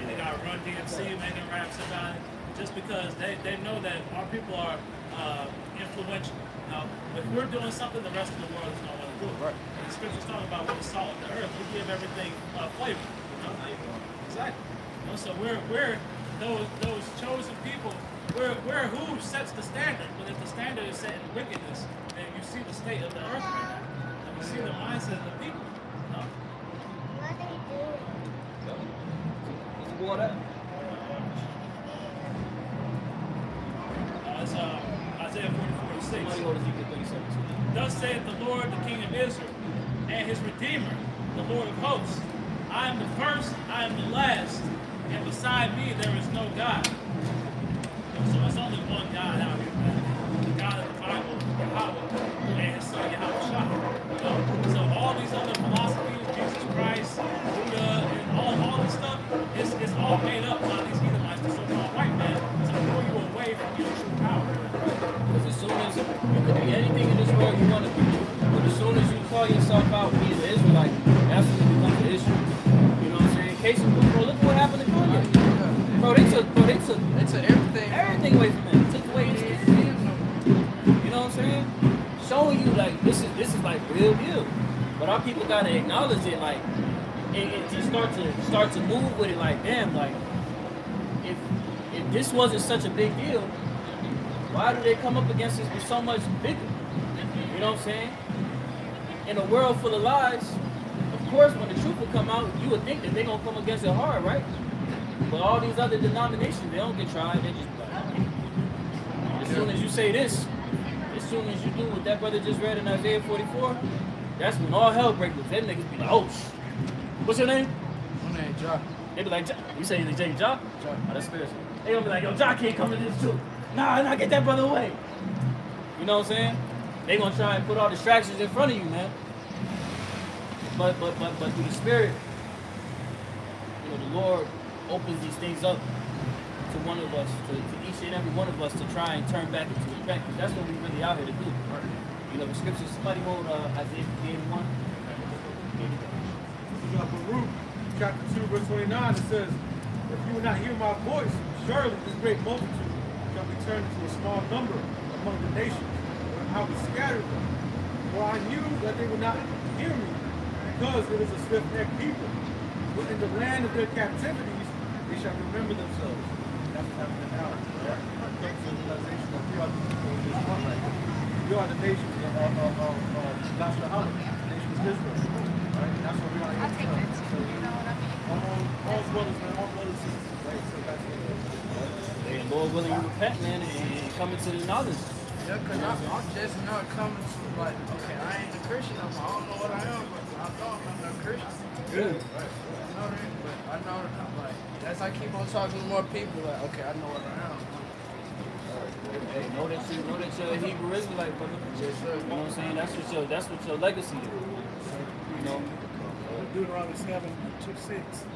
They got Run DMC making raps about it. Just because they know that our people are influential. Now, if we're doing something, the rest of the world is going to want to do it. Right. And the scripture's talking about we're the salt of the earth. We give everything flavor. You know? Exactly. You know, so we're those chosen people. We're who sets the standard. But if the standard is set in wickedness, then you see the state of the earth right now. And you see the mindset of the people. You know? What are they doing? What's the water? It's Isaiah 40:46. Thus saith the Lord, the King of Israel, and his Redeemer, the Lord of hosts. I am the first, I am the last, and beside me there is no God. So there's only one God out here, man. The God of the Bible, Yahweh, and his son Yahweh. You know? So all these other philosophies, Jesus Christ, Buddha, and all this stuff, it's all made up by these Edomites, the so-called white man, to pull you away from your true power. Because as soon as you can be anything in this world you want to be, but as soon as you call yourself out being an Israelite, that's when it becomes an issue. You know what I'm saying? Case in point, bro, look what happened to Kanye. Bro, they took everything away from him. Took away his kids. You know what I'm saying? Showing you like this is like real deal. But our people gotta acknowledge it, like, and just start to move with it, like, damn, like, if this wasn't such a big deal, why do they come up against us with so much bigger? You know what I'm saying? In a world full of lies, of course, when the truth will come out, you would think that they're gonna come against it hard, right? But all these other denominations, they don't get tried. They just like, as soon as you say this, as soon as you do what that brother just read in Isaiah 44, that's when all hell breaks loose. Them niggas be like, oh, what's your name? My name Ja. They be like, Ja. You say the J Ja? Oh, that's spiritual. They gonna be like, yo, Ja can't come to this too. Nah, get that brother away. You know what I'm saying? They gonna try and put all distractions in front of you, man. But through the Spirit, you know, the Lord opens these things up to one of us, to each and every one of us, to try and turn back into repentance. That's what we really out here to do. You know, the scriptures, somebody wrote Isaiah 51. Baruch, chapter 2, verse 29, it says, if you will not hear my voice, surely this great multitude shall be turned into a small number among the nations, and I will scatter them. For I knew that they would not hear me, because it is a swift-necked people. But in the land of their captivities, they shall remember themselves. That's what's happening now. We are the nation of God's Muhammad, the nation of Israel. Right? That's what we are. I'll take that too. You know what I mean? All brothers, man, all brothers and sisters. Right? So that's it. Hey, Lord willing, you repent, man, and come into the knowledge. Yeah, because I'm just not coming to, like, okay, I ain't a Christian. I don't know what I am, but I know I'm not a Christian. Good. Right. I know that, but I know that I'm like, as I keep on talking to more people, like, okay, I know what I am. Hey, know that you're a Hebrew Israelite, brother. Yes, sir. You know what I'm saying? That's what your legacy is. You know? Deuteronomy 7:26.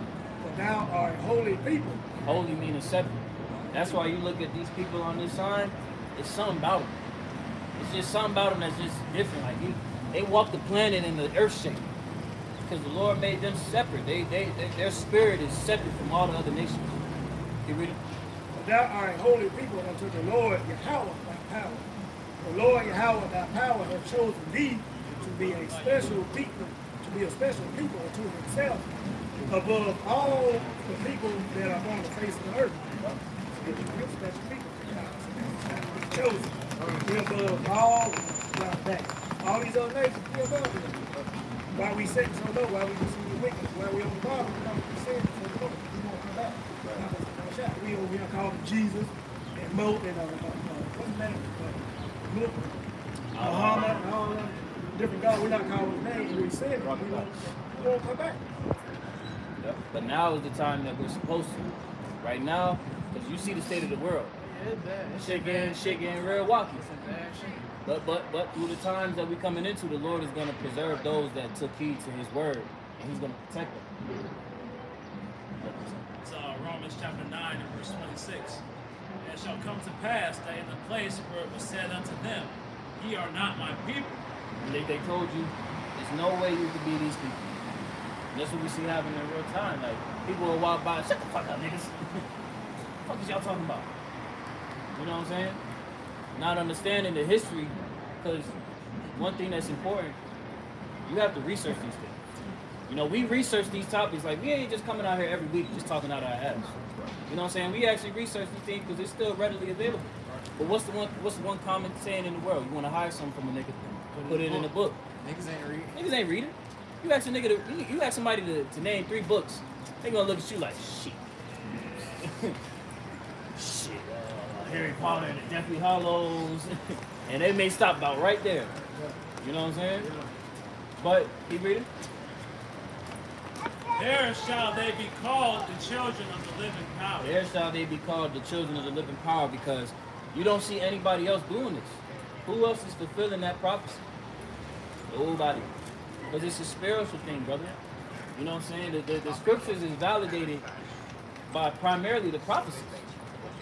For thou art a holy people. Holy meaning separate. That's why you look at these people on this sign, it's something about them. It's just something about them that's just different. Like they walk the planet in the earth shape. Because the Lord made them separate. Their spirit is separate from all the other nations. You read it? For thou art a holy people unto the Lord Yahweh thy power. The Lord Yahweh thy power hath chosen thee to be a special people, unto himself, above all the people that are on the face of the earth. It's a special people. It's chosen. We're above all like that. All these other nations, we're above them. Why we sitting so low? Why we receive the wicked? Why we on the bottom? Because we sin so low. We won't come back. We over here call him Jesus and Mo and what's his name? Muhammad and all them different gods. We're not calling his name. We sin. We won't come back. Yep. But now is the time that we're supposed to. Right now, because you see the state of the world. Yeah, it's bad. Shit getting real wacky. It's a bad shit. But through the times that we're coming into, the Lord is going to preserve those that took heed to his word, and he's going to protect them. It's Romans chapter 9 and verse 26. And it shall come to pass that in the place where it was said unto them, ye are not my people. And they told you, there's no way you could be these people. And that's what we see happening in real time. Like, people will walk by, shut the fuck up, niggas. What the fuck is y'all talking about? You know what I'm saying? Not understanding the history, because one thing that's important, you have to research these things. You know, we research these topics, like, we ain't just coming out here every week just talking out our ass. You know what I'm saying? We actually research these things because it's still readily available. But what's the one common saying in the world? You want to hire something from a nigga, put it in a book. Niggas ain't reading. Niggas ain't reading. You ask a nigga you ask somebody to name 3 books, they gonna look at you like shit. Shit. Harry Potter and the Deathly Hallows, and they may stop about right there. You know what I'm saying? But keep reading. There shall they be called the children of the living power. There shall they be called the children of the living power, because you don't see anybody else doing this. Who else is fulfilling that prophecy? Nobody. Because it's a spiritual thing, brother. You know what I'm saying? The scriptures is validated by primarily the prophecies.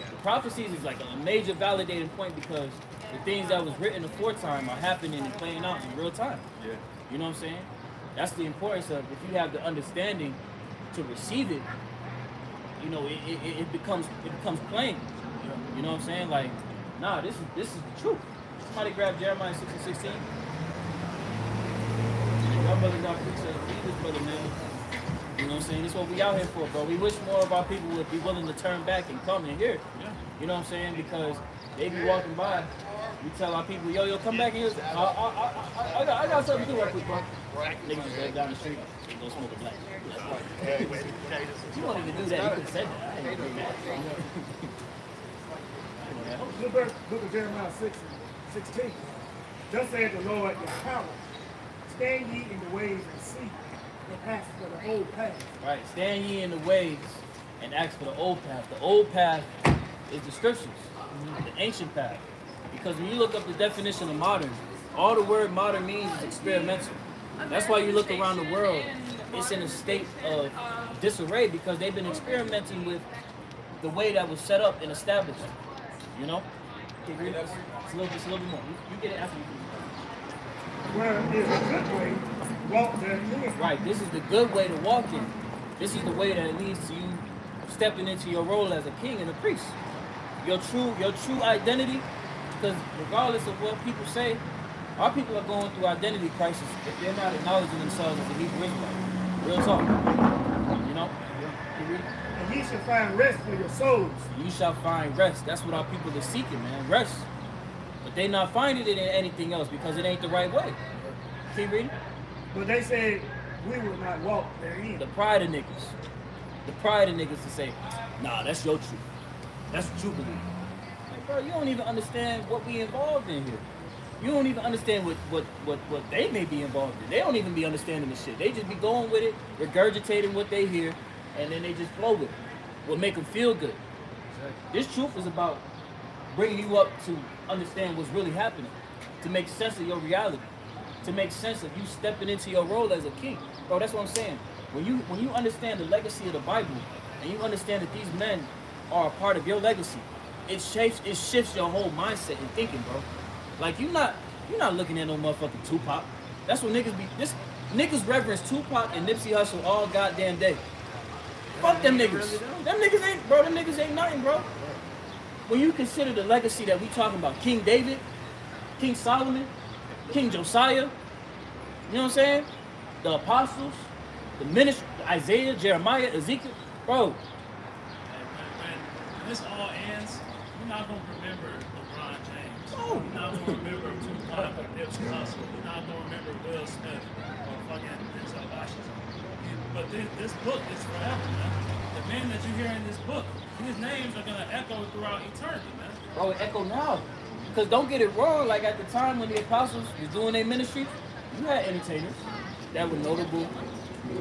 The prophecies is like a major validating point, because the things that was written aforetime are happening and playing out in real time. Yeah. You know what I'm saying? That's the importance of, if you have the understanding to receive it, you know, it becomes plain. You know what I'm saying? Like, nah, this is the truth. Somebody grab Jeremiah 6:16. Y'all brothers got preachers, read this, brother, man. You know what I'm saying? This is what we out here for, bro. We wish more of our people would be willing to turn back and come and hear. Yeah. You know what I'm saying? Because they be walking by. We tell our people, yo, come back in here. I got something to do right quick, bro. Niggas just go down the street and go smoke a black. You wanted to do that, you could have said that. I ain't do that. Book of Jeremiah 6:16. Thus saith the Lord your power. Stand ye in the ways and see the path for the old path. Right, stand ye in the ways and ask for the old path. The old path is the scriptures, the ancient path. Because when you look up the definition of modern, all the word modern means is experimental. That's why you look around the world, it's in a state of disarray, because they've been experimenting with the way that was set up and established. You know? Can you read that? It's a little bit more. You get it after you can. Where is a good way, walk therein. Right, this is the good way to walk in. This is the way that leads to you stepping into your role as a king and a priest. Your true identity, because regardless of what people say, our people are going through identity crisis if they're not acknowledging themselves as a Hebrew Israelite. Real talk. You know? And ye shall find rest for your souls. You shall find rest. That's what our people are seeking, man. Rest. But they not finding it in anything else because it ain't the right way. Keep reading. But they said we will not walk therein. The pride of niggas. The pride of niggas to say, nah, that's your truth. That's what you believe. Like, bro, you don't even understand what we involved in here. You don't even understand what they may be involved in. They don't even be understanding the shit. They just be going with it, regurgitating what they hear, and then they just flow with it. What make them feel good. This truth is about bringing you up to understand what's really happening, to make sense of your reality, to make sense of you stepping into your role as a king. Bro, that's what I'm saying. When you understand the legacy of the Bible, and you understand that these men are a part of your legacy, it shifts your whole mindset and thinking, bro. Like, you're not looking at no motherfucking Tupac. That's what niggas be. Niggas reverence Tupac and Nipsey Hussle all goddamn day. Fuck them niggas. Them niggas ain't nothing, bro. When you consider the legacy that we talking about, King David, King Solomon, King Josiah, you know what I'm saying? The apostles, the ministry, Isaiah, Jeremiah, Ezekiel, bro. When this all ends, you're not gonna remember LeBron James. No. You're not gonna remember Tupac or Nipsey Hussle. You're not gonna remember Will Smith or fucking Denzel Washington. But this book is forever, man. The men that you hear in this book, his names are gonna echo throughout eternity, man. Bro, it echo now. Because don't get it wrong, like at the time when the apostles was doing their ministry, you had entertainers that were notable.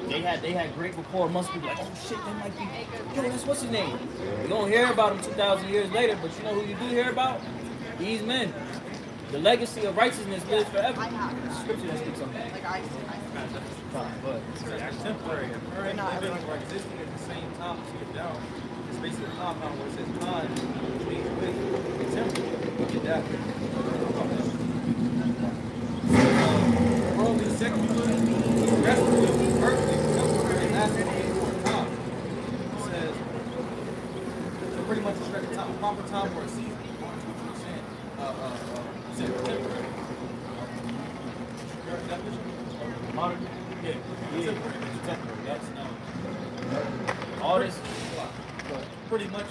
They had great rapport amongst people, like, oh shit, that might be, yo, that's what's his name? You don't hear about him 2,000 years later, but you know who you do hear about? These men. The legacy of righteousness lives forever. Scripture that speaks on that. That's temporary. Current living or existing at the same time to get down. It's basically a compound where it says time, which means with, and temporary. Get that. Worldly secular, the rest of it is earthly, temporary. proper time or a season. According to what you're saying. You said temporary. Your definition? Modern? Yeah. Temporary. That's all this. Pretty much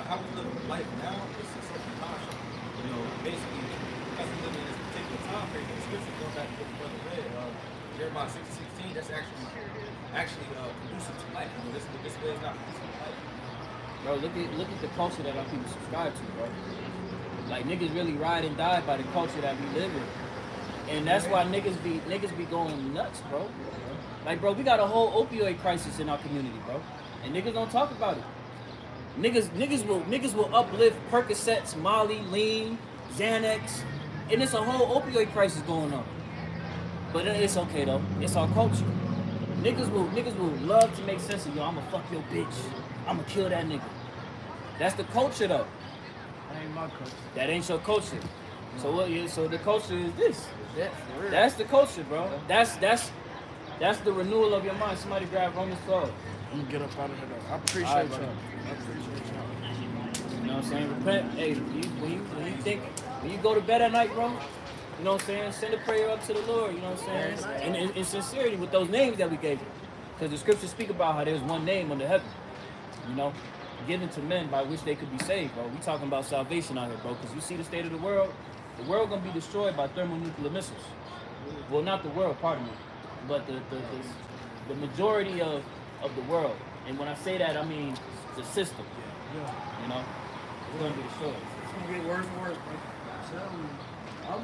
how we live life now is something partial. You know, basically, because we live in this particular time period, the scripture going back to what the brother read, Jeremiah 6:16, that's actually conducive to life. You know, this way is not conducive to life. Bro, look at the culture that our people subscribe to, bro. Like niggas really ride and die by the culture that we live in. And that's why niggas be going nuts, bro. Like, bro, we got a whole opioid crisis in our community, bro. And niggas don't talk about it. Niggas will uplift Percocets, Molly, Lean, Xanax, and it's a whole opioid crisis going on. But it's okay though. It's our culture. Niggas will love to make sense of, yo, I'ma fuck your bitch. I'ma kill that nigga. That's the culture though. That ain't my culture. That ain't your culture. So what? So the culture is this. Yeah, for real. That's the culture, bro. That's the renewal of your mind. Somebody grab Romans 12. I'm gonna get up out of here though. I appreciate All right, y'all. brother. I appreciate y'all. You know what I'm saying? Repent. Hey, when you go to bed at night, bro, you know what I'm saying? Send a prayer up to the Lord, you know what I'm saying? And in sincerity with those names that we gave you. Because the scriptures speak about how there's one name under heaven, you know, given to men by which they could be saved, bro. We talking about salvation out here, bro, because you see the state of the world gonna be destroyed by thermonuclear missiles. Well, not the world, pardon me, but the majority of the world. And when I say that, I mean the system. You know, it's gonna be destroyed. It's gonna get worse and worse, man. I'm telling you. I'm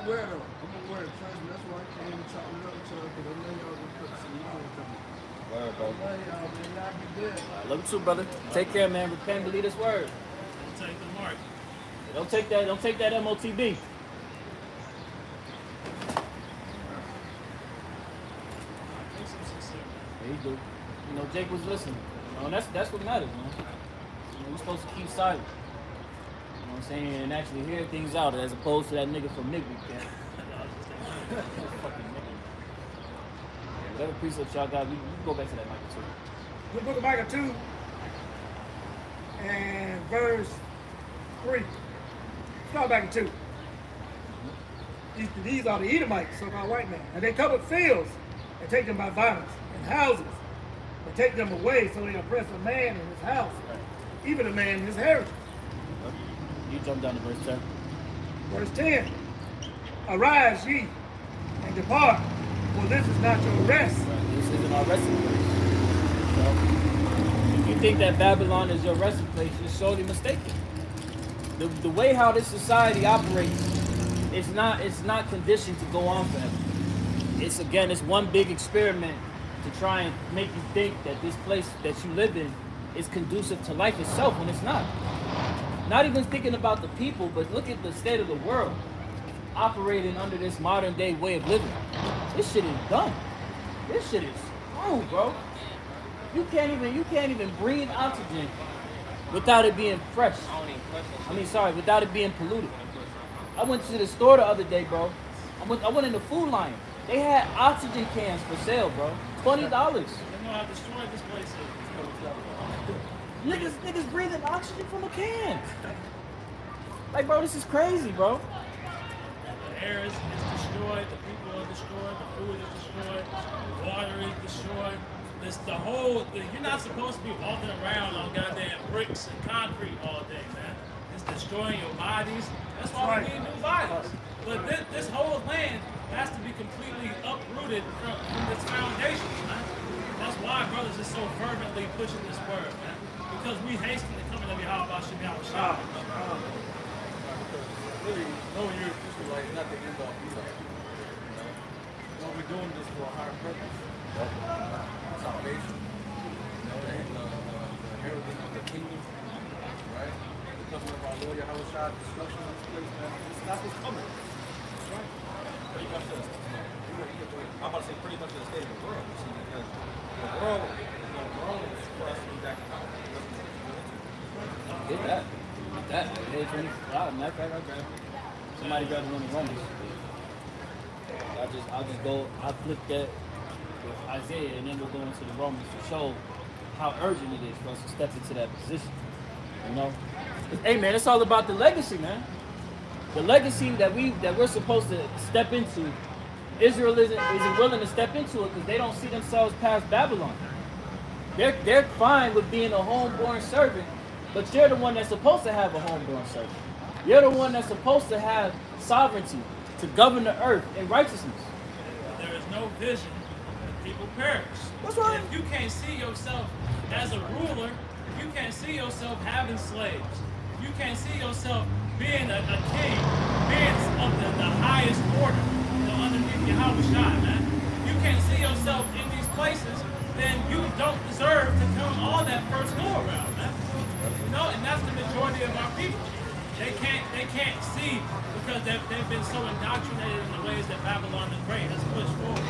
aware though. I'm aware. Trust me. That's why I came and talked with other y'all because I know y'all gonna put some y'all coming. Word, bro. I love y'all, man. Y'all be good. I love you too, brother. Take care, man. Repent, believe this word. Don't take the mark. Don't take that MOTB. Yeah, he do. You know, Jake was listening. You know, that's what matters, man. You know, we're supposed to keep silent. You know what I'm saying? And actually hear things out as opposed to that nigga from Nigby. Fucking nigga. Whatever precepts y'all got, we can go back to that Micah 2. The book of Micah 2 and verse 3. Start back in 2. These are the Edomites, so-called white men. And they covered fields and take them by violence, and houses, and take them away, so they oppress a man in his house, even a man in his heritage. You jump down to verse 10. Verse 10. Arise ye, and depart, for this is not your rest. Right. This isn't our resting place. So, if you think that Babylon is your resting place, you're sorely mistaken. The way how this society operates, it's not conditioned to go on forever. It's one big experiment to try and make you think that this place that you live in is conducive to life itself when it's not. Not even thinking about the people, but look at the state of the world operating under this modern day way of living. This shit is done. This shit is screwed, bro. You can't even breathe oxygen without it being fresh. Without it being polluted. I went to the store the other day, bro. I went in the Food Lion. They had oxygen cans for sale, bro. $20. They know how destroyed this place is. Niggas breathing oxygen from a can. Like, bro, this is crazy, bro. The air is destroyed, the people are destroyed, the food is destroyed, the water is destroyed. You're not supposed to be walking around on goddamn bricks and concrete all day, man. It's destroying your bodies. That's why we need new bodies. But this whole land has to be completely uprooted from its foundations, man. That's why brothers is so fervently pushing this word, man. Because we hasten to come to Yahweh Hashem Yahushua. Really, knowing you're a Israelite is not the end all be all. You know, we're doing this for a higher purpose. Salvation. You know, and the heralding of the kingdom. Right? The coming of our Lord Yahushua, destruction of this place, man. That's what's coming. Right? Pretty much I'm about to say pretty much the state of the world. You see, because the world, is for us to be back in power. Get that. Matter of fact, I grab it. Somebody grab the one in Romans. I'll flip that with Isaiah, and then we'll go into the Romans to show how urgent it is for us to step into that position. You know? Hey man, it's all about the legacy, man. The legacy that we're supposed to step into. Israel isn't willing to step into it because they don't see themselves past Babylon. They're fine with being a homeborn servant, but you're the one that's supposed to have a homeborn servant. You're the one that's supposed to have sovereignty to govern the earth in righteousness. There is no vision, people perish. That's right. If you can't see yourself as a ruler, if you can't see yourself having slaves, if you can't see yourself being a king, being of the highest order, underneath Yahweh Shai, man. If you can't see yourself in these places, then you don't deserve to come on that first go around, man. You know, and that's the majority of our people. They can't see because they've been so indoctrinated in the ways that Babylon the Great has pushed forward.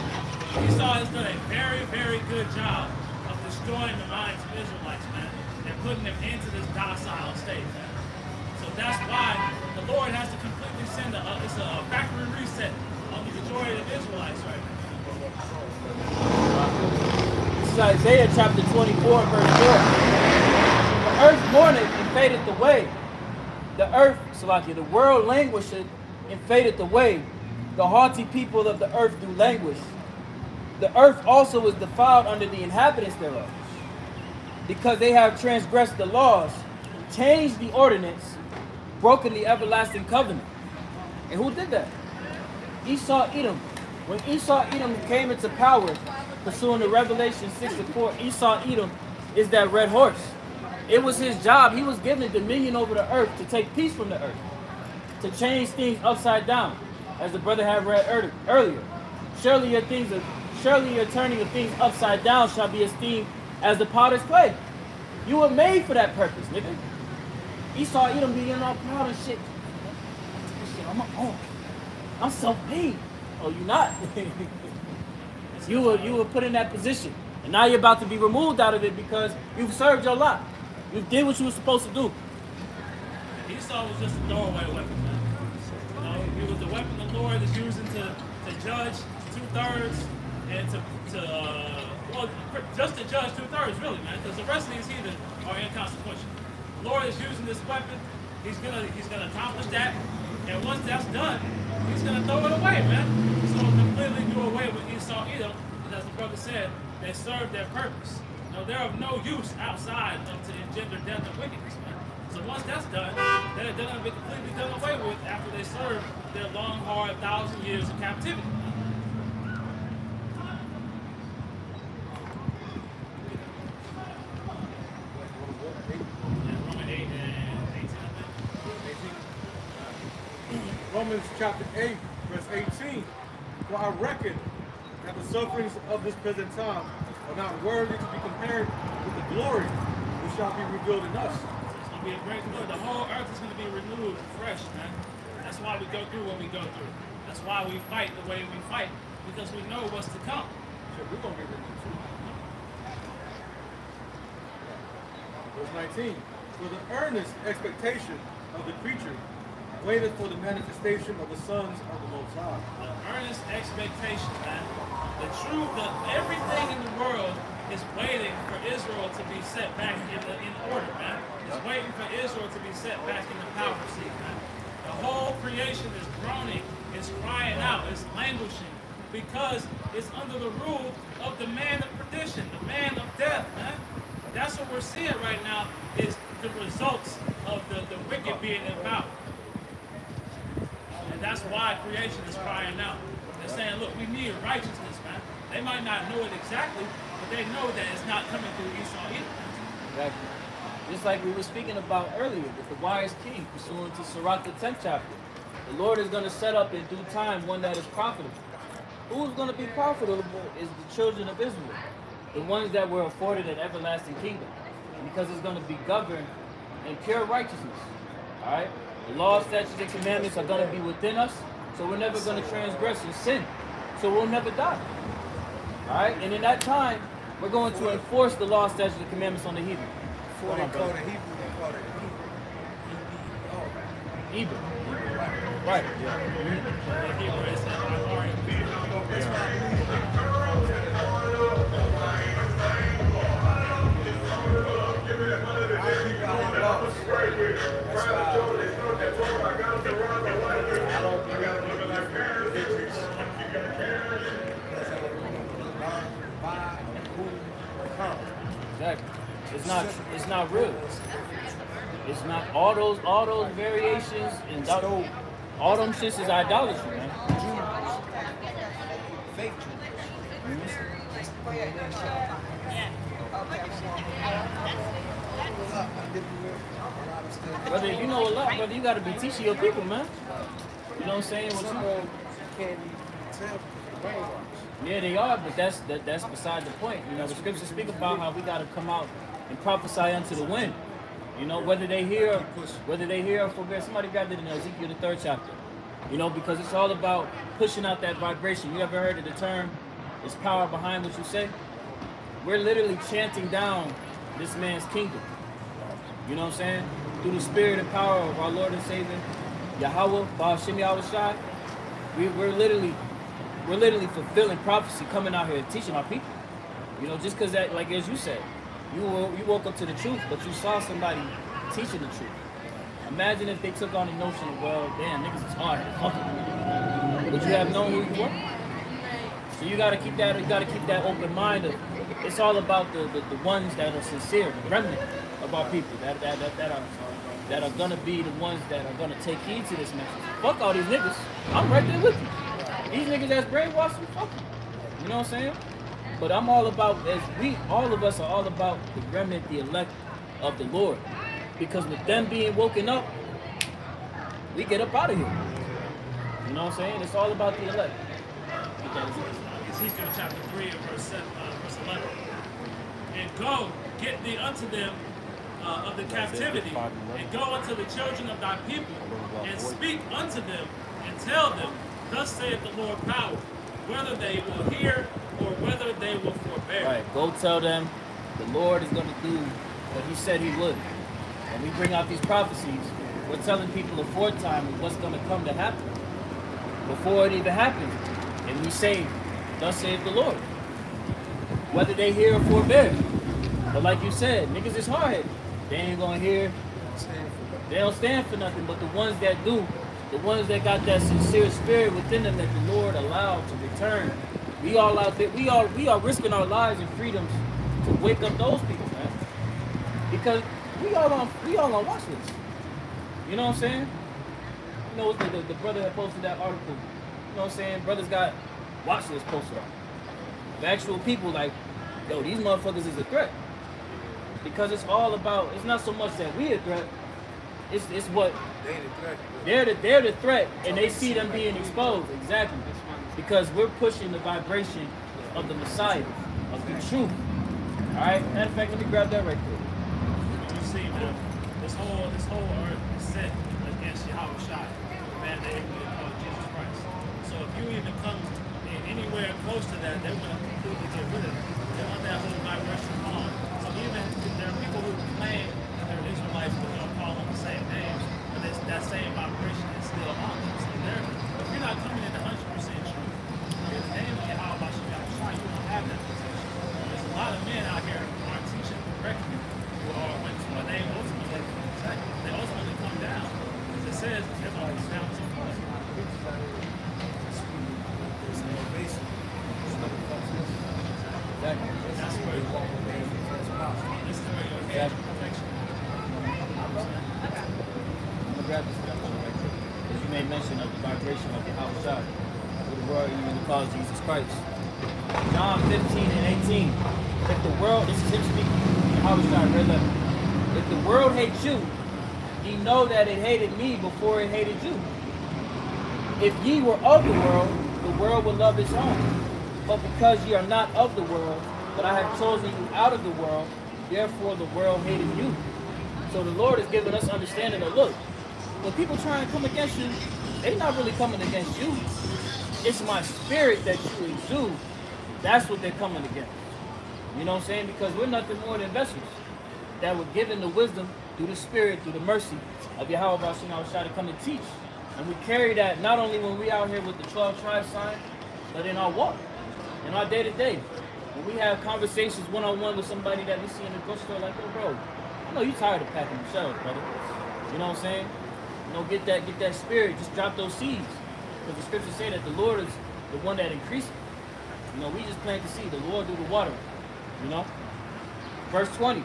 Esau has done a very, very good job of destroying the minds of Israelites, man, and putting them into this docile state, man. So that's why the Lord has to completely send a factory reset on the majority of Israelites right now. This is Isaiah chapter 24, verse 4. The earth mourneth and fadeth away. The earth, Salakia, the world languisheth and fadeth away. The haughty people of the earth do languish. The earth also is defiled under the inhabitants thereof, because they have transgressed the laws, changed the ordinance, broken the everlasting covenant. And who did that? Esau Edom. When Esau Edom came into power, pursuing the Revelation 6:4, Esau Edom is that red horse. It was his job. He was given dominion over the earth to take peace from the earth, to change things upside down, as the brother had read earlier. Surely your turning of things upside down shall be esteemed as the potter's clay. You were made for that purpose, nigga. Esau Edom being all proud and shit. I'm my own. I'm self-made. Oh, you not? you were put in that position, and now you're about to be removed out of it because you've served your lot. You did what you were supposed to do. Esau was just a throwaway weapon, man. You know, he was the weapon the Lord is using to judge 2/3 and just to judge 2/3, really, man, because the rest of these heathen are inconsequential. The Lord is using this weapon. He's gonna accomplish that, and once that's done, he's gonna throw it away, man. He's gonna completely do away with Esau Edom, and as the brother said, they serve their purpose. You know, they're of no use outside of to engender death and wickedness, man. So once that's done, they're gonna be completely done away with after they serve their long, hard 1,000 years of captivity. Romans chapter 8, verse 18. For I reckon that the sufferings of this present time are not worthy to be compared with the glory which shall be revealed in us. It's going to be a great glory. The whole earth is going to be renewed fresh, man. That's why we go through what we go through. That's why we fight the way we fight, because we know what's to come. So we're going to get renewed too. Verse 19. For the earnest expectation of the creature waited for the manifestation of the sons of the Most High. The earnest expectation, man. Everything in the world is waiting for Israel to be set back in order, man. It's waiting for Israel to be set back in the power seat, man. The whole creation is groaning, it's crying out, it's languishing, because it's under the rule of the man of perdition, the man of death, man. That's what we're seeing right now, is the results of the wicked being in power. And that's why creation is crying out. They're saying, look, we need righteousness, man. They might not know it exactly, but they know that it's not coming through Esau either. Exactly. Just like we were speaking about earlier with the wise king, pursuant to Sirach the 10th chapter. The Lord is going to set up in due time one that is profitable. Who's going to be profitable is the children of Israel, the ones that were afforded an everlasting kingdom, because it's going to be governed in pure righteousness. All right? The law, statutes, and commandments are going to be within us, so we're never going to transgress and sin. So we'll never die. All right? And in that time, we're going to enforce the law, statutes, and commandments on the heathen. Before they call it Hebrew, they call it Hebrew. Right. Yeah. Exactly. It's not real. It's not all those variations and all them shits is idolatry, man. Fake Brother, if you know a lot, brother, you gotta be teaching your people, man. You know what I'm saying? What Can't even tell brainwash. Yeah, they are, but that's beside the point. You know, the scriptures speak about how we gotta come out and prophesy unto the wind. You know, whether they hear or forbear. Somebody grabbed it in Ezekiel the 3rd chapter. You know, because it's all about pushing out that vibration. You ever heard of the term, "There's power behind what you say"? We're literally chanting down this man's kingdom. You know what I'm saying? Through the spirit and power of our Lord and Savior, Yahweh, Ba'ashim Yahushai, we're literally fulfilling prophecy, coming out here teaching our people. You know, just because that, like as you said, you woke up to the truth, but you saw somebody teaching the truth. Imagine if they took on the notion of, well, damn, niggas is hard. Would you have known who you were? So you gotta keep that open mind of, it's all about the ones that are sincere, the remnant of our people that are gonna be the ones that are gonna take heed to this message. Fuck all these niggas. I'm right there with you. These niggas that's brainwashed, fuck them. You know what I'm saying? But I'm all about, all of us are all about the remnant, the elect of the Lord. Because with them being woken up, we get up out of here. You know what I'm saying? It's all about the elect. Ezekiel chapter 3 and verse 11. And go, get thee unto them of the captivity, and go unto the children of thy people, and speak unto them, and tell them, thus saith the Lord power, whether they will hear or whether they will forbear. Right, go tell them the Lord is going to do what he said he would. When we bring out these prophecies, we're telling people aforetime of what's going to come to happen before it even happens. And we say, thus saith the Lord. Whether they hear or forbear. But like you said, niggas is hard. They ain't going to hear. They don't stand for nothing. But the ones that do, the ones that got that sincere spirit within them that the Lord allowed to return, we all out there, we are risking our lives and freedoms to wake up those people, man. Because we all on watch list. You know what I'm saying? You know the brother that posted that article. You know what I'm saying? Brothers got watch list posted on. The actual people like, yo, these motherfuckers is a threat. Because it's all about, it's not so much that we a threat, it's what they're the threat, and they see them being exposed. Exactly. Because we're pushing the vibration of the Messiah, of the truth. Alright? Matter of fact, let me grab that right there. You see, man, this whole earth is set against Yahushua, the man that we call Jesus Christ. So if you even come anywhere close to that, they want to completely get rid of it. They want that whole vibration on. So even there are people who claim that they're Israelites, but don't call them the same names, but that same vibration is still on them. So if you're not coming into 100% truth, in the name of Yahweh, you don't have that position. There's a lot of men out here who aren't teaching correctly, when they ultimately come down. As it says, they're going to come down to us. That's where you walk away from the first power. This is where you'll get protection. I'm gonna grab this stuff right quick. Because you made mention of the vibration of the Yahushua, who the world even calls Jesus Christ. John 15 and 18. If the world, this is him speaking, Yahushua, read that. If the world hates you, ye know that it hated me before it hated you. If ye were of the world would love its own. But because ye are not of the world, but I have chosen you out of the world, therefore the world hated you. So the Lord has given us understanding that, look, when people try and come against you, they're not really coming against you. It's my spirit that you exude. That's what they're coming against. You know what I'm saying? Because we're nothing more than vessels that were given the wisdom through the spirit, through the mercy of Yahweh Ba'ashim to come and teach. And we carry that not only when we out here with the 12 tribe sign, but in our walk, in our day-to-day. When we have conversations one-on-one with somebody that we see in the grocery store, like, yo, bro, I know you tired of packing the shelves, brother. You know what I'm saying? You know, get that spirit, just drop those seeds. Because the scriptures say that the Lord is the one that increases. You know, we just plant the seed, the Lord do the watering. You know? Verse 20.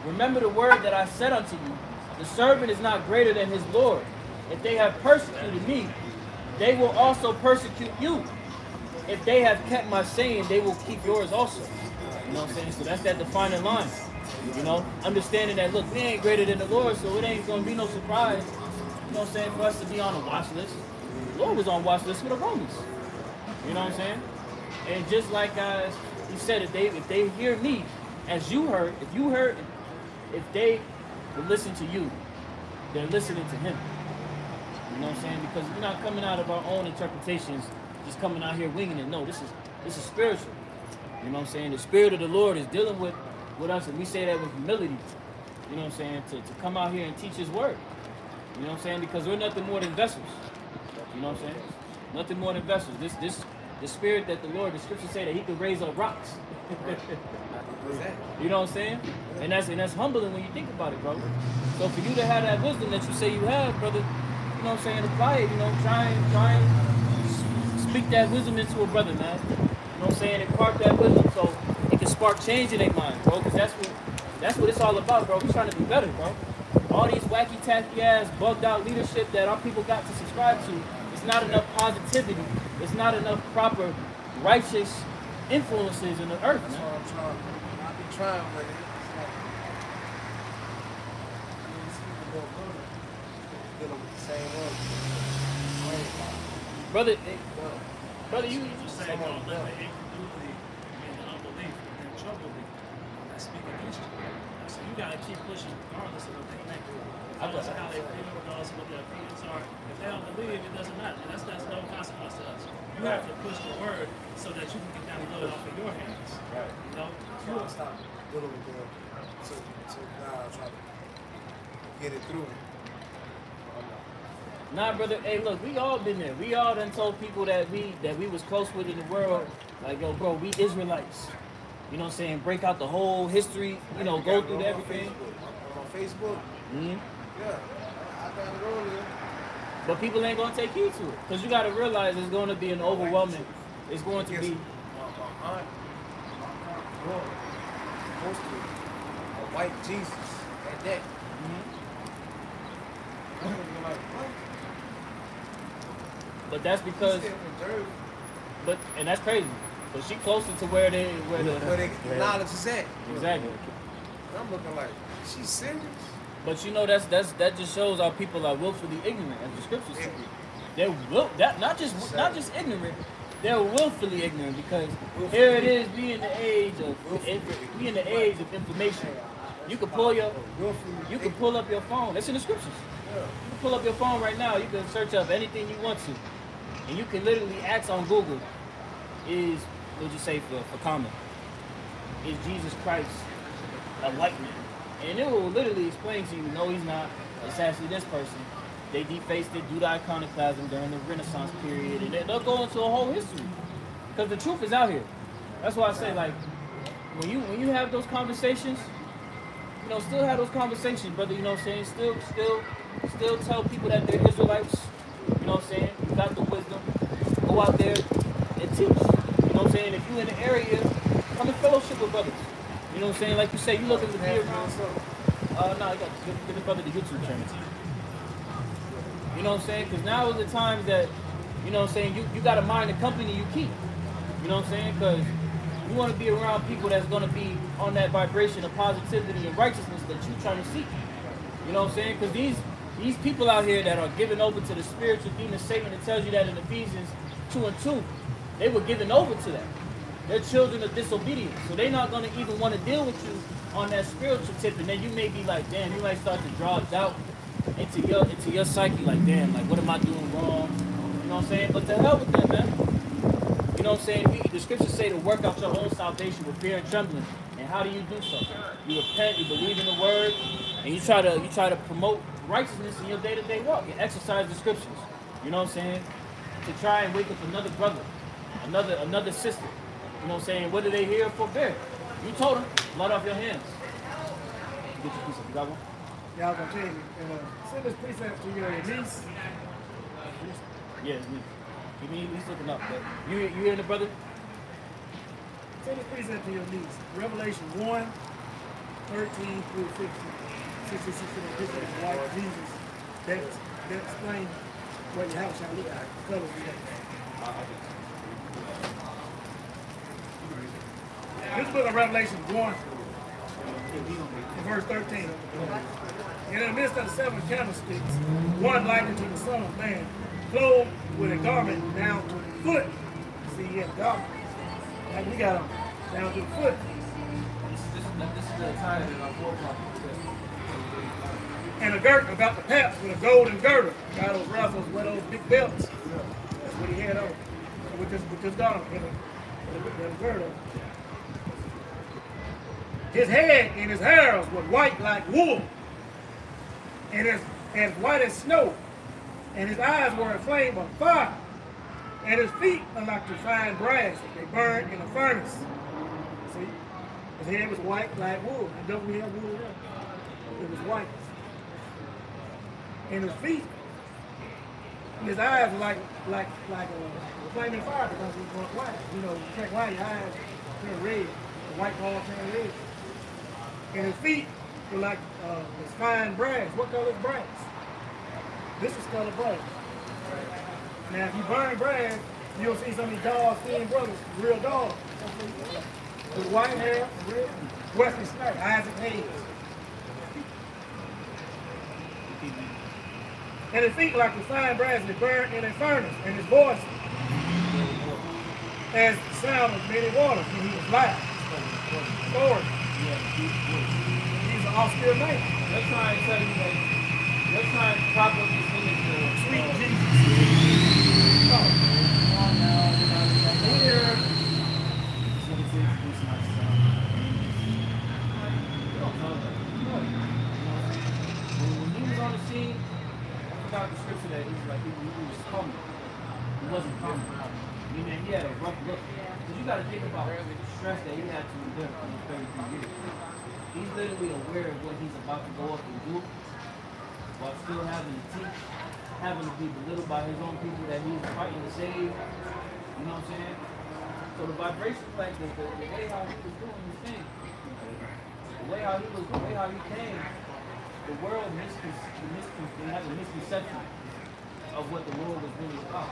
Remember the word that I said unto you. The servant is not greater than his Lord. If they have persecuted me, they will also persecute you. If they have kept my saying, they will keep yours also. You know what I'm saying? So that's that defining line. You know, understanding that, look, we ain't greater than the Lord, so it ain't going to be no surprise, you know what I'm saying, for us to be on a watch list. The Lord was on watch list with the Romans. You know what I'm saying? And just like he said, if they hear me, as you heard, if they will listen to you, they're listening to him. You know what I'm saying? Because we're not coming out of our own interpretations, just coming out here winging it. No, this is spiritual. You know what I'm saying? The Spirit of the Lord is dealing with us, and we say that with humility. You know what I'm saying? To come out here and teach his word. You know what I'm saying? Because we're nothing more than vessels. You know what I'm saying? Nothing more than vessels. The Spirit that the Lord, the scriptures say that he could raise up rocks. You know what I'm saying? And that's humbling when you think about it, bro. So for you to have that wisdom that you say you have, brother, you know what I'm saying, apply it, you know, try and speak that wisdom into a brother, man. You know what I'm saying? Impart that wisdom so it can spark change in their mind, bro, because that's what it's all about, bro. We're trying to be better, bro. All these wacky, tacky ass, bugged out leadership that our people got to subscribe to, it's not enough positivity. It's not enough proper, righteous influences in the earth, man. I be trying with it. Dealing with the same one. Brother, you Just say, don't let the incredulity and the unbelief and the trouble that speak against you. So you gotta keep pushing regardless of what they think. Regardless of how they feel, regardless of what their opinions are. If they don't believe, it doesn't matter. That's no consequence to us. You have to push the word so that you can get that load off of your hands. Right. You know? You don't stop dealing with them to God try to get it through. Nah, brother. Hey, look, we all been there. We all done told people that we was close with in the world, like, yo, bro, we Israelites. You know what I'm saying? Break out the whole history. You know, go through everything. On Facebook. Mm-hmm. Yeah, I got it earlier. But people ain't gonna take heed to it, because you got to realize it's going to be an overwhelming. It's going to be. My aunt, posted a white Jesus at that. But that's because. And that's crazy. But she closer to where the knowledge is at. Exactly. And I'm looking like, she's serious? But you know that just shows our people are willfully ignorant, as the scriptures say. They're not just ignorant. They're willfully ignorant, because here it is, we in the age of information. You can pull up your phone. That's in the scriptures. You can pull up your phone right now. You can search up anything you want to, and you can literally ask on Google, what'd you say for comment? Is Jesus Christ a white man? And it will literally explain to you, no, he's not. It's actually this person. They defaced it due to iconoclasm during the Renaissance period, and they'll go into a whole history, because the truth is out here. That's why I say, like, when you have those conversations, you know, still have those conversations, brother. You know what I'm saying? Still tell people that they're Israelites. You know what I'm saying? You got the wisdom. Go out there and teach. You know what I'm saying? If you in the area, come and fellowship with brothers. You know what I'm saying? Like you say, you looking to be around. No, I got to give the brother the YouTube channel. You know what I'm saying? Because now is the time that, you know what I'm saying, you got to mind the company you keep. You know what I'm saying? Because you want to be around people that's going to be on that vibration of positivity and righteousness that you're trying to seek. You know what I'm saying? Because these people out here that are given over to the spiritual demon Satan, it tells you that in Ephesians 2:2, they were given over to that. They're children of disobedience. So they're not going to even want to deal with you on that spiritual tip. And then you may be like, damn, you might start to draw doubt into your psyche, like, damn, like, what am I doing wrong? You know what I'm saying? But to hell with them, man. You know what I'm saying? The scriptures say to work out your own salvation with fear and trembling. And how do you do so? You repent, you believe in the word, and you try to promote righteousness in your day-to-day walk. You exercise the scriptures. You know what I'm saying? To try and wake up another brother, another sister. You know what I'm saying? Whether they hear or forbear. You told them, blood off your hands. Get your piece up. You got one? Yeah, I was going to tell you, send this precept to your niece. Yeah, it's me. He's looking up. But you hearing the brother? Send this precept to your niece. Revelation 1, 13 through 15. 66 in the picture of the white Jesus. That explains what your house shall look like. Colors we got. This book of Revelation 1, in verse 13. And in the midst of the 7 candlesticks, one likened to the Son of Man, clothed with a garment down to the foot. See, he had a garment. Like we got him down to the foot. This is the attire that our forefathers said. And a girt about the paps with a golden girdle. Got those ruffles with those big belts. That's what he had on. With this garment, with a girdle. His head and his hairs were white like wool, and as white as snow, and his eyes were a flame of fire, and his feet are like refined brass that they burn in a furnace. See? His head was white like wool. And don't we have wool there? It was white. And his feet, and his eyes were like a flaming fire because he was white. You know, you take white, your eyes turn red. The white ball turn red. And his feet were like this fine brass. What color is brass? This is color brass. Now, if you burn brass, you'll see some of these dog-skinned brothers, real dogs, with white hair, red, Wesley Snipes, Isaac Hayes. And his feet like the fine brass that burned in a furnace, and his voice as the sound of many waters, and he was loud. Lord. He's an austere man. They're trying to tell you that they're trying to prop up this image of Sweet Jesus. Oh. Here. When he was on the scene, I forgot the scripture that he was like, he was coming. He wasn't coming. Meaning he had a rough look. Because you got to think about the stress that he had to endure for those 33 years. He's literally aware of what he's about to go up and do, while still having to teach, having to be belittled by his own people that he's fighting to save. You know what I'm saying? So the vibration, like the way how he was doing his thing, the way how he came, the world they have a misconception of what the world was really about.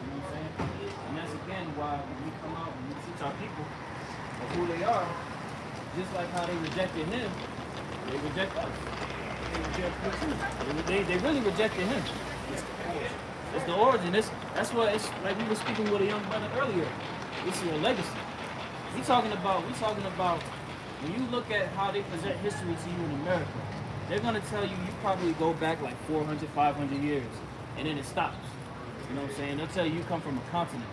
You know what I'm saying? And that's again why when we come out and we teach our people of who they are, just like how they rejected him, they reject us. They reject us too. They really rejected him. It's the origin. That's what it's like. We were speaking with a young brother earlier. It's your legacy. We talking about when you look at how they present history to you in America, they're gonna tell you probably go back like 400, 500 years, and then it stops. You know what I'm saying? They'll tell you come from a continent.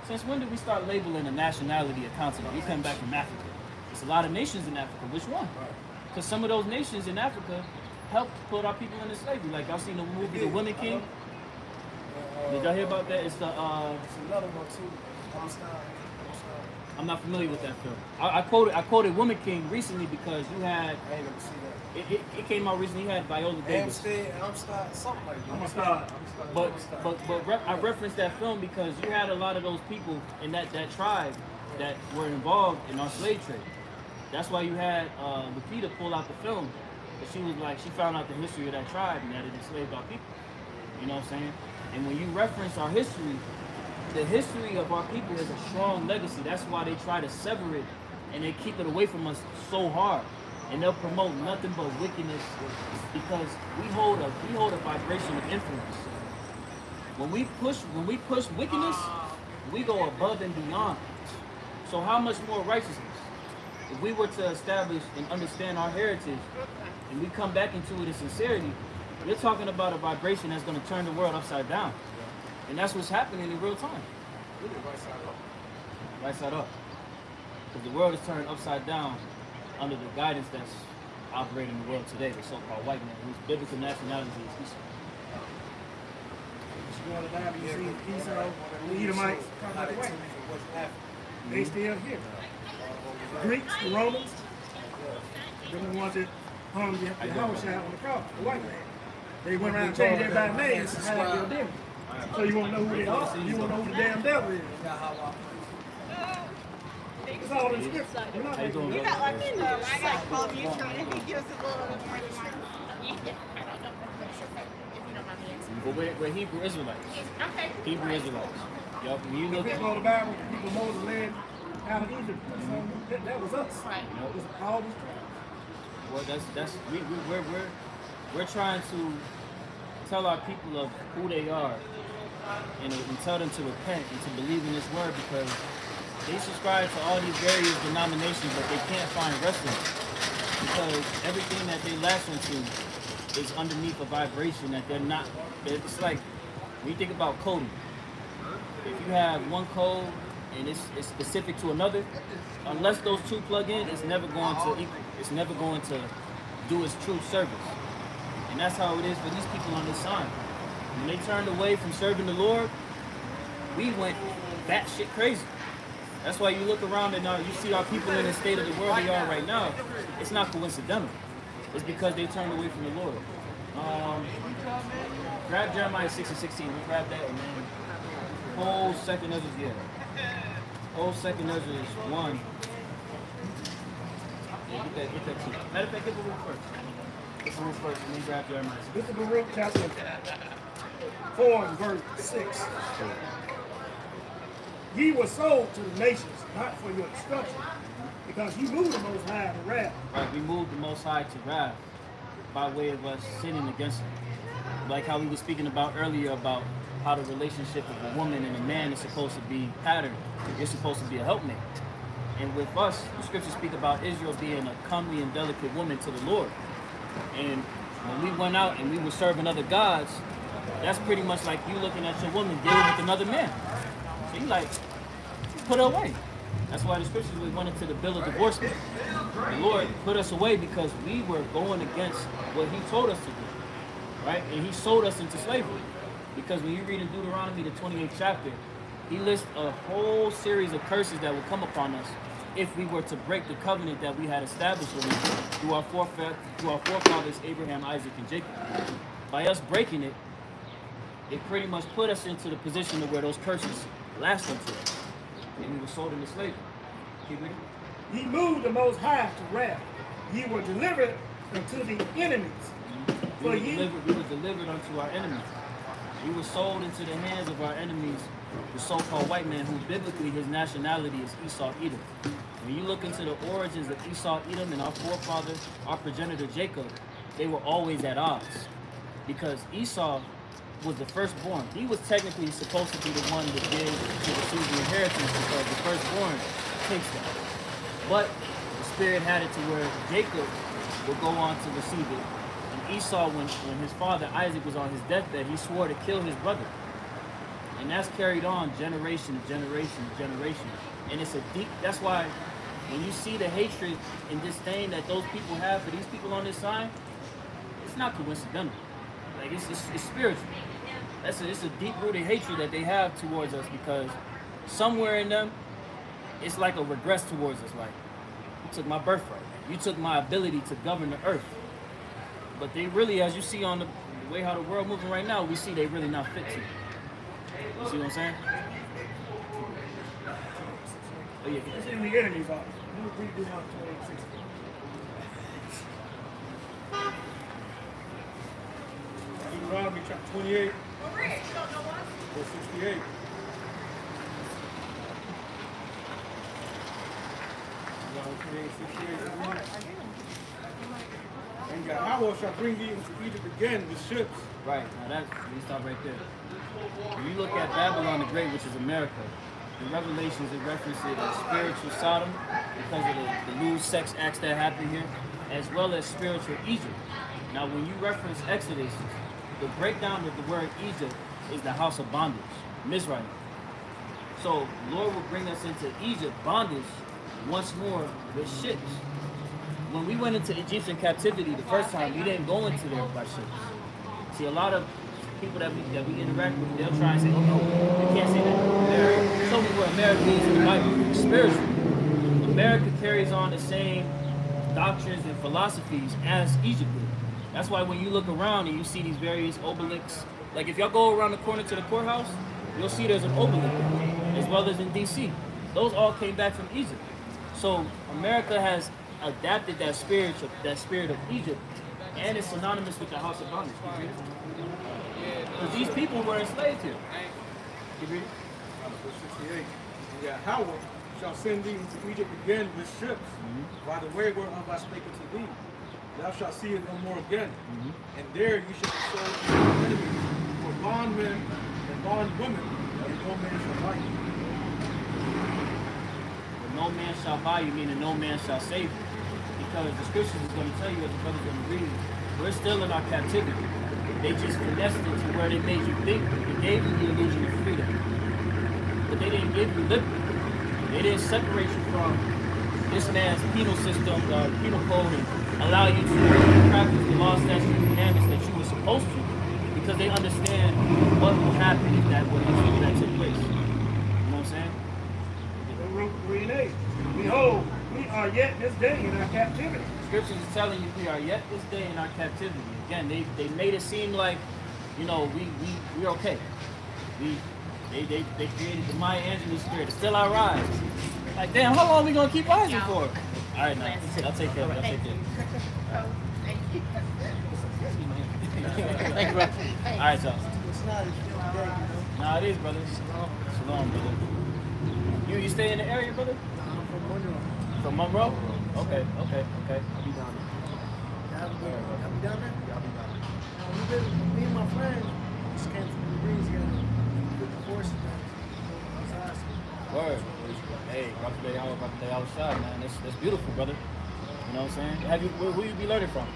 Since when did we start labeling a nationality a continent? We come back from Africa. There's a lot of nations in Africa. Which one? Because some of those nations in Africa helped put our people into slavery. Like y'all seen the movie The Woman King? Did y'all hear about that? It's the It's another one too. I'm not familiar with that film. I quoted Woman King recently because you had I ain't never seen that. it came out recently. You had Viola Davis. Amstead, something like that. I'm gonna start. But I referenced that film because you had a lot of those people in that tribe that were involved in our slave trade. That's why you had Lupita pull out the film. But she was like, she found out the history of that tribe and that it enslaved our people. You know what I'm saying? And when you reference our history, the history of our people is a strong legacy. That's why they try to sever it and they keep it away from us so hard. And they'll promote nothing but wickedness because we hold a vibration of influence. When we push wickedness, we go above and beyond. So how much more righteousness? If we were to establish and understand our heritage and we come back into it in sincerity, we're talking about a vibration that's going to turn the world upside down. And that's what's happening in real time. Really right side up. Right side up. Because the world is turned upside down under the guidance that's operating in the world today, the so-called white man, whose biblical nationality is Esau. You go to the Bible, you see Esau, the Edomites, come out the way. They still here. The Greeks, the Romans, they're the ones that hung the Yahushua on the cross, the white man. They went around and changed everybody's names and had their different. So you want to know who they are? You want to know who the damn devil is? It's all in scripture. How you doing, You're brother? not like me, though. Bob, you trying to give us a little bit more than mine. Yeah, I don't know if you don't mind me asking. But we're Hebrew Israelites. Okay. Hebrew Israelites. Yup. When you The look people at of the Bible, the people Moses led out of Egypt, that was us. Right. It was all these tribes. well, we're trying to tell our people of who they are and tell them to repent and to believe in this word, because they subscribe to all these various denominations, but they can't find rest in it, because everything that they latch into is underneath a vibration that they're not. It's like when you think about coding. If you have one code and it's specific to another, unless those two plug in, it's never going to equal. It's never going to do its true service. And that's how it is for these people on this sign. When they turned away from serving the Lord, we went batshit crazy. That's why you look around and you see our people in the state of the world they are right now. It's not coincidental. It's because they turned away from the Lord. Grab Jeremiah 6:16. We grab that and then whole second Ezra, yeah. Whole second Ezra is 1. Yeah, get that too. Matter of fact, get the rule first. Get the rule first and then grab Jeremiah. This is Baruch chapter 4 and verse 6. Ye were sold to the nations, not for your destruction, because you moved the Most High to wrath. Right, we moved the Most High to wrath by way of us sinning against Him. Like how we were speaking about earlier about how the relationship of a woman and a man is supposed to be patterned. It's supposed to be a helpmate. And with us, the scriptures speak about Israel being a comely and delicate woman to the Lord. And when we went out and we were serving other gods, that's pretty much like you looking at your woman dealing with another man. So you like, put her away. That's why the scriptures we went into the bill of divorcement. The Lord put us away because we were going against what He told us to do, right? And He sold us into slavery. Because when you read in Deuteronomy, the 28th chapter, He lists a whole series of curses that would come upon us if we were to break the covenant that we had established with Him through our forefathers Abraham, Isaac, and Jacob. By us breaking it, it pretty much put us into the position of where those curses last unto us. And we were sold into slavery. Keep reading. Ye moved the Most High to wrath. Ye were delivered unto the enemies. We were delivered unto our enemies. We were sold into the hands of our enemies, the so-called white man, who biblically his nationality is Esau Edom. When you look into the origins of Esau Edom and our forefather, our progenitor Jacob, they were always at odds. Because Esau was the firstborn. He was technically supposed to be the one that did to receive the inheritance because the firstborn takes that. But the Spirit had it to where Jacob would go on to receive it. And Esau, when his father Isaac was on his deathbed, he swore to kill his brother. And that's carried on generation to generation to generation. And it's a deep, that's why when you see the hatred and disdain that those people have for these people on this side, it's not coincidental. Like it's spiritual. It's a deep-rooted hatred that they have towards us, because somewhere in them, it's like a regress towards us. Like, you took my birthright. You took my ability to govern the earth. But they really, as you see on the way how the world moving right now, we see they really not fit to. You see what I'm saying? Oh yeah. It's in the enemies are. You read Deuteronomy 28:6. Deuteronomy chapter 28, verse 68. Deuteronomy 28:68. And Yahweh shall bring thee into Egypt again with ships. Right, now let me stop right there. When you look at Babylon the Great, which is America, the Revelations, it references it as spiritual Sodom because of the lewd sex acts that happen here, as well as spiritual Egypt. Now, when you reference Exodus, the breakdown of the word Egypt is the house of bondage, Mizraim. So, the Lord will bring us into Egypt, bondage, once more with ships. When we went into Egyptian captivity the first time, we didn't go into there by ships. See, a lot of people that we interact with, they'll try and say, oh no, you can't say that. Show me where America is in the Bible. Spiritually, America carries on the same doctrines and philosophies as Egypt did. That's why when you look around and you see these various obelisks, like if y'all go around the corner to the courthouse, you'll see there's an obelisk, as well as in DC. Those all came back from Egypt. So America has adapted that spirit of Egypt, and it's synonymous with the house of bondage. Because these people were enslaved here. You read it? Verse 68. And Yahweh shall send thee into Egypt again with ships, by the way whereof I spake unto thee. Thou shalt see it no more again. And there you shall be sold to your enemies for bondmen and bondwomen, and no man shall buy you. But no man shall buy you, meaning no man shall save you. Because the scriptures is going to tell you, as the brother's going to read, we're still in our captivity. They just finessed it to where they made you think. They gave you the illusion of freedom. But they didn't give you liberty. They didn't separate you from this man's penal system, penal code, and allow you to practice the law, statutes, and commandments that you were supposed to, because they understand what will happen if that took place. You know what I'm saying? Read 8. Behold, we are yet this day in our captivity. Scriptures is telling you we are yet this day in our captivity. Again, they made it seem like, you know, we're okay. They created the Maya Angelou spirit. It's still our rise. Like, damn, how long are we gonna keep rising for? All right, now I'll take care of it. I'll take care of it. Thank you, bro. All right, y'all. Nah, it is, brother. Shalom, brother. You stay in the area, brother? I'm from Monroe. From Monroe? Okay. I'll be down there. Y'all be down there? Me and my friend just came from the Greens together. With the forces, man. That's awesome. Word. Hey, Rocky Bay outside, man. That's beautiful, brother. You know what I'm saying? Who you be learning from?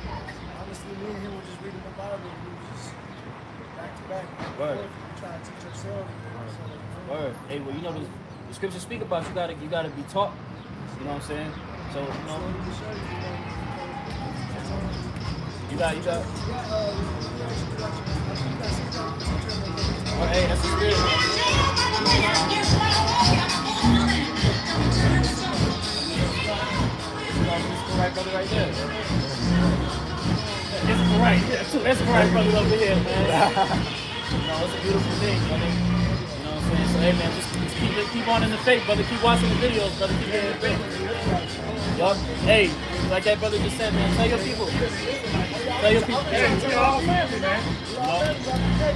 Honestly, me and him were just reading the Bible. We were just back to back. Word. We try to teach ourselves. Word. Hey, well, you know, the scriptures speak about you gotta be taught. You know what I'm saying? So, you know. You got. Oh, hey, that's the spirit. Right brother right there. It's right. That's right brother over here, man. You know, it's a beautiful thing, brother. You know what I'm saying? So hey man, just keep on in the faith, brother. Keep watching the videos, brother. Keep in the faith. Y'all, hey, like that brother just said, man, tell your people. Tell your people. Hey, tell your whole family, man.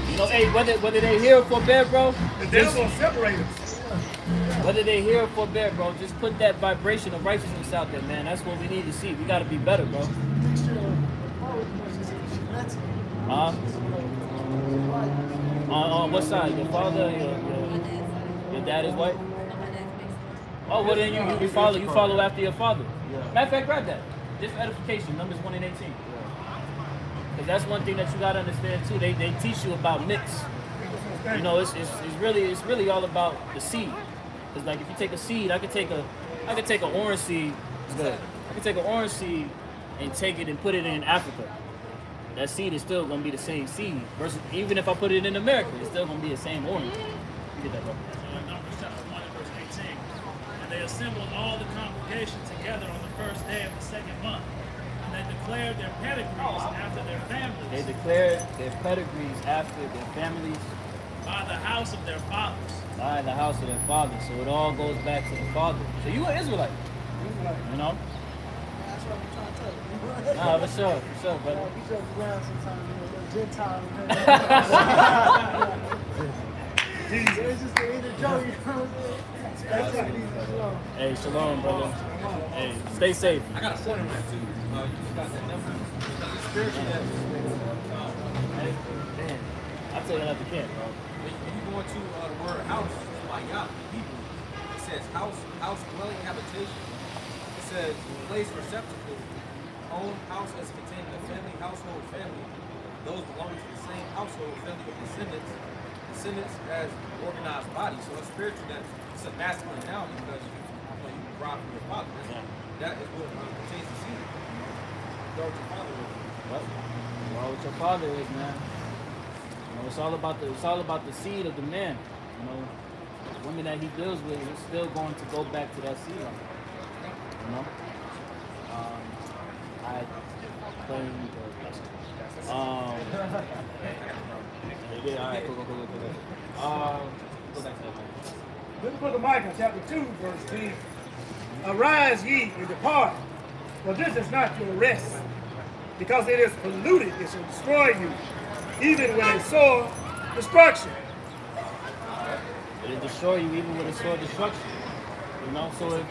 You know, hey, whether they hear or forbear, bro. The devil will separate us. Whether they hear or forbear, bro, just put that vibration of righteousness out there, man. That's what we need to see. We gotta be better, bro. On what side? Your father, your dad is white? Oh, well then you follow after your father. Matter of fact, grab that. Just for edification, Numbers 1 and 18. Because that's one thing that you gotta understand too. They teach you about mix. You know, it's really all about the seed. Cause like if you take a seed, I could take an orange seed. I could take an orange seed and take it and put it in Africa. That seed is still gonna be the same seed. Versus even if I put it in America, it's still gonna be the same orange. You get that, bro? Numbers chapter 1 and verse 18. And they assembled all the congregation together on the first day of the second month. And they declared their pedigrees after their families. They declared their pedigrees after their families. By the house of their fathers. By the house of their fathers. So it all goes back to the father. So you an Israelite. You know? That's what I'm trying to tell you. Nah, for sure, brother. We joke around sometimes, you know, Gentile. Jesus. It's just an inner joke, you know what I'm saying? Hey, shalom, brother. Hey, stay safe. I got a point on that too. You just got that number. Spiritual that. Hey, man. I'll tell you that at the camp, bro. When you go into the word house, it's by Yah, Hebrew. It says house, dwelling, habitation. It says place, receptacle, home, house as containing a family, household, family. Those belonging to the same household, family with descendants as organized body. So it's spiritual that it's a masculine now because you rob from your father. That is what pertains to seed. Go with your father is. Well, what your father is, man. You know, it's all about the seed of the man. You know, the women that he deals with, he's still going to go back to that seed line. You know, I claim yeah, all right, cool. Go back to that. Look at the book of Micah, chapter 2, verse 10. Arise ye and depart, But this is not your rest, because it is polluted. It shall destroy you, even with a sword destruction. It'll destroy you even with a sword destruction. You know, so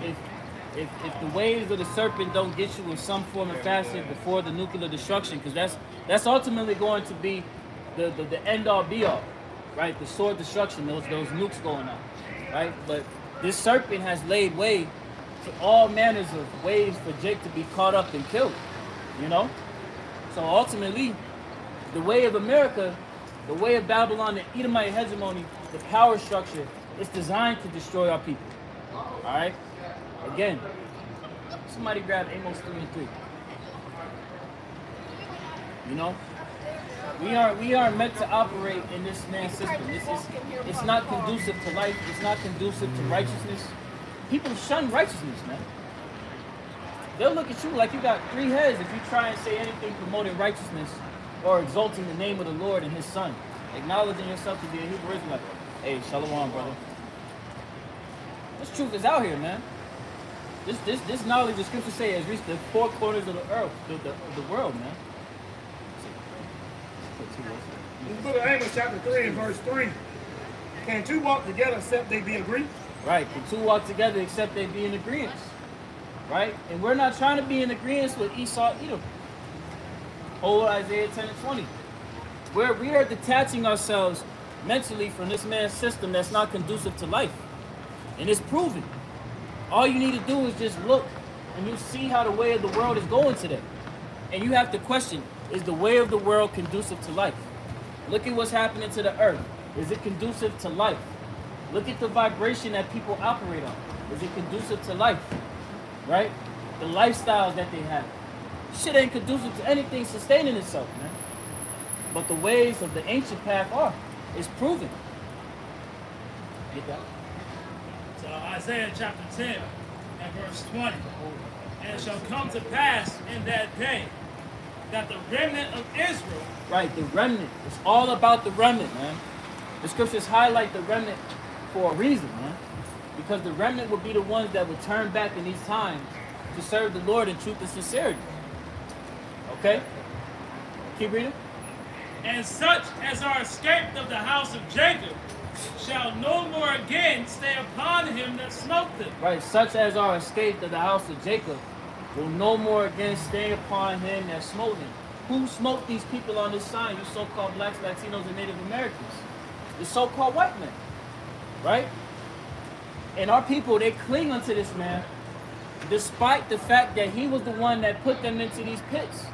if the ways of the serpent don't get you in some form and fashion before the nuclear destruction, because that's ultimately going to be the end all be all, right? The sword destruction, those nukes going on, right? But this serpent has laid way to all manners of ways for Jake to be caught up and killed, you know? So ultimately, the way of America, the way of Babylon, the Edomite hegemony, the power structure, is designed to destroy our people. All right? Again, somebody grab Amos 3 and 3. You know? We are meant to operate in this man's system. It's not conducive to life. It's not conducive to righteousness. People shun righteousness, man. They'll look at you like you got 3 heads if you try and say anything promoting righteousness or exalting the name of the Lord and his son. Acknowledging yourself to be a Hebrew Israelite. Hey, shalom, brother. This truth is out here, man. This knowledge the scriptures say has reached the 4 corners of the earth, the world, man. In the book of Amos, chapter 3 and verse 3. Can 2 walk together except they be agreed? Right. Can 2 walk together except they be in agreement? Right? And we're not trying to be in agreement with Esau, Edom. Hold Isaiah 10 and 20. Where we are detaching ourselves mentally from this man's system that's not conducive to life. And it's proven. All you need to do is just look and you see how the way of the world is going today. And you have to question, is the way of the world conducive to life? Look at what's happening to the earth. Is it conducive to life? Look at the vibration that people operate on. Is it conducive to life? Right? The lifestyles that they have. Shit ain't conducive to anything sustaining itself, man. But the ways of the ancient path are. It's proven. Get that? So Isaiah chapter 10 and verse 20. And it shall come to pass in that day that the remnant of Israel. Right, the remnant. It's all about the remnant, man. The scriptures highlight the remnant for a reason, man. Because the remnant would be the ones that would turn back in these times to serve the Lord in truth and sincerity. Okay? Keep reading. And such as are escaped of the house of Jacob shall no more again stay upon him that smote them. Right, such as are escaped of the house of Jacob will no more again stay upon him that smote him. Who smote these people on this sign? You so-called blacks, Latinos, and Native Americans. The so-called white men. Right? And our people, they cling unto this man despite the fact that he was the one that put them into these pits.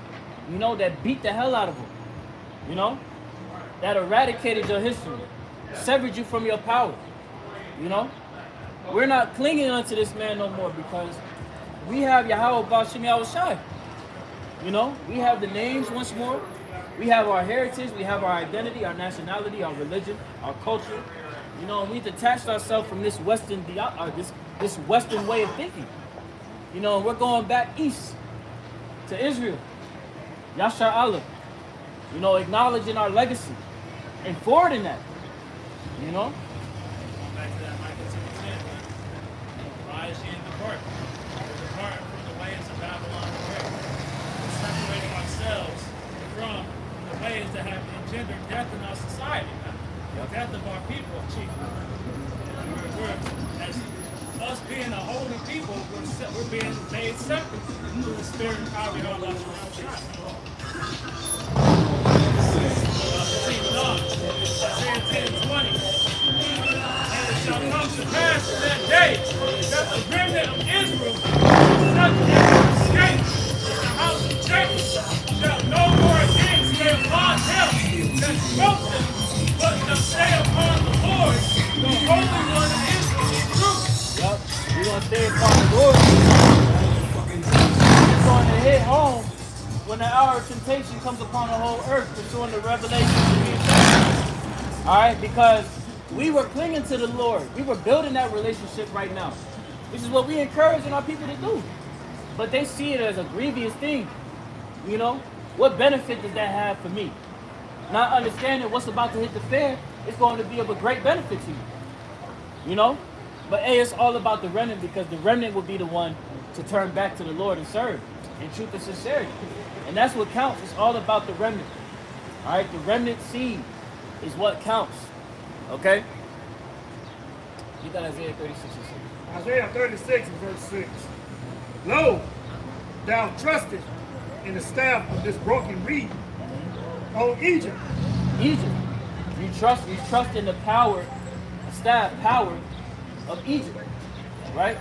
You know, that beat the hell out of them. You know? That eradicated your history. Severed you from your power. You know? We're not clinging unto this man no more because we have Yahweh Ba'ashem Yahushai. You know? We have the names once more. We have our heritage. We have our identity, our nationality, our religion, our culture. You know, and we detached ourselves from this Western this Western way of thinking. You know, we're going back east to Israel. Yashar Allah. You know, acknowledging our legacy and forwarding that. You know? Going back to that Micah 2:10, rise ye and depart. Depart from the ways of Babylon the Great. Separating ourselves from the ways that have engendered death in our society. The death of our people, chief. As us being a holy people, we're being made separate through the spirit and power of Allah. Isaiah 10:20. And it shall come to pass in that day that the remnant of Israel, such as escaped the house of Jacob, shall no more again stay upon him that smote them, but shall stay upon the Lord, the Holy One of Israel. Yup, we're going to stay upon the Lord. It's going to hit home when the hour of temptation comes upon the whole earth, pursuing the revelation of the Alright, because we were clinging to the Lord. We were building that relationship right now. This is what we encouraging our people to do. But they see it as a grievous thing. You know? What benefit does that have for me? Not understanding what's about to hit the fan, it's going to be of a great benefit to you. You know? But hey, it's all about the remnant because the remnant will be the one to turn back to the Lord and serve. in truth and sincerity. And that's what counts. It's all about the remnant. All right, the remnant seed is what counts. Okay? You got Isaiah 36 and 6. Isaiah 36 and verse 6. Lo, thou trustest in the staff of this broken reed, O Egypt. Egypt. You trust in the power, staff power of Egypt. Right?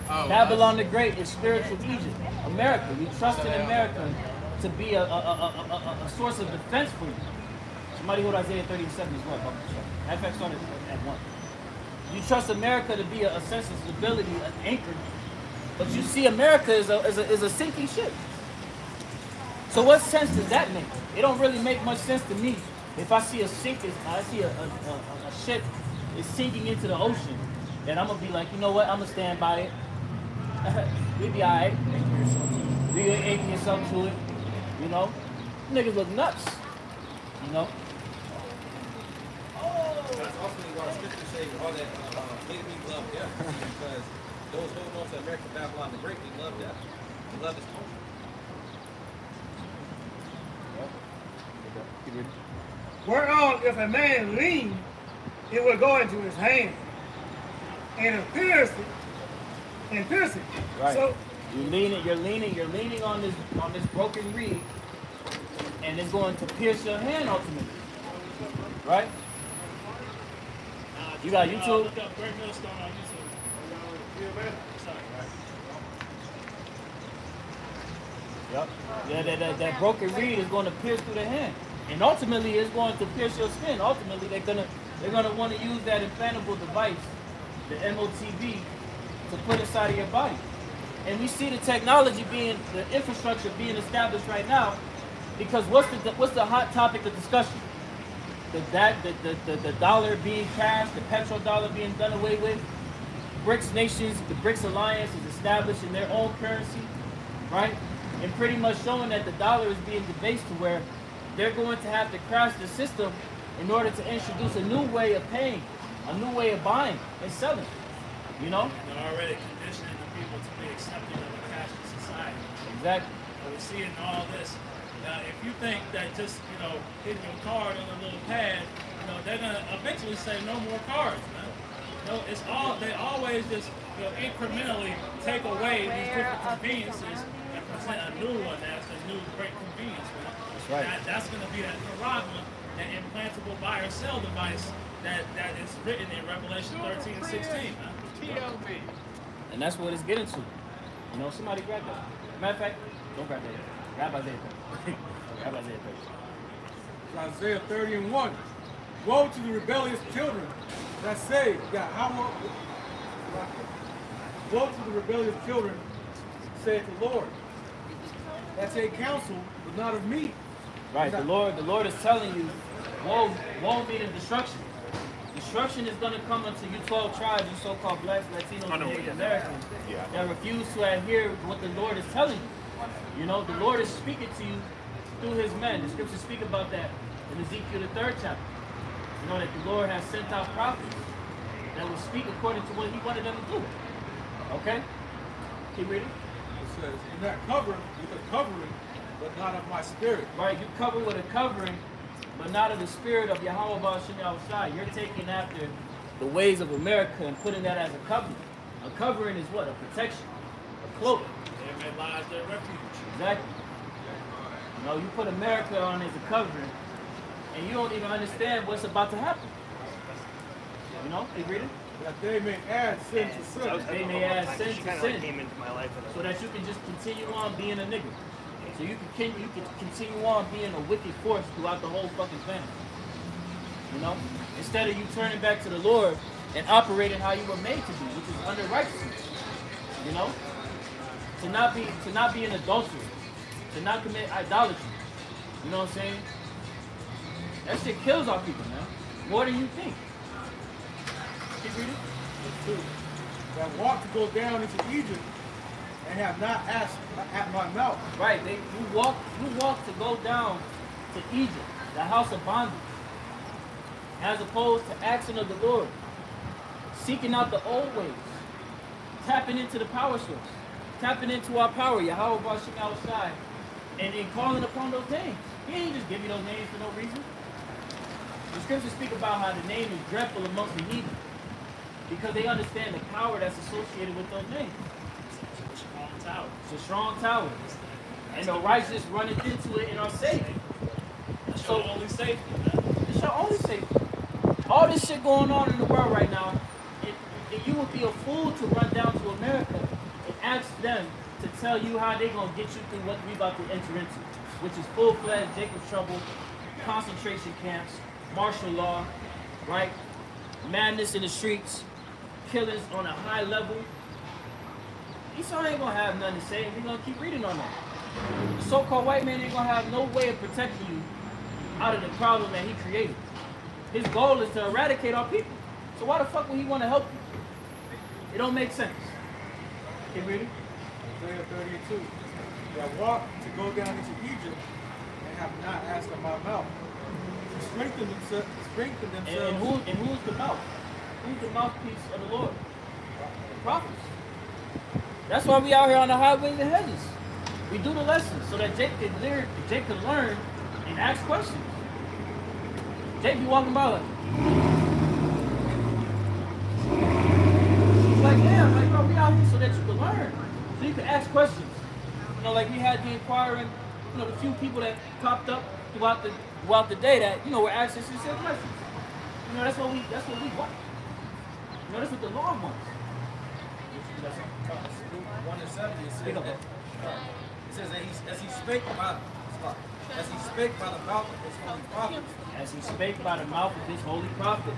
Babylon the Great is spiritual Egypt. America. We trust in America to be a source of defense for you. Somebody hold Isaiah 37 as well. Matter of fact, started at 1. You trust America to be a sense of stability, an anchor, but you see America is a sinking ship. So what sense does that make? It don't really make much sense to me. If I see a ship is sinking into the ocean, then I'm gonna be like, you know what? I'm gonna stand by it. We be alright. We ain't anchor yourself to it. You know, niggas look nuts. You know. That's ultimately why scripture say all that enemies love death, because those holding on to American Babylon the Great, they love death. They love this country. Whereon if a man lean, it will go into his hand, and it pierce it. Right. So you're leaning on this broken reed, and it's going to pierce your hand ultimately. Right? You got YouTube? Look up Great Millstone on YouTube. Yep. Yeah, that broken reed is going to pierce through the hand, and ultimately it's going to pierce your skin. Ultimately, they're gonna want to use that implantable device, the MOTV, to put inside of your body. And we see the technology the infrastructure being established right now, because what's the hot topic of discussion? The dollar being cashed, the petrodollar being done away with. BRICS nations, the BRICS alliance is establishing their own currency, right? And pretty much showing that the dollar is being debased to where they're going to have to crash the system in order to introduce a new way of paying, a new way of buying and selling. You know? They're already conditioning the people to be accepting of a cashless society. Exactly. So we're seeing all this. Now, if you think that just, hitting your card on a little pad, they're going to eventually say no more cards, man. They always just, incrementally take away these different conveniences and present a new one that's a new great convenience, man. That's right. That's going to be that Karagma, that implantable buy or sell device that is written in Revelation 13 and 16, man. And that's what it's getting to. Somebody grab that. Matter of fact, don't grab that. Grab Isaiah 30. Grab Isaiah 30. It's Isaiah 30 and 1. Woe to the rebellious children that say, woe to the rebellious children, saith the Lord, that take counsel, but not of me. Right, the Lord is telling you, woe meaning destruction. Destruction is going to come unto you 12 tribes, you so-called blacks, Latinos, and Native Americans that refuse to adhere to what the Lord is telling you. The Lord is speaking to you through his men. The scriptures speak about that in Ezekiel the 3rd chapter. That the Lord has sent out prophets that will speak according to what he wanted them to do. Okay? Keep reading. It says, and that covered with a covering, but not of my spirit. Right, you cover with a covering, but not of the spirit of Yahweh Ba'ashem Yahushai. You're taking after the ways of America and putting that as a covering. A covering is what? A protection. A cloak. Therein lies their refuge. Exactly. You put America on as a covering, and you don't even understand what's about to happen. Keep reading. That they may add sin to sin. They may add sin to sin. Came into my life So that you can just continue on being a nigga. So you can continue on being a wicked force throughout the whole fucking family. Instead of you turning back to the Lord and operating how you were made to be, which is under righteousness. To not be an adulterer, to not commit idolatry. You know what I'm saying? That shit kills our people, man. More than you think. Keep reading. That walk to go down into Egypt and have not asked at my mouth. Right, you walk to go down to Egypt, the house of bondage, as opposed to action of the Lord, seeking out the old ways, tapping into the power source. tapping into our power, Yahweh Bashim Al Shai, and calling upon those names. He ain't just give you those names for no reason. The scriptures speak about how the name is dreadful amongst the heathen because they understand the power that's associated with those names. It's a strong tower. It's a strong tower. And the righteous runneth into it and are safe. That's your only safety, man. It's your only safety. All this shit going on in the world right now, you would be a fool to run down to America and ask them to tell you how they're going to get you through what we about to enter into, which is full-fledged Jacob's trouble, concentration camps, martial law, right? Madness in the streets, killings on a high level. Esau ain't going to have nothing to say, and we're going to keep reading on that. The so-called white man ain't going to have no way of protecting you out of the problem that he created. His goal is to eradicate our people. So why the fuck would he want to help you? It don't make sense. Keep reading. Isaiah 32. That walk to go down into Egypt and have not asked of my mouth. To strengthen themselves. And who's the mouth? Who's the mouthpiece of the Lord? The prophets. That's why we out here on the highways and hedges. We do the lessons so that Jake can learn and ask questions. Jake be walking by like, damn, like, bro, we out here so that you can learn. So you can ask questions. You know, like we had the inquiring, you know, the few people that popped up throughout the day that, you know, were asking sincere questions. You know, that's what we want. You know, that's what the Lord wants. Luke 1 and 70, it says that as he spake by the mouth of his holy prophets. As he spake by the mouth of his holy prophets.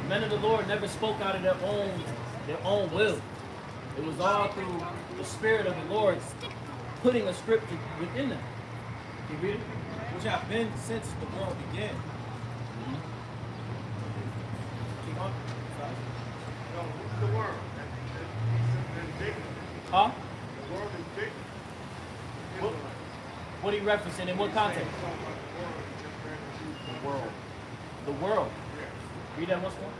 The men of the Lord never spoke out of their own will. It was all through the Spirit of the Lord putting a scripture within them. Can you read it? Which have been since the world began. Keep on. The world. Huh? The world is big. What are you referencing? In what context? The world. The world. Read that once more.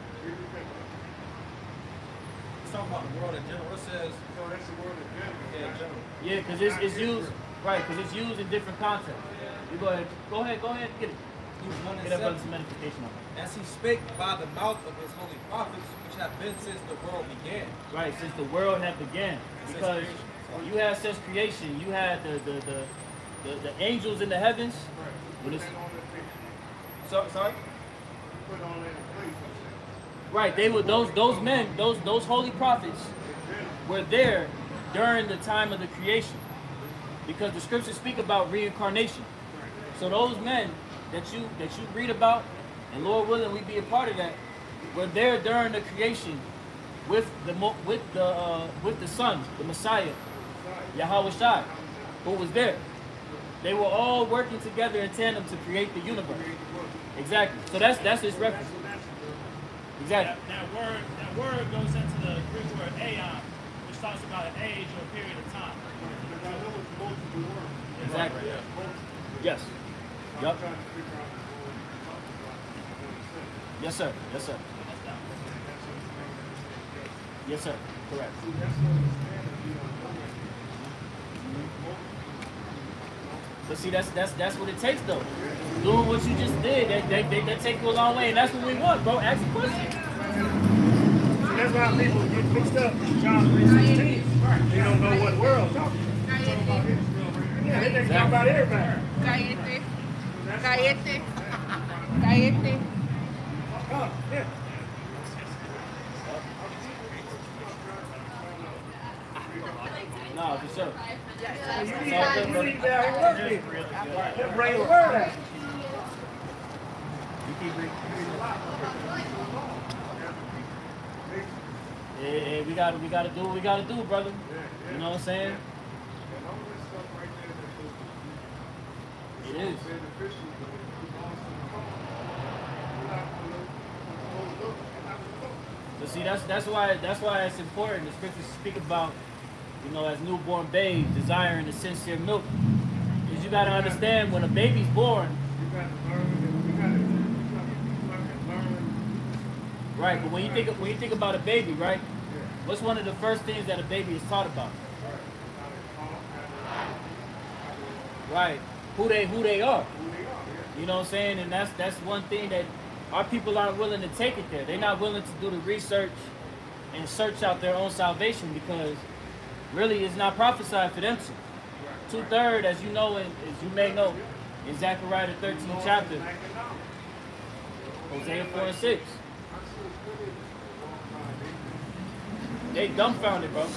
It's talking about the world in general. It says, So that's the word in general. yeah, in general. Yeah, because it's used, right, because it's used in different contexts. You go ahead, get it. Luke 1 and Get that brother 70. some edification on it. As he spake by the mouth of his holy prophets, which have been since the world began. Right, since the world had began. Because you had since creation, you had the angels in the heavens. When it's, sorry? Right, they were those men, those holy prophets were there during the time of the creation. Because the scriptures speak about reincarnation. So those men that you read about, and Lord willing we be a part of that, were there during the creation with the Son, the Messiah, Yahweh Shai, who was there. They were all working together in tandem to create the universe. Exactly. So that's this reference. Exactly. That word goes into the Greek word aeon, which talks about an age or a period of time. Exactly. Yes. Yup. Yes, sir. Yes, sir. Yes, sir. Correct. But see, that's what it takes, though. Doing what you just did, that take you a long way, and that's what we want, bro. Ask a question. So that's why people get mixed up in John 3:16. They don't know what world talking. Yeah, they think talk about everybody. Cállate. Oh, yeah. No, for sure. You need to work with. Just bring the word out. You keep reading. Yeah, we gotta do what we gotta do, brother. You know what I'm saying? It is. But see, that's why it's important. The scriptures speak about, you know, as newborn babes desiring the sincere milk. Because you gotta understand, when a baby's born, right? But when you think about a baby, right? What's one of the first things that a baby is taught about? Right. Who they are. You know what I'm saying? And that's one thing that our people aren't willing to take it there. They're not willing to do the research and search out their own salvation because really it's not prophesied for them to. 2/3, as you know, and as you may know, in Zechariah the 13th chapter, Hosea 4 and 6. They dumbfounded, bro.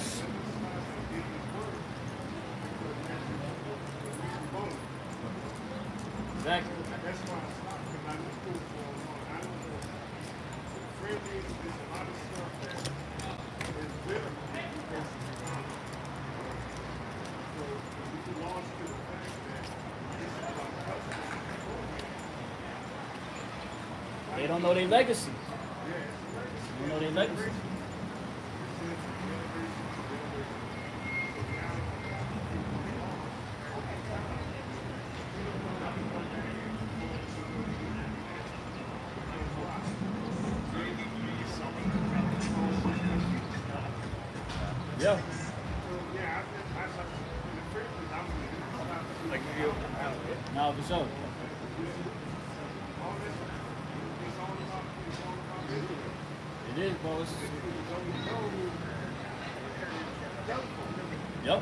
Exactly. That's why I stopped because I knew what was going on. I don't know. Friendly, there's a lot of stuff that is bitter because so we lost to the fact that this is about customers. They don't know their legacy. Yeah, They don't know their legacy. Yeah. Like you. No, for sure. It is, bro. Yep.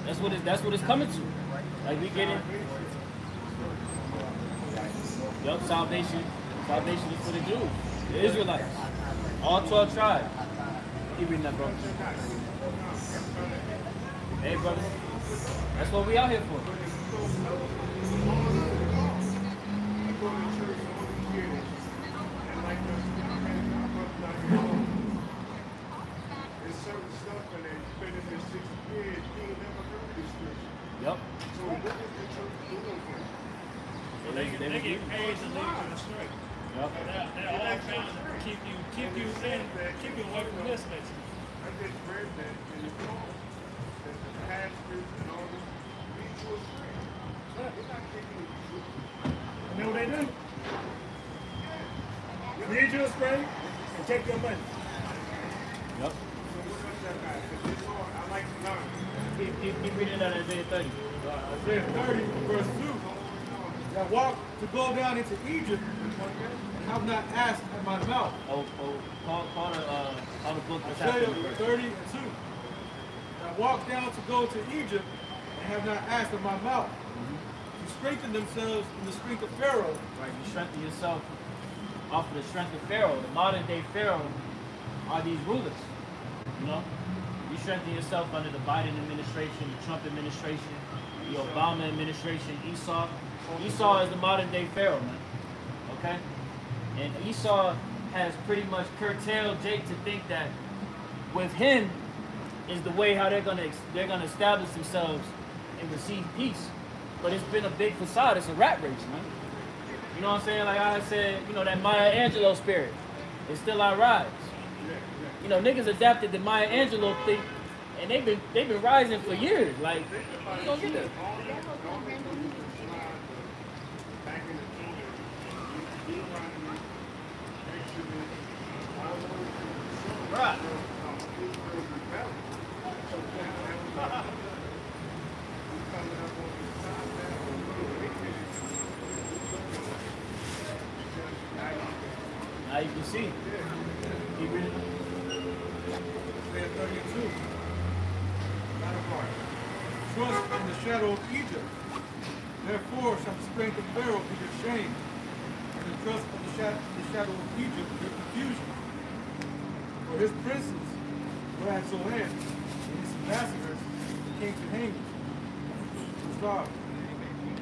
That's what it's coming to. Like we get it. Yup, salvation. Salvation is for the Jews. The Israelites. All 12 tribes. Keep reading that, bro. Hey, brother. That's what we out here for. Certain stuff and they've been in there 60 years, he ain't never heard this scripture. Yep. So what is the church doing for you? They get paid to lead you astray. Yep. They're all trying to keep you away from this message. I just read that in the Torah that the pastors and all this lead you astray. They're not kicking you. You know what they do? Lead you astray and take your money. Yep. So what else that got? Because this all, I like to learn. Keep reading that Isaiah 30. Isaiah 30, verse 2. That walk to go down into Egypt and have not asked at my mouth. Call the book for Isaiah chapter. 30 and 2. That walk down to go to Egypt and have not asked at my mouth. To strengthen themselves in the strength of Pharaoh. Right, you strengthen yourself off of the strength of Pharaoh. The modern day Pharaoh are these rulers. You know? You strengthen yourself under the Biden administration, the Trump administration, the Obama administration, Esau. Esau is the modern day Pharaoh, man. Okay? And Esau has pretty much curtailed Jake to think that with him is the way how they're gonna establish themselves and receive peace. But it's been a big facade. It's a rat race, man. You know what I'm saying? Like I said, you know, that Maya Angelou spirit is still our rise. You know, niggas adapted the Maya Angelou thing, and they've been rising for years. Like, you gonna get there. Right. Now you can see. Keep reading. Isaiah 32. Latter part. Trust in the shadow of Egypt. Therefore shall the strength of Pharaoh be your shame, and the trust of the shadow of Egypt your confusion. For his princes were at Zoan, and his ambassadors came to Haman.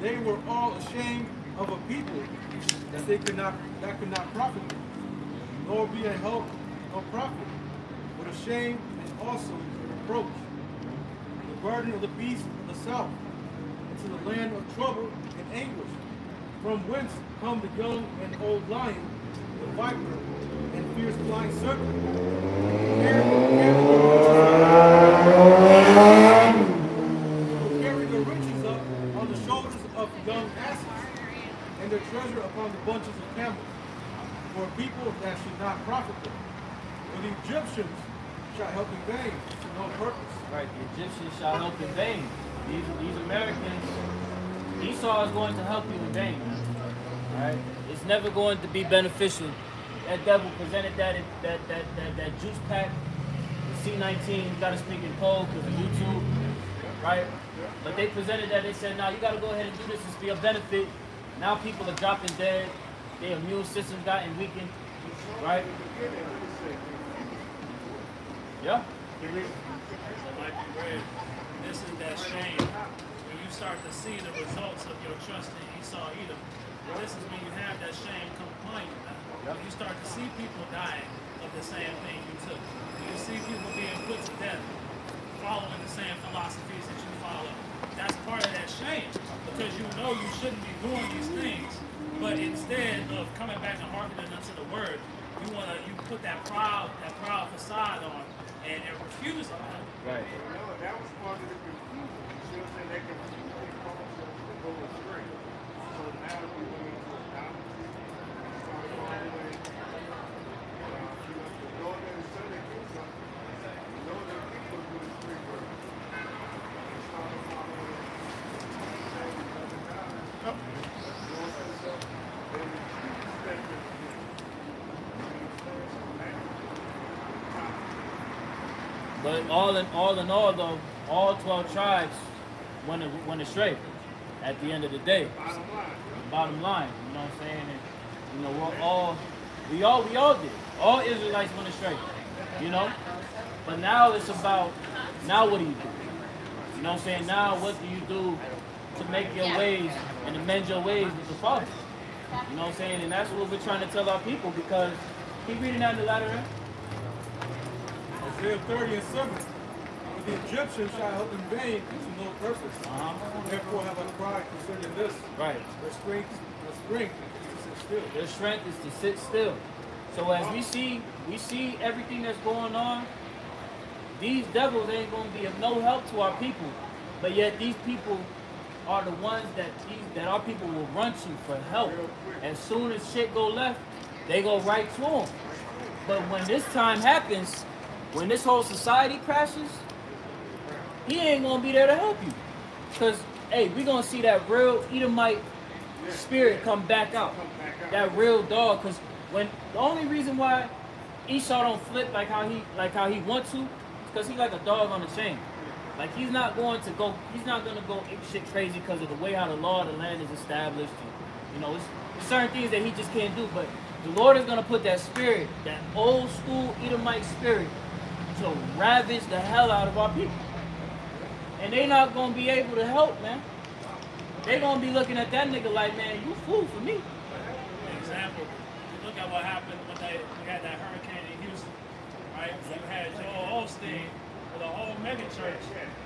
They were all ashamed of a people that could not profit them, nor be a help nor profit, but a shame and also a reproach. The burden of the beasts of the south, into the land of trouble and anguish, from whence come the young and old lion, the viper, and fierce flying serpent. Carry the riches up on the shoulders of young asses, and their treasure upon the bunches of camels, for a people that should not profit them. For the Egyptians shall help in vain to no purpose. Right, the Egyptians shall help in vain. These Americans Esau is going to help you in vain. Right? It's never going to be beneficial. That devil presented that juice pack, the C19. You got to speak in code because of YouTube, right? But they presented that. They said, "Now you got to go ahead and do this. It's for your benefit." Now people are dropping dead. Their immune system's gotten weakened, right? Yeah. Like you read, this is that shame when you start to see the results of your trust in Esau Edom. This is when you have that shame come upon you. When you start to see people dying of the same thing you took. When you see people being put to death, following the same philosophies that you follow. That's part of that shame because you know you shouldn't be doing these things. But instead of coming back and hearkening unto the word, you put that proud facade on and refuse it. Right. No, that was part of the confusion. You know what I'm saying? That confusion caused us to go astray. So now we went into idolatry. We started following, the daughter and son that did something. You know that people do the street work. We started following the same other God. But all in all, though, all 12 tribes went astray at the end of the day. Bottom line, you know what I'm saying? And, you know, we all did. All Israelites went astray, you know? But now it's about, now what do you do? You know what I'm saying? Now what do you do to make your ways and amend your ways with the Father? You know what I'm saying? And that's what we're trying to tell our people because, keep reading that in the latter end. Isaiah 30 and 7. But the Egyptians shall help in vain and to no purpose. Therefore have I cried concerning this. Right. Their strength is to sit still. Their strength is to sit still. So as we see everything that's going on, these devils ain't going to be of no help to our people. But yet these people are the ones that our people will run to for help. As soon as shit go left, they go right to them. But when this time happens, when this whole society crashes, he ain't gonna be there to help you. Cause hey, we gonna see that real Edomite spirit come back out. That real dog. Cause when the only reason why Esau don't flip like how he wants to, is cause he's like a dog on a chain. Like he's not gonna go ape shit crazy because of the way how the law of the land is established. And, you know, it's certain things that he just can't do. But the Lord is gonna put that spirit, that old school Edomite spirit, to ravage the hell out of our people. And they not gonna be able to help, man. They gonna be looking at that nigga like, man, you fool for me. Example, look at what happened when we had that hurricane in Houston, right? You had Joel Osteen with a whole mega church,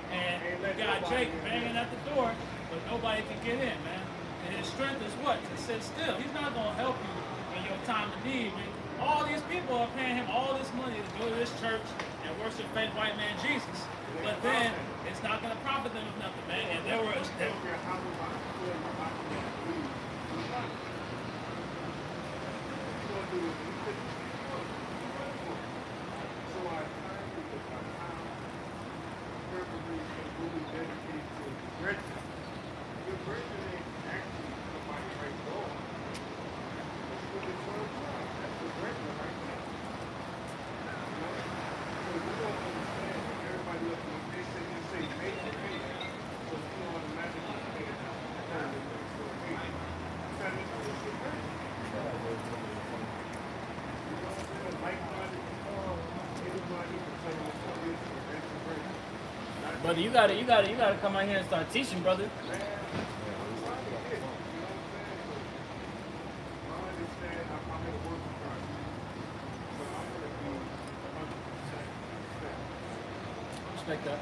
and you got Jake banging at the door, but nobody can get in, man. And his strength is what? To sit still. He's not gonna help you in your time of need. All these people are paying him all this money to go to this church and worship fake white man Jesus. But then it's not going to profit them of nothing, man. And there were brother, you gotta come out here and start teaching, brother. Respect that.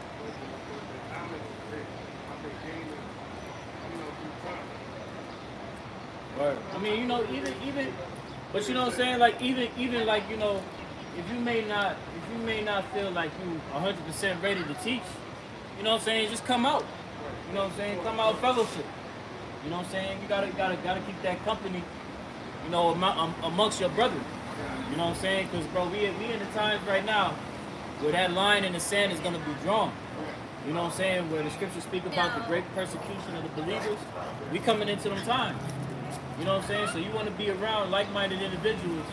Right. I mean, you know, even, but you know what I'm saying? Like even like, you know, if you may not feel like you 100% ready to teach, you know what I'm saying? Just come out. You know what I'm saying? Come out fellowship. You know what I'm saying? You gotta keep that company, you know, amongst your brothers. You know what I'm saying? Because bro, we in the times right now where that line in the sand is gonna be drawn. You know what I'm saying? Where the scriptures speak about the great persecution of the believers. We coming into them times. You know what I'm saying? So you want to be around like-minded individuals,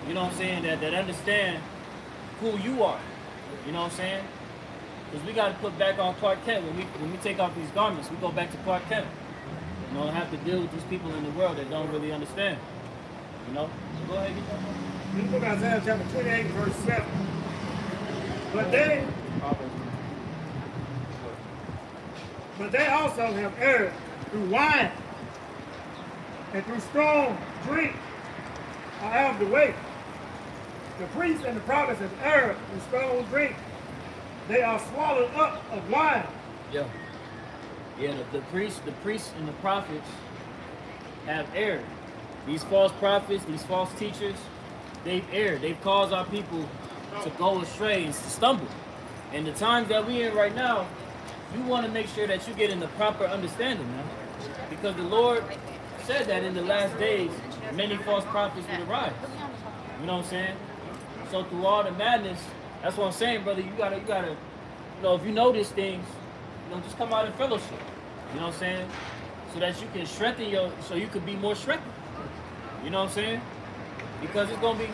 you know what I'm saying, that understand who you are. You know what I'm saying? Because we got to put back on Clark Kent. When we take off these garments, we go back to Clark Kent. You know, have to deal with these people in the world that don't really understand. You know? Go ahead, get that one. This book Isaiah chapter 28, verse 7. But they also have erred through wine and through strong drink are out of the way. The priests and the prophets have erred through strong drink. They are swallowed up of wine. Yeah. Yeah, the priests and the prophets have erred. These false prophets, these false teachers, they've erred. They've caused our people to go astray and to stumble. And the times that we're in right now, you want to make sure that you get in the proper understanding, man. Because the Lord said that in the last days, many false prophets will arise. You know what I'm saying? So through all the madness, that's what I'm saying, brother. You gotta, you know, if you know these things, you know, just come out in fellowship. You know what I'm saying? So that you can strengthen so you could be more strengthened. You know what I'm saying? Because it's gonna be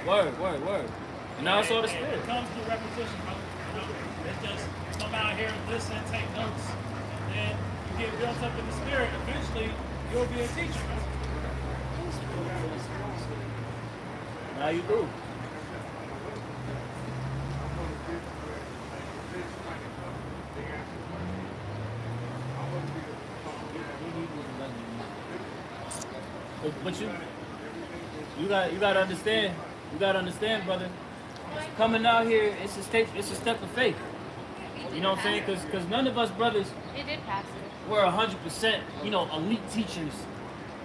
word. Now it's all the spirit. It comes through repetition, bro. You know, it's just come out here and listen, take notes, and then you get built up in the spirit. Eventually, you'll be a teacher, bro. Now you do. But you gotta understand. You gotta understand, brother. Coming out here, it's a step of faith. You know what I'm saying? Because none of us brothers, we're 100%, you know, elite teachers.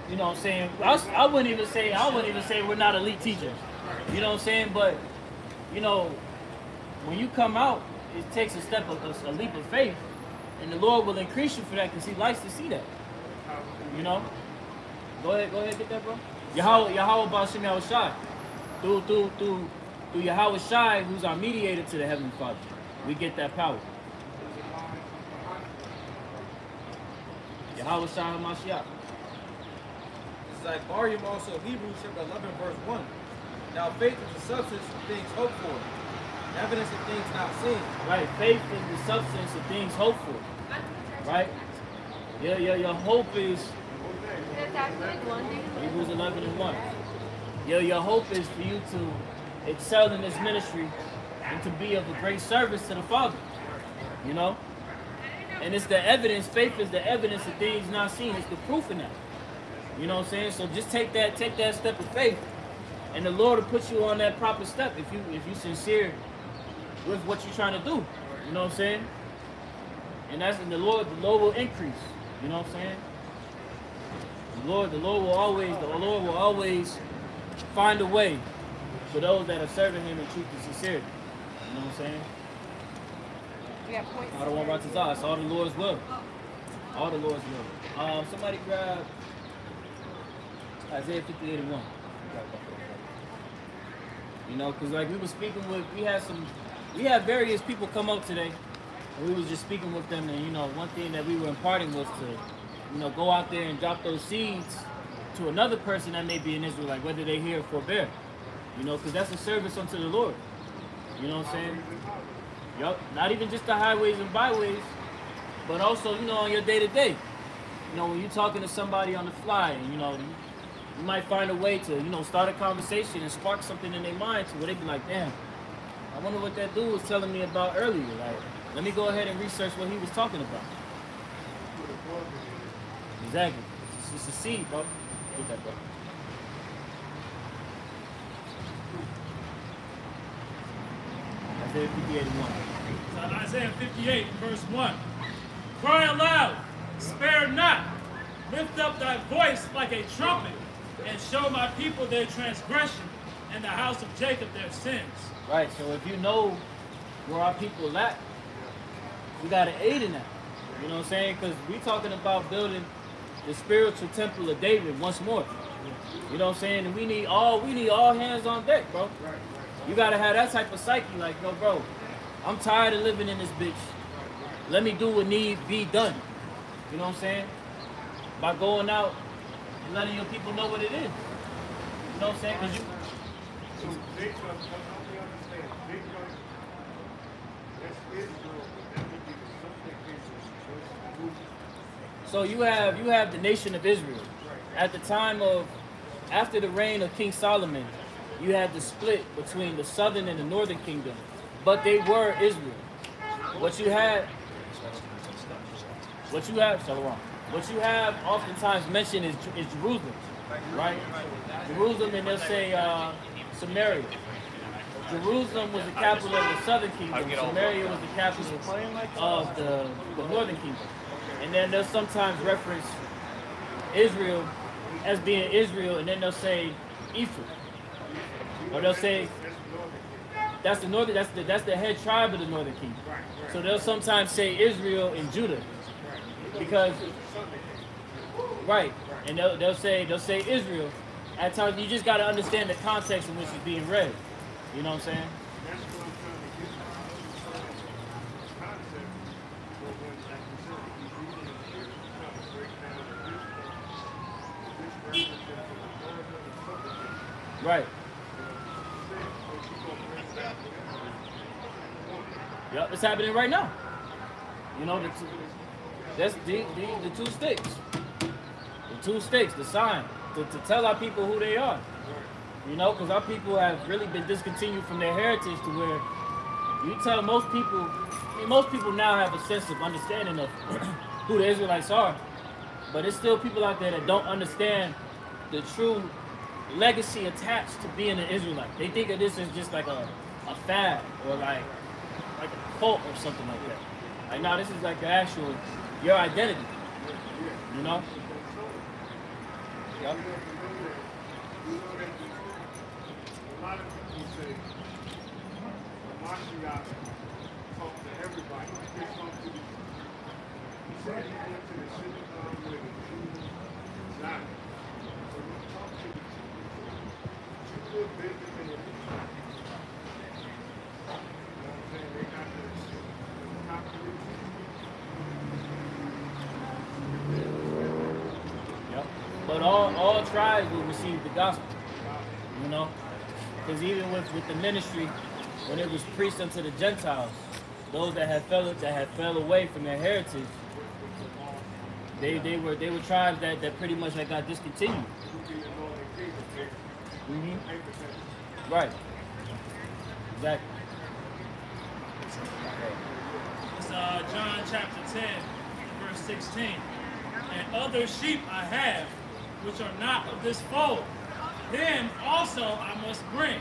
You know what I'm saying? I wouldn't even say we're not elite teachers. You know what I'm saying? But you know, when you come out, it takes a leap of faith, and the Lord will increase you for that because He likes to see that. You know? Go ahead, get that, bro. Yahweh Ba'ashem Yahushai. Through Yahweh Shai, who's our mediator to the Heavenly Father, we get that power. Yahweh Shai HaMashiach. It's like Baryam also, Hebrews chapter 11, verse 1. Now faith is the substance of things hoped for, the evidence of things not seen. Right, faith is the substance of things hoped for. Right? Your hope is Hebrews 11 and 1. Your hope is for you to excel in this ministry and to be of a great service to the Father. You know? And it's the evidence, faith is the evidence of things not seen. It's the proof in that. You know what I'm saying? So just take that step of faith, and the Lord will put you on that proper step if you sincere with what you're trying to do. You know what I'm saying? And the Lord will increase. You know what I'm saying? The Lord will always find a way for those that are serving Him in truth and sincerity. You know what I'm saying? I don't want to it's all the Lord's will. All the Lord's will. Somebody grab Isaiah 58:1. You know, because like we were speaking with, we had various people come up today, and we was just speaking with them, and you know, one thing that we were imparting was to, you know, go out there and drop those seeds to another person that may be an Israelite, whether they hear or forbear. You know, because that's a service unto the Lord. You know what I'm saying? Yup. Not even just the highways and byways, but also, you know, on your day-to-day. You know, when you're talking to somebody on the fly, and, you know, you might find a way to, you know, start a conversation and spark something in their mind to where they be like, damn, I wonder what that dude was telling me about earlier. Like, let me go ahead and research what he was talking about. Exactly. It's a seed, bro. Get that, bro. Isaiah 58:1. So Isaiah 58, verse 1. Cry aloud, spare not. Lift up thy voice like a trumpet, and show my people their transgression, and the house of Jacob their sins. Right, so if you know where our people lack, we got to aid in that. You know what I'm saying? Because we talking about building the spiritual temple of David once more. You know what I'm saying? And we need all hands on deck, bro. You gotta have that type of psyche, like, yo, bro, I'm tired of living in this bitch. Let me do what need be done. You know what I'm saying? By going out and letting your people know what it is. You know what I'm saying? Cause you. So Jacob, help me understand. Jacob, that's Israel, but that would be the subject Israel. So you have the nation of Israel. At the time of, after the reign of King Solomon, you had the split between the southern and the northern kingdom, but they were Israel. What you have Shalom. What you have oftentimes mentioned is Jerusalem, right? Jerusalem, and they'll say Samaria. Jerusalem was the capital of the southern kingdom. Samaria was the capital of the northern kingdom. And then they'll sometimes reference Israel as being Israel, and then they'll say Ephraim. Or they'll say that's the northern, that's the head tribe of the northern kingdom. So they'll sometimes say Israel and Judah. Because right. And they'll say Israel. At times you just gotta understand the context in which it's being read. You know what I'm saying? That's what I'm trying to get the concept. But when, like you said, if you read it here, you try to break down the this represents the northern and southern kingdom. Right. Yep, it's happening right now. You know, that's the two sticks. The two sticks, the sign, to tell our people who they are. You know, because our people have really been discontinued from their heritage to where you tell most people, I mean, most people now have a sense of understanding of who the Israelites are, but there's still people out there that don't understand the true legacy attached to being an Israelite. They think of this as just like a fad or like a cult or something like that. Like, no, this is like the actual, your identity. You know? Yep. A lot of people say, Mashiach talked to everybody. He talked to the Jews. He said he went to the synagogue where the Jews resided. So he talked to the Jews. You could Benjamin and Levi. You know what I'm saying? They got the top of the Yep. But all tribes will receive the gospel. You know? Because even with the ministry, when it was preached unto the Gentiles, those that had fell away from their heritage, they were tribes that pretty much like got discontinued. Mm-hmm. Right. Exactly. It's John chapter 10, verse 16. And other sheep I have, which are not of this fold, them also I must bring,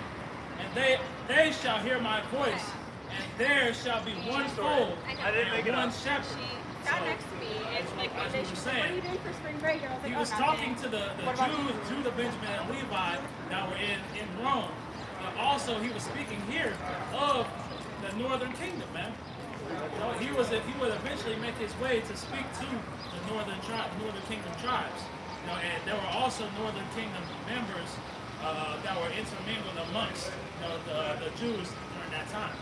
and they shall hear my voice, and there shall be one fold and one shepherd. She sat next to me, and like one day she was like, "What are you doing for spring break?" And I was like, He was talking to the Jews, Judah, Benjamin, and Levi that were in Rome. But also he was speaking here of the northern kingdom, man. You know, he would eventually make his way to speak to the northern kingdom tribes. You know, and there were also northern kingdom members that were intermingled amongst the Jews during that time.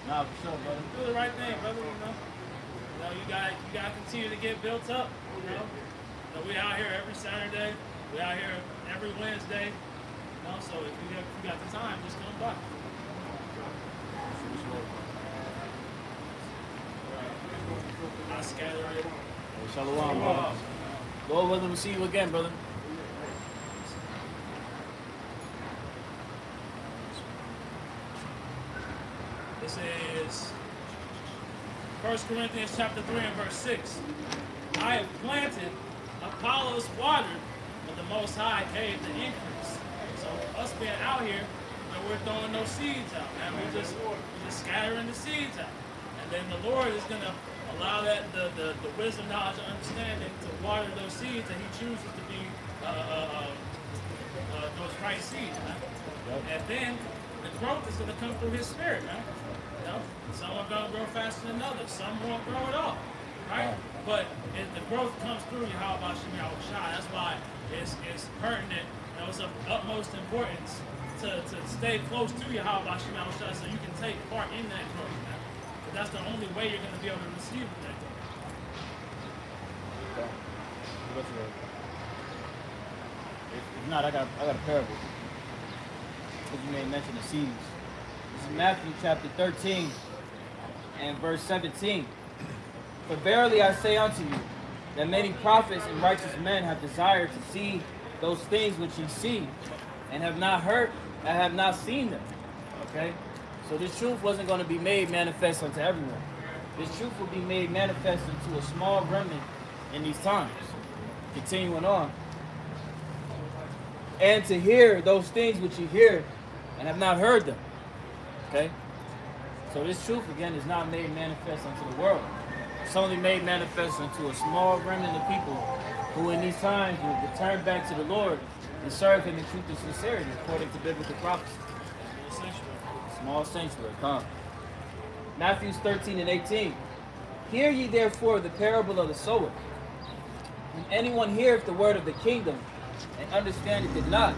Nah, for sure, brother. Do the right thing, brother. You know, you gotta continue to get built up. You know, we out here every Saturday. We out here every Wednesday. You know, so if you got the time, just come by. Not scattering. Hey, Shalom, brother. Lord willing, we'll see you again, brother. This is 1 Corinthians chapter 3 and verse 6. I have planted, Apollos watered, but the Most High gave the increase. So us being out here, we're throwing no seeds out, man. We're just scattering the seeds out. And then the Lord is going to allow that the wisdom, knowledge, and understanding to water those seeds that he chooses to be those right seeds, man. And then the growth is going to come through his spirit, man. You know, some are going to grow faster than others. Some won't grow at all, right? But the growth comes through Yahweh Hashem Yahweh Shai. That's why it's pertinent. You know, it's of utmost importance to stay close to Yahweh Hashem Yahweh Shai so you can take part in that growth, man. But that's the only way you're going to be able to receive that growth. If not, I got a parable. Because you made mention of seeds. This is Matthew chapter 13 and verse 17. For verily I say unto you, that many prophets and righteous men have desired to see those things which ye see, and have not heard, and have not seen them. Okay? So this truth wasn't going to be made manifest unto everyone. This truth will be made manifest into a small remnant in these times. Continuing on. And to hear those things which you hear and have not heard them. Okay? So this truth, again, is not made manifest unto the world. It's only made manifest unto a small remnant of people who in these times will return back to the Lord and serve him in truth and sincerity according to biblical prophecy. Small sanctuary. Come. Matthew 13 and 18. Hear ye therefore the parable of the sower. When anyone heareth the word of the kingdom, and understandeth it not,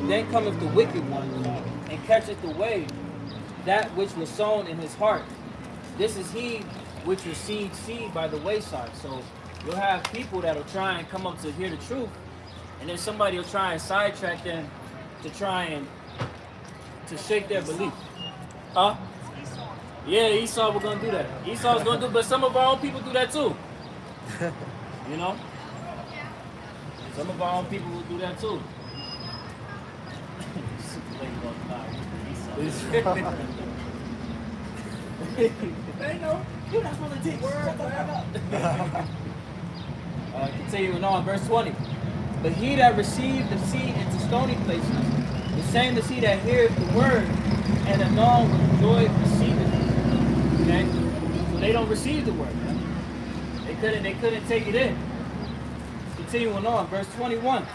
then cometh the wicked one, and catcheth away that which was sown in his heart. This is he which received seed by the wayside. So you'll have people that'll try and come up to hear the truth, and then somebody will try and sidetrack them to try and to shake their belief. Huh? Yeah, Esau was gonna do that. Esau's gonna do, but some of our own people do that too. You know? Some of our own people will do that too. They know. You're not supposed to take word. Continuing on, verse 20. But he that received the seed into stony places, the same as he that heareth the word, and anon with joy receiveth it. Okay? So they don't receive the word. Man. They couldn't take it in. Continuing on, verse 21.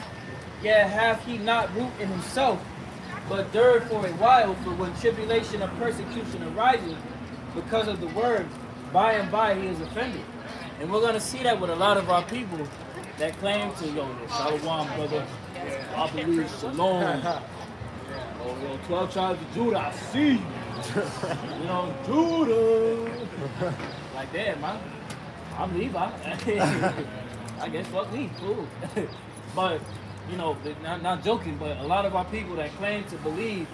Yet hath he not root in himself, but endured for a while, for when tribulation or persecution arises because of the word, by and by he is offended. And we're going to see that with a lot of our people that claim to, Shalom, brother, I believe Shalom. Oh, 12 tribes of Judah, I see you. Judah. Like that, man. I'm Levi. I guess fuck me, cool. But, not joking, but a lot of our people that claim to believe,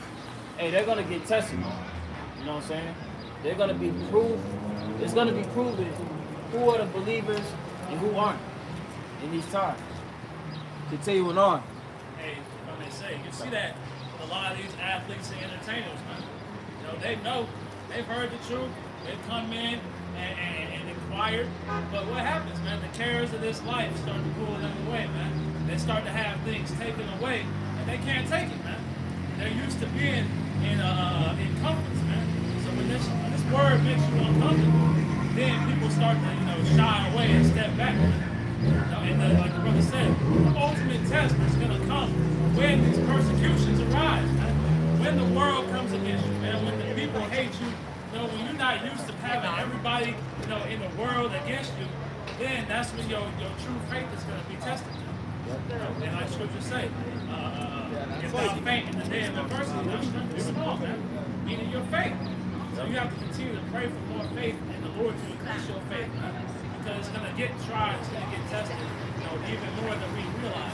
hey, they're going to get tested. You know what I'm saying? They're going to be proved. It's going to be proven who are the believers and who aren't in these times. Continuing on. Hey, what they say, you see that a lot of these athletes and entertainers, man. They've heard the truth. They've come in and inquired. But what happens, man? The cares of this life start to pull them away, man. They start to have things taken away, and they can't take it, man. They're used to being in comforts, man. So when this word makes you uncomfortable, then people start to, shy away and step back. And like the brother said, the ultimate test is going to come when these persecutions arise, man. When the world comes against you, man. When the people hate you, when you're not used to having everybody, in the world against you, then that's when your true faith is going to be tested. And like Scripture say, if thou faint in the day of adversity, thou strength is small, man. Meaning your faith. So you have to continue to pray for more faith in the Lord to increase your faith, man. Because it's going to get tried, it's going to get tested, even more than we realize.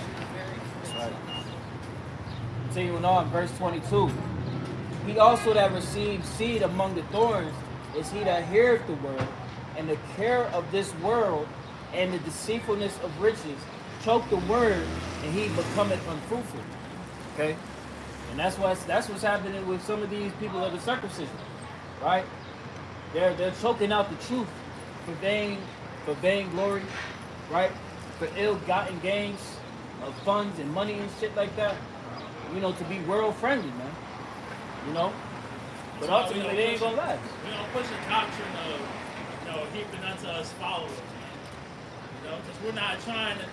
That's right. Continuing on, verse 22. He also that received seed among the thorns is he that heareth the word, and the care of this world and the deceitfulness of riches choke the word, and he becometh unfruitful. Okay? And that's what's happening with some of these people of the circumcision. Right? They're choking out the truth for vain glory, right? For ill-gotten gains of funds and money and shit like that. To be world friendly, man. But ultimately they ain't gonna last. We don't push the doctrine of heaping unto us followers, man. You know, because we're not trying to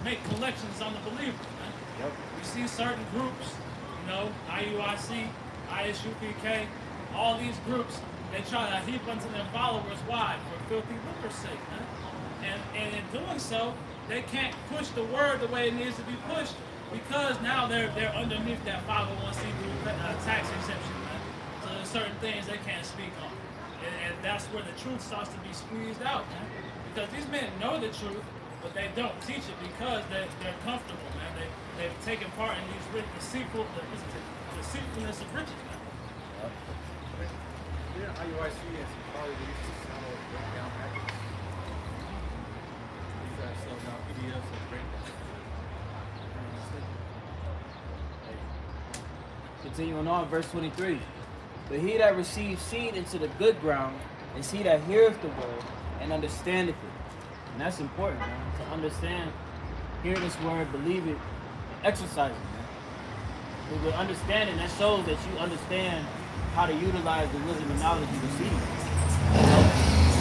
make collections on the believers, man. Yep. We see certain groups, you know, IUIC, ISUPK, all these groups, they try to heap unto their followers. Why? For filthy lucre's sake, man. And in doing so, they can't push the word the way it needs to be pushed because now they're underneath that 501c3 tax exemption, man. So there's certain things they can't speak on. And that's where the truth starts to be squeezed out, man. Because these men know the truth, but they don't teach it because they're comfortable, man. They've taken part in these deceitfulness of riches, man. Yeah, IUIC and Safari, they used to sell breakdown packages. These guys sell now PDFs and breakdowns. Continuing on, verse 23. But he that receives seed into the good ground is he that heareth the word and understandeth it. And that's important, man. To understand, hear this word, believe it, exercise it, man. With understanding, that shows that you understand how to utilize the wisdom and knowledge you receive. You know,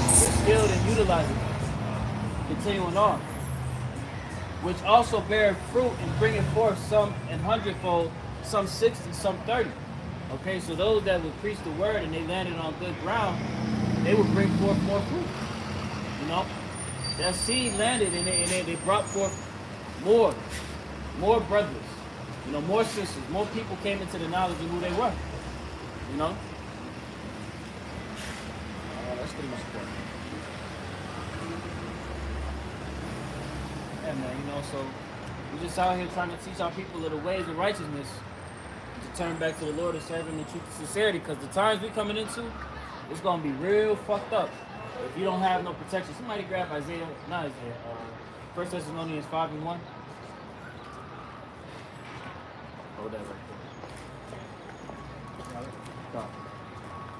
you're skilled in utilizing it. Continuing on. Which also bear fruit and bringeth forth some an hundredfold, some 60, some 30. Okay, so those that would preach the word and they landed on good ground, they would bring forth more fruit. You know, that seed landed and they brought forth more brothers, you know, more sisters, more people came into the knowledge of who they were. You know? That's pretty much important. Yeah, man, you know, so we're just out here trying to teach our people of the ways of righteousness, to turn back to the Lord and serve Him in truth and sincerity, because the times we're coming into, it's going to be real fucked up if you don't have no protection. Somebody grab Isaiah, not Isaiah, 1 Thessalonians 5:1. Hold that right there.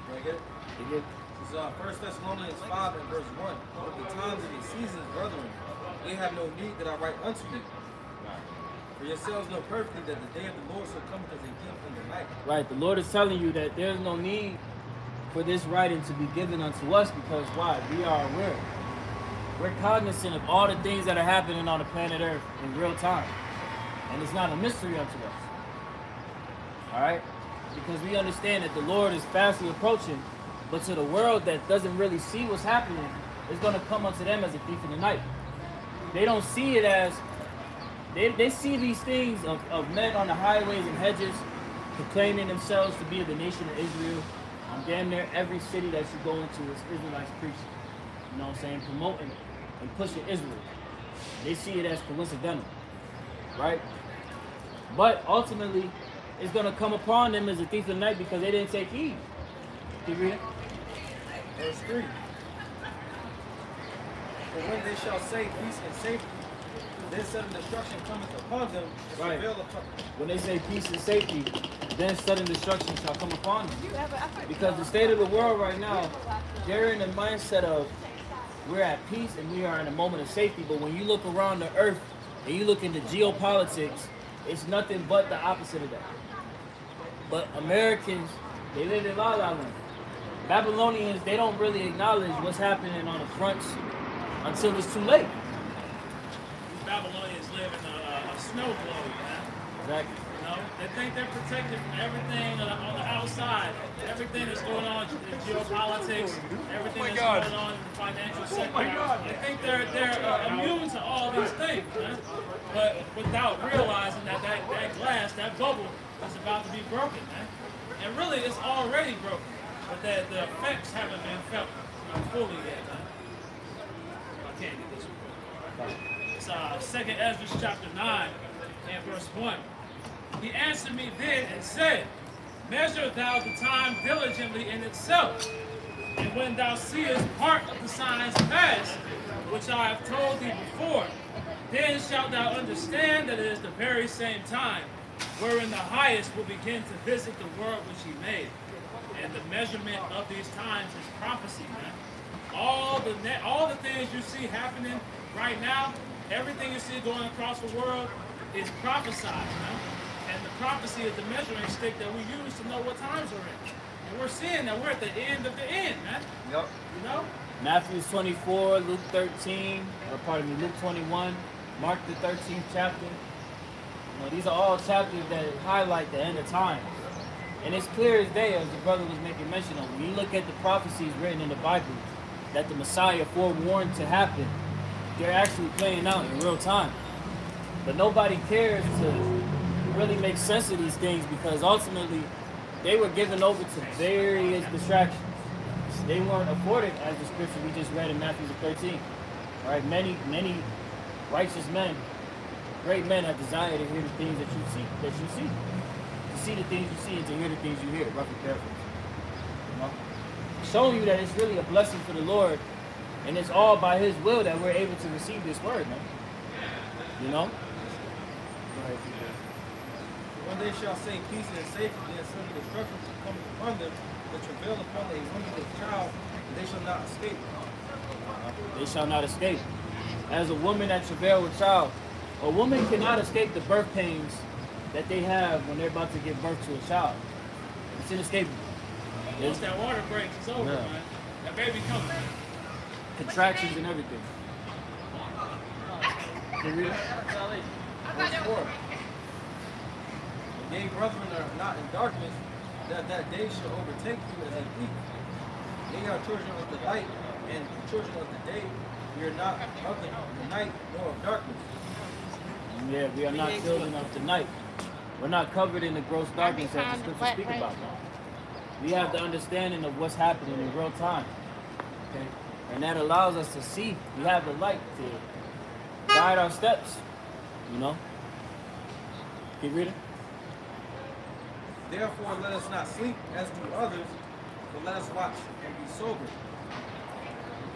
Can I get it? You get This is 1 Thessalonians 5 and verse 1. But the times and the seasons, brethren, they have no need that I write unto you. For yourselves know perfectly that the day of the Lord shall come as a thief in the night. right. The Lord is telling you that there's no need for this writing to be given unto us, because why? We are aware. We're cognizant of all the things that are happening on the planet Earth in real time. And it's not a mystery unto us. Alright? Because we understand that the Lord is fastly approaching, but to the world that doesn't really see what's happening, it's going to come unto them as a thief in the night. They don't see it as, they see these things of men on the highways and hedges proclaiming themselves to be of the nation of Israel. Damn near every city that you go into is Israelites preaching. You know what I'm saying? Promoting and pushing Israel. They see it as coincidental. Right? But ultimately, it's going to come upon them as a thief in the night because they didn't take heed. Keep reading. Verse 3. For when they shall say peace and safety, then sudden destruction cometh upon them, and Right. prevail upon them. When they say peace and safety, then sudden destruction shall come upon them. Because the state of the world right now, they're in the mindset of we're at peace and we are in a moment of safety. But when you look around the earth and you look into geopolitics, it's nothing but the opposite of that. But Americans, they live in La La Land. Babylonians, they don't really acknowledge what's happening on the fronts until it's too late. These Babylonians live in a snow globe, man. Exactly. You know, they think they're protected from everything on the outside, everything that's going on in geopolitics, everything that's going on in the financial sector. They think they're immune to all these things, man. But without realizing that glass, that bubble, is about to be broken, man. And really, it's already broken, but the effects haven't been felt fully yet, man. I can't get this one. It's 2 Ezra chapter 9 and verse 1. He answered me then and said, measure thou the time diligently in itself, and when thou seest part of the signs pass, which I have told thee before, then shalt thou understand that it is the very same time wherein the highest will begin to visit the world which he made. And the measurement of these times is prophecy, man. All the things you see happening right now, everything you see going across the world is prophesied, man. And the prophecy is the measuring stick that we use to know what times we're in. And we're seeing that we're at the end of the end, man. Yep. You know? Matthew 24, Luke 13, or pardon me, Luke 21, Mark the 13th chapter. You know, these are all chapters that highlight the end of times. And it's clear as day, as the brother was making mention of. When you look at the prophecies written in the Bible that the Messiah forewarned to happen, they're actually playing out in real time. But nobody cares to really make sense of these things because ultimately they were given over to various distractions. They weren't afforded, as the scripture we just read in Matthew 13. Right? Many righteous men, great men have desired to hear the things that you see. To see the things you see and to hear the things you hear, roughly paraphrase. You know? Showing you that it's really a blessing for the Lord, and it's all by His will that we're able to receive this word, man. You know? When they shall say peace and safety, and sudden destruction shall come upon them, but travail upon a woman with child, and they shall not escape. They shall not escape. As a woman that travail with child, a woman cannot escape the birth pains that they have when they're about to give birth to a child. It's inescapable. Once that water breaks, it's over, man. That baby coming. Contractions and everything. Verse 4. They, brethren, are not in darkness, that day shall overtake you as a thief. They are children of the light and children of the day. We are not of the night nor of darkness. Yeah, we are not children of the night. We're not covered in the gross darkness that the scriptures speak about now. We have the understanding of what's happening in real time. Okay? And that allows us to see. We have the light to guide our steps. You know? Keep reading. Therefore let us not sleep as do others, but let us watch and be sober.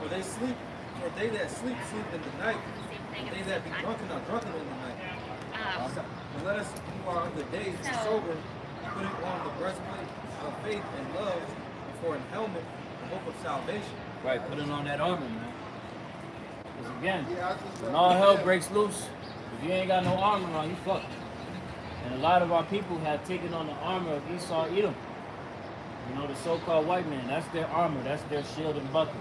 For they that sleep in the night, and they that be drunken are drunken in the night. But let us who are of the day be sober, putting on the breastplate of faith and love, and for an helmet, the hope of salvation. Right, putting on that armor, man. Because again, when all hell breaks loose, if you ain't got no armor on, you fucked. And a lot of our people have taken on the armor of Esau Edom. You know, the so-called white man, that's their armor, that's their shield and buckler.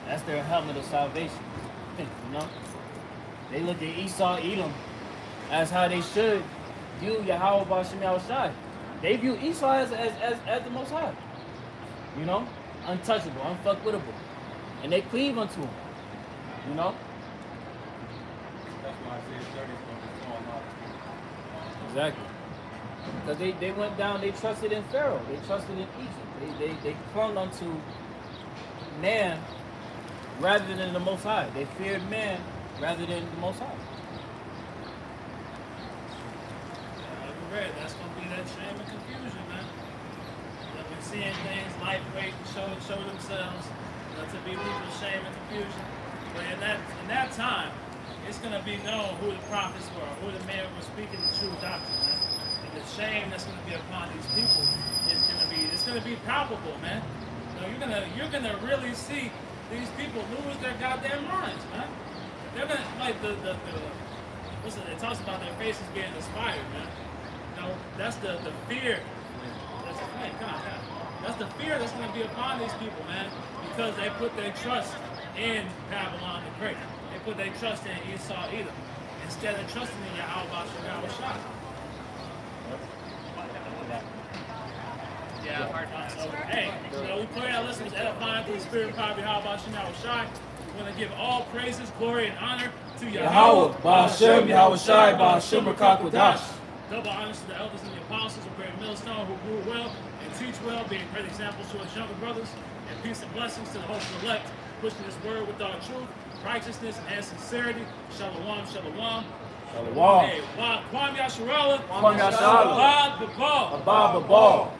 That's their helmet of salvation. You know? They look at Esau Edom as how they should view Yahweh Ba'ashem Yahushai. They view Esau as the Most High. You know? Untouchable, unfuckwittable. And they cleave unto him. You know? That's why Isaiah 30 is going to be falling off. Exactly. Because they went down, they trusted in Pharaoh. They trusted in Egypt. They clung unto man rather than the Most High. They feared man rather than the Most High. That's going to be that shame and confusion, man. That we're seeing things lightweight show themselves to be people's shame and confusion. But in that time, it's going to be known who the prophets were, who the men were speaking the true doctrine, man. And the shame that's going to be upon these people is going to be palpable, man. You know, you're gonna really see these people lose their goddamn minds, man. They're gonna like listen, it talks about their faces being inspired, man. You know, that's the fear. That's the fear that's gonna be upon these people, man, because they put their trust in Babylon the Great. They put their trust in Esau Edom instead of trusting in Yahweh Ba'ashem Yahushai. Yeah, so, hey, we pray our listeners edifying through the spirit and power of Yahweh Ba'ashem Yahushai. We're going to give all praises, glory, and honor to Yahweh Ba'ashem Yahushai Ba'ashem Rakakwadash. Double honors to the elders and the apostles of Great Millstone who grew well and teach well, being great examples to us younger brothers. And peace and blessings to the host of elect, pushing this word with all truth, righteousness, and sincerity. Shalom, shalom. Shalom. Hey, Kwam Yasharallah. Kwam Yasharallah. Abad Babal. Abad Babal.